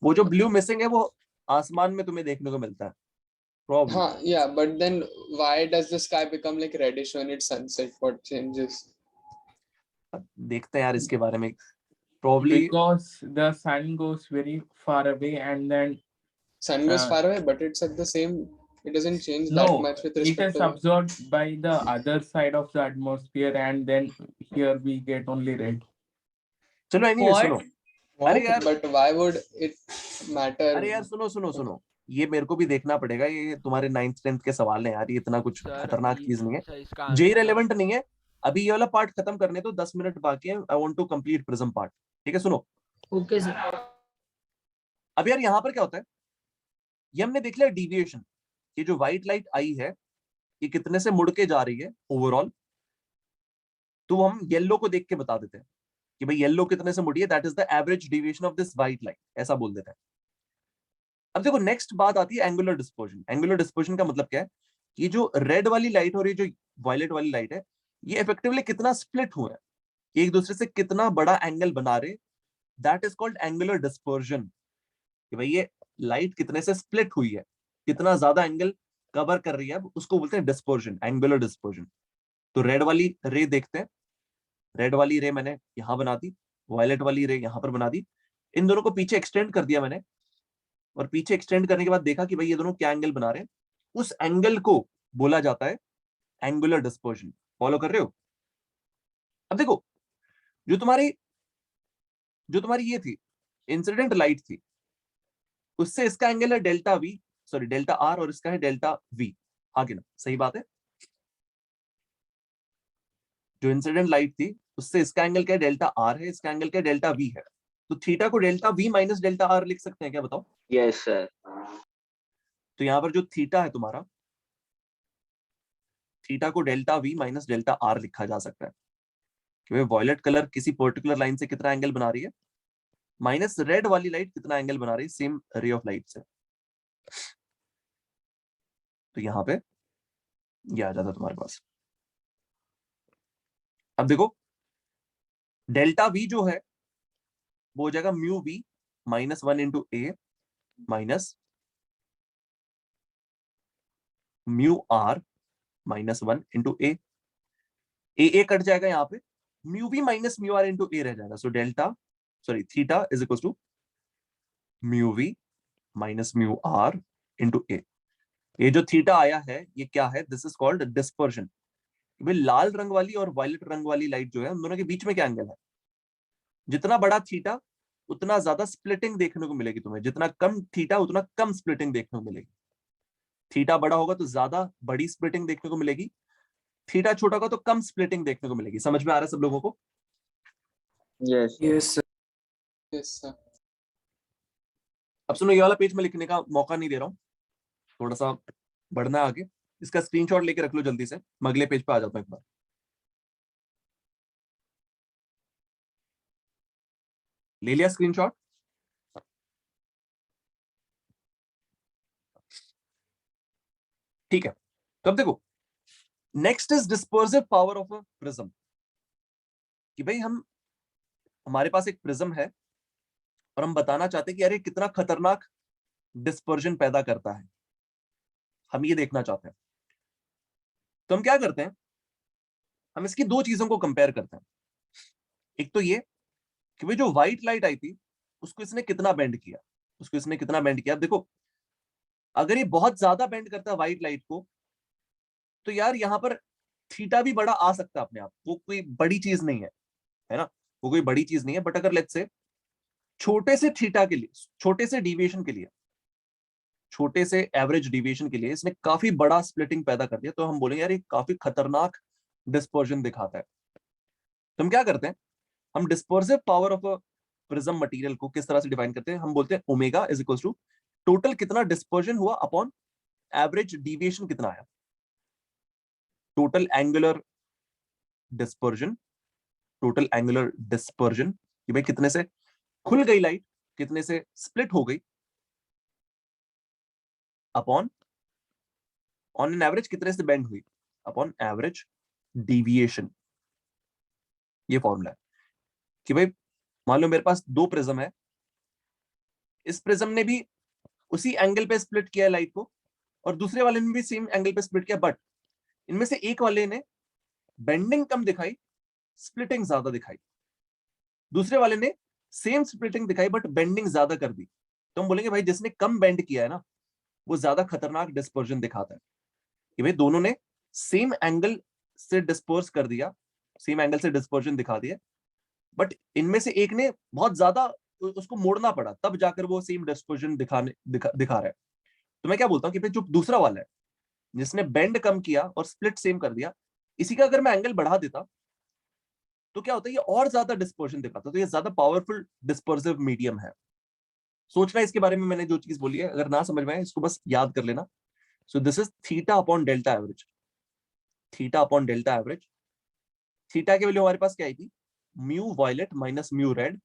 वो जो ब्लू मिसिंग है वो आसमान में तुम्हें देखने को मिलता है प्रॉब्लम। हाँ, yeah, but then why does the sky become like reddish when it's sunset? What changes? देखते हैं यार इसके बारे में, probably Because the sun goes very far away and then Sun goes far away, but it's at the same. It doesn't change that no, much with it respect is to. absorbed by the other side of the atmosphere and then here we get only red. चलो anyways सुनो, अरे यार But why would it matter? अरे यार सुनो ये मेरे को भी देखना पड़ेगा, ये तुम्हारे 9th 10th के सवाल हैं यार, ये इतना कुछ खतरनाक चीज नहीं है, जे रेलेवेंट नहीं है। अभी ये वाला पार्ट खत्म करने तो 10 मिनट बाकी है, I want to complete prism part, ठीक है? सुनो Okay, sir. अब यार यहाँ पर क्या होता है, ये हमने देख लिया डिविएशन, ये जो व्हाइट लाइट आई है ये कितने से मुड़ के जा रही है ओवरऑल, तो हम येलो को देख के बता देते हैं कि भाई येलो कितने से मुड़ी है, that is the average deviation of this white light, ऐसा बोल देते हैं। अब देखो नेक्स्ट बात आती है एंगुलर डिस्पर्जन। एंगुलर डिस्पर्जन का मतलब क्या है कि जो रेड वाली लाइट और ये जो वायलेट वाली लाइट है ये इफेक्टिवली कितना स्प्लिट हुए हैं, एक दूसरे से कितना बड़ा एंगल बना रहे, that is called angular dispersion. कि भाई ये लाइट कितने से स्प्लिट हुई है, कितना ज्यादा एंगल कवर कर रही है, उसको बोलते हैं डिस्पर्जन, एंगुलर डिस्पर्जन। तो रेड वाली रे देखते हैं, रेड वाली रे मैंने यहां बना दी, वायलेट वाली रे यहां पर बना दी, इन दोनों को पीछे एक्सटेंड कर दिया मैंने, और पीछे एक्सटेंड करने के बाद देखा कि भाई ये दोनों क्या एंगल बना रहे हैं, उस एंगल को बोला जाता है एंगुलर डिस्पर्जन। फॉलो कर रहे हो? अब देखो जो तुम्हारी ये थी इंसिडेंट लाइट थी, उससे इसका एंगल है delta we, sorry delta R, और इसका है डेल्टा वी। आगे ना, सही बात है। जो इंसिडेंट लाइट थी उससे इसका एंगल क्या है, डेल्टा आर है, इसका एंगल क्या है, डेल्टा वी है। तो थीटा को delta we minus delta R लिख सकते हैं क्या, बताओ? Yes sir. तो यहाँ पर जो थीटा है तुम्हारा, थीटा को delta we minus delta R लिखा जा सकता है, क्योंकि वॉयलेट कलर किसी पर्टिकुलर लाइन से कितना एंगल बना रही है, माइनस रेड वाली लाइट कितना एंगल बना रही है सेम रे ऑफ लाइट से। तो यहां पे ये आ जाता है तुम्हारे पास। अब देखो डेल्टा वी जो है वो हो जाएगा mu we minus 1 into A minus mu R minus 1 into A. A cut जाएगा यहाँ पे, mu we minus mu R into A रह जाएगा। So theta is equal to mu we minus mu R into A. ये जो theta आया है ये क्या है, दिस इज कॉल्ड डिस्पर्जन। भाई लाल रंग वाली और वायलेट रंग वाली लाइट जो है उन दोनों के बीच में क्या एंगल है, जितना बड़ा थीटा उतना ज्यादा स्प्लिटिंग देखने को मिलेगी तुम्हें, जितना कम थीटा उतना कम स्प्लिटिंग देखने को मिलेगी। थीटा बड़ा होगा तो ज्यादा बड़ी स्प्लिटिंग देखने को मिलेगी, थीटा छोटा होगा तो कम स्प्लिटिंग देखने को मिलेगी। समझ में आ रहा है सब लोगों को? Yes yes sir. अब सुनो, ये वाला पेज में लिखने का मौका नहीं दे रहा हूँ, थोड़ा सा बढ़ना है आगे। इसका स्क्रीनशॉट लेके रख लो जल्दी से, मैं अगले पेज पे आ जाता हूँ एक बार। ले लिया स्क्रीनशॉट? ठीक है। तो अब देखो next is dispersive power of a prism. कि भाई हमारे पास एक प्रिज्म है और हम बताना चाहते हैं कि अरे कितना खतरनाक डिस्पर्जन पैदा करता है, हम ये देखना चाहते हैं। तो हम क्या करते हैं, हम इसकी दो चीजों को कंपेयर करते हैं। एक तो ये कि भाई जो व्हाइट लाइट आई थी उसको इसने कितना बेंड किया। देखो अगर ये बहुत ज्यादा बेंड करता है व्हाइट लाइट को, तो यार यहाँ पर थीटा भी बड़ा आ सकता है अपने आप, वो कोई बड़ी चीज नहीं है ना, वो कोई बड़ी चीज नहीं है। बट अगर लेट्स से छोटे से थीटा के लिए, छोटे से डेविएशन के लिए, छोटे से एवरेज डेविएशन के लिए इसने काफी बड़ा स्प्लिटिंग पैदा कर दिया, तो हम बोलेंगे यार ये काफी खतरनाक डिस्पर्जन दिखाता है। तो हम क्या करते हैं, हम dispersive power of a prism material को किस तरह से डिफाइन करते हैं, हम बोलते हैं omega is equal to total कितना डिस्पर्जन हुआ अपॉन एवरेज डेविएशन कितना आया। टोटल एंगुलर डिस्पर्जन कि भाई कितने से खुल गई लाइट, कितने से स्प्लिट हो गई, अपॉन ऑन एन एवरेज कितने से बेंड हुई, अपॉन एवरेज डेविएशन। ये फॉर्मूला है कि भाई मान लो मेरे पास दो प्रिज्म है, इस प्रिज्म ने भी उसी एंगल पे स्प्लिट किया लाइट को और दूसरे वाले ने भी सेम एंगल पे स्प्लिट किया, बट इनमें से एक वाले ने बेंडिंग कम दिखाई, स्प्लिटिंग ज्यादा दिखाई, दूसरे वाले ने सेम स्प्लिटिंग दिखाई बट बेंडिंग ज्यादा कर दी। तो हम बोलेंगे भाई जिसने कम बेंड किया है ना वो ज्यादा खतरनाक डिस्पर्जन दिखाता है। कि भाई दोनों ने सेम एंगल से डिस्पर्स कर दिया, सेम एंगल से डिस्पर्जन दिखा दिया, बट इनमें से एक ने बहुत ज्यादा उसको मोड़ना पड़ा, तब जाकर वो सेम डिस्पर्जन दिखा रहा है। तो मैं क्या बोलता हूँ कि भाई जो दूसरा वाला है जिसने बेंड कम किया और स्प्लिट सेम कर दिया, इसी का अगर मैं एंगल बढ़ा देता तो क्या होता है, ये और ज्यादा डिस्पर्जन दिखाता, तो ये ज्यादा पावरफुल डिस्पर्सिव मीडियम है। सोचना इसके बारे में, मैंने जो चीज बोली है अगर ना समझ में आए इसको बस याद कर लेना। So this is theta upon delta average, theta upon delta average. Theta की वैल्यू हमारे पास क्या आई थी, mu violet minus mu red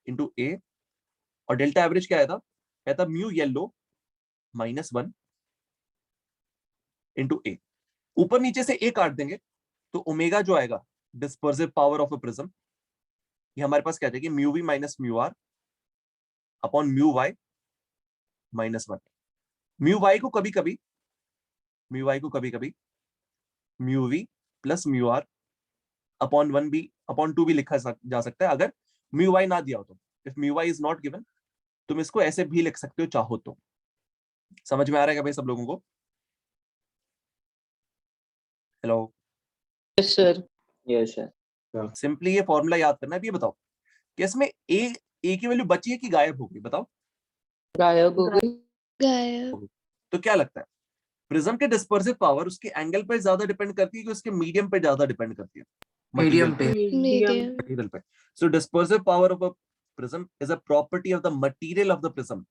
into A, और डेल्टा एवरेज क्या आया था mu yellow minus 1 into A. ऊपर नीचे से ए काट देंगे तो ओमेगा जो आएगा, dispersive power of a prism, ये हमारे पास क्या आ जाएगी, mu we minus mu r upon mu y minus 1। Mu y को कभी कभी mu v plus mu r upon 1 भी अपॉन 2 भी लिखा जा सकता है अगर म्यू वाई ना दिया हो तो। If mu y is not given तुम इसको ऐसे भी लिख सकते हो चाहो तो। समझ में आ रहा है क्या भाई सब लोगों को? Hello, yes sir. Yes sir. Simply ये फॉर्मूला याद करना है। अभी ये बताओ कि इसमें ए की वैल्यू बची है कि गायब हो गई, बताओ। गायब हो गई। गायब। तो क्या लगता है, प्रिज्म के डिस्पर्सिव पावर उसके एंगल पे ज्यादा डिपेंड करती है कि उसके मीडियम पे ज्यादा डिपेंड करती है? मीडियम पे। मीडियम। मटेरियल पे। So dispersive power of a prism is a property of the material of the prism,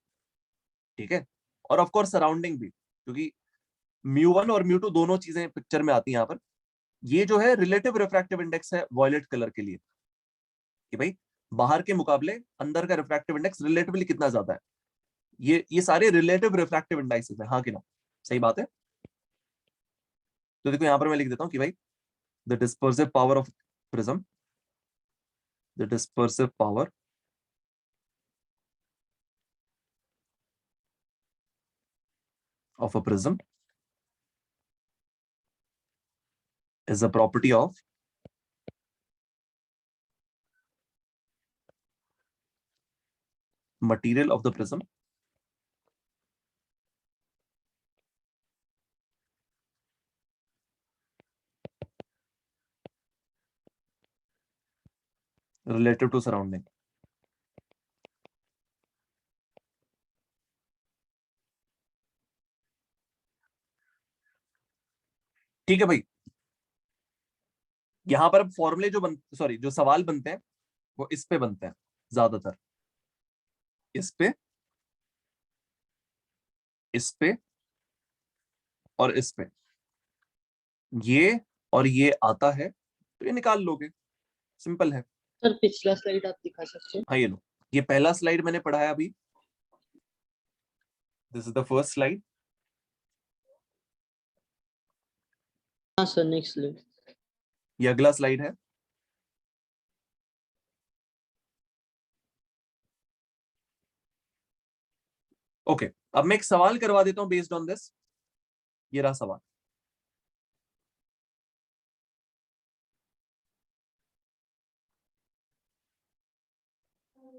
ठीक है? और ऑफ कोर्स सराउंडिंग भी, क्योंकि म्यू1 और म्यू2 दोनों चीजें पिक्चर में आती हैं यहाँ पर। ये जो है रिलेटिव रिफ्रैक्टिव इंडेक्स है वॉयलेट कलर के लिए, कि भाई बाहर के मुकाबले अंदर का रिफ्रैक्टिव इंडेक्स रिलेटिवली कितना ज्यादा है। ये सारे रिलेटिव रिफ्रैक्टिव इंडेक्सेस है, हाँ कि ना? सही बात है। तो देखो यहां पर मैं लिख देता हूं कि भाई the dispersive power of prism, the dispersive power of a prism is a property of material of the prism relative to surrounding। ठीक है भाई, यहां पर अब फॉर्मूले जो सवाल बनते हैं वो इस पे बनते हैं ज्यादातर, इस पे, इस पे और इस पे। ये और ये आता है तो ये निकाल लोगे, सिंपल है। सर पिछला स्लाइड आप दिखा सकते हैं? हाँ ये लो, ये पहला स्लाइड मैंने पढ़ाया अभी, this is the first slide. हाँ सर नेक्स्ट स्लाइड। ये अगला स्लाइड है। ओके, अब मैं एक सवाल करवा देता हूं बेस्ड ऑन दिस। ये रहा सवाल।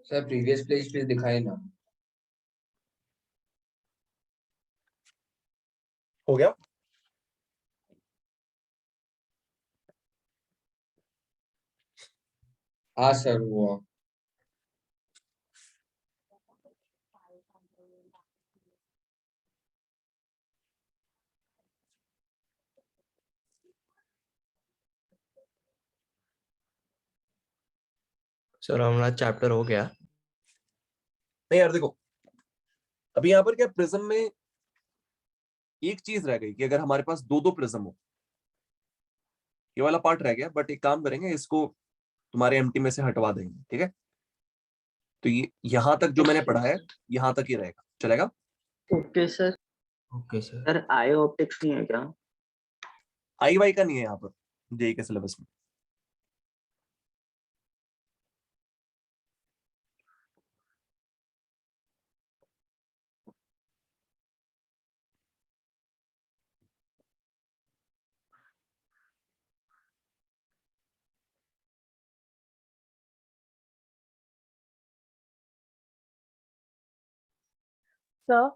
सर प्रीवियस पेज पे दिखाए ना। हो गया? हाँ सर वो सर हमारा चैप्टर हो गया। नहीं यार देखो, अभी यहां पर क्या प्रिज्म में एक चीज रह गई कि अगर हमारे पास दो दो प्रिज्म हो, ये वाला पार्ट रह गया, बट एक काम करेंगे, इसको तुम्हारे एमटी में से हटवा देंगे, ठीक है? तो ये यहां तक जो मैंने पढ़ा है यहां तक ही रहेगा, चलेगा? Okay sir. Okay sir. Sir I optics नहीं है क्या? आई वाई का नहीं है यहाँ पर जेई के सिलेबस में। Sir,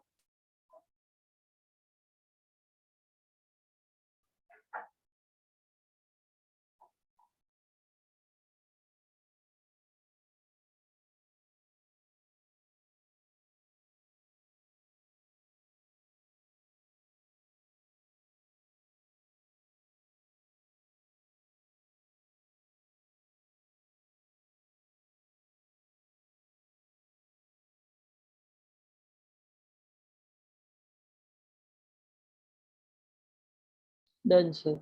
done sir.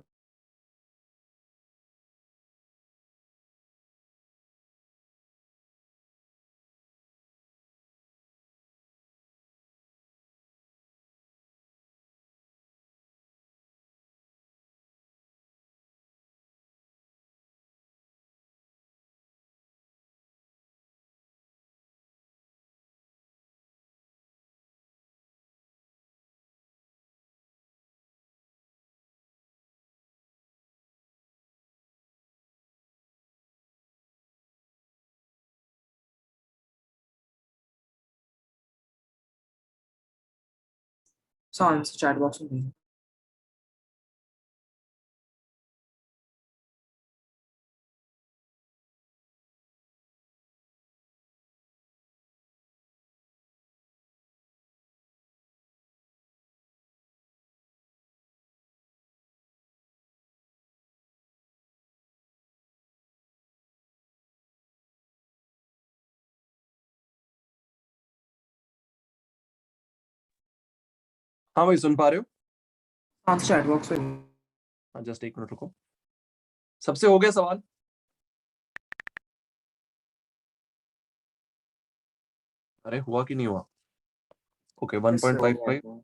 So answer chat box में भेजो। हाँ भाई सुन पा रहे हो? आंसर चैट बॉक्स में। हाँ जस्ट एक मिनट रुको। सबसे हो गया सवाल? अरे हुआ कि नहीं हुआ? ओके 1.55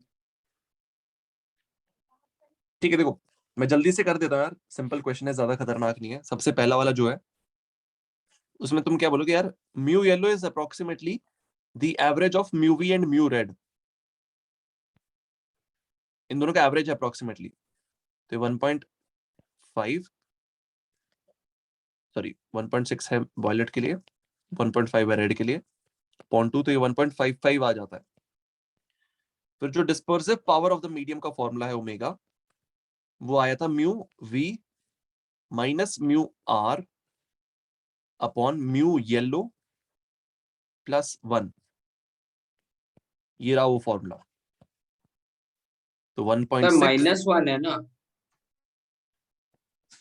ठीक है। देखो मैं जल्दी से कर देता हूँ यार, सिंपल क्वेश्चन है, ज्यादा खतरनाक नहीं है। सबसे पहला वाला जो है उसमें तुम क्या बोलोगे यार, mu yellow is approximately the average of mu V and mu red. इन दोनों का एवरेज है अप्रोक्सीमेटली, तो 1.5 सॉरी 1.6 है वॉयलेट के लिए, 1.5 है रेड के लिए, 0.2 तो ये 1.55 आ जाता है। फिर जो dispersive power of the medium का फॉर्मूला है ओमेगा, वो आया था mu we minus mu r upon mu yellow plus 1। ये रहा वो फॉर्मूला। तो 1.6 -1 है ना?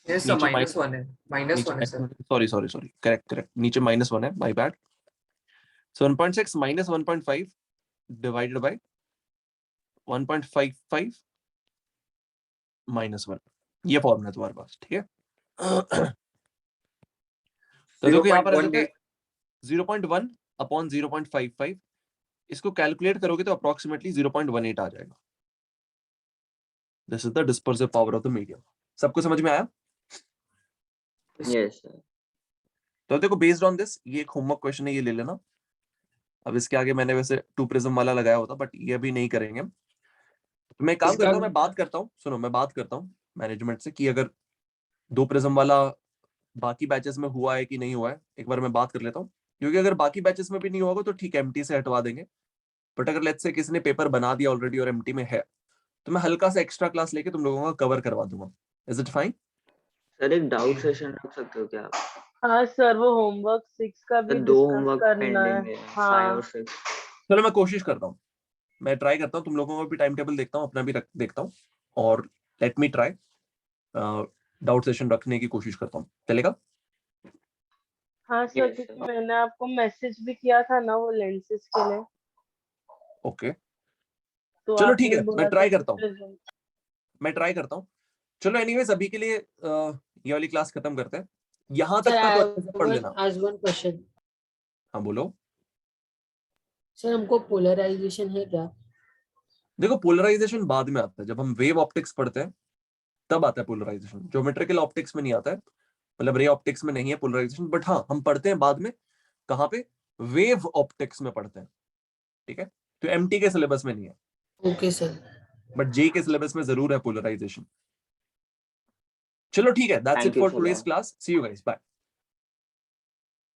यस सर -1 है, -1 है सर। सॉरी करेक्ट नीचे -1 है, my bad. So 1.6 minus 1.5 divided by 1.55 -1, ये फॉर्मूला तुम्हारे पास, ठीक है। तो देखो यहाँ पर 0.1 अपॉन 0.55, इसको कैलकुलेट करोगे तो अप्रोक्सीमेटली 0.18 आ जाएगा। This is the dispersive power of the medium. सबको समझ में आया? Yes sir. तो देखो बेस्ड ऑन दिस, ये एक होमवर्क क्वेश्चन है, ये ले लेना। अब इसके आगे मैंने वैसे 2 प्रिज्म वाला लगाया होता, बट ये अभी नहीं करेंगे। तो मैं काम करता हूँ, मैं बात करता हूँ, सुनो मैं बात करता हूँ मैनेजमेंट से कि अगर 2 प्रिज्म वाला बाकी बैचेस में हुआ है कि नहीं हुआ है, एक बार मैं बात कर लेता हूँ। क्योंकि अगर बाकी बैचेस में भी नहीं होगा तो ठीक है, एमटी से हटवा देंगे। बट अगर लेट्स से किसी ने पेपर बना दिया ऑलरेडी और एमटी में है, तो मैं हल्का सा एक्स्ट्रा क्लास लेके तुम लोगों का कवर करवा दूंगा। Is it fine? सर एक डाउट सेशन रख सकते हो क्या आप? हाँ सर, वो होमवर्क 6 का भी 2 डिस्कस होमवर्क करना है। पेंडिंग है, 5 हाँ और 6। चलो मैं कोशिश करता हूँ, मैं ट्राई करता हूँ, तुम लोगों का भी टाइम टेबल देखता हूँ, अपना भी देखता हूँ, और let me try doubt session रखने की कोशिश करता हूँ। चलेगा? हाँ सर, क्योंकि मैंने आपको मैसेज भी किया था ना वो लेंसेज के लिए। ओके तो चलो ठीक आपने है, बोला मैं ट्राई था करता हूँ। चलो एनीवेज अभी के लिए ये वाली क्लास खत्म करते हैं। यहाँ तक सर का तो अच्छे से पढ़ लेना। आज वन क्वेश्चन। हाँ बोलो। सर हमको पोलराइजेशन है क्या? देखो पोलराइजेशन बाद में आता है, जब हम वेव ऑप्टिक्स पढ़ते हैं तब आता है पोलराइजेशन। ज्योमेट्रिकल ऑप्टिक्स में नहीं आता है, मतलब रे ऑप्टिक्स में नहीं है पोलराइजेशन, बट हाँ हम पढ़ते हैं बाद में। कहाँ पे? वेव ऑप्टिक्स में पढ़ते हैं, ठीक है। तो एमटी के सिलेबस में नहीं है, ओके सर। बट जे के सिलेबस में जरूर है पोलराइजेशन। चलो ठीक है, that's it for today's class. See you guys, bye.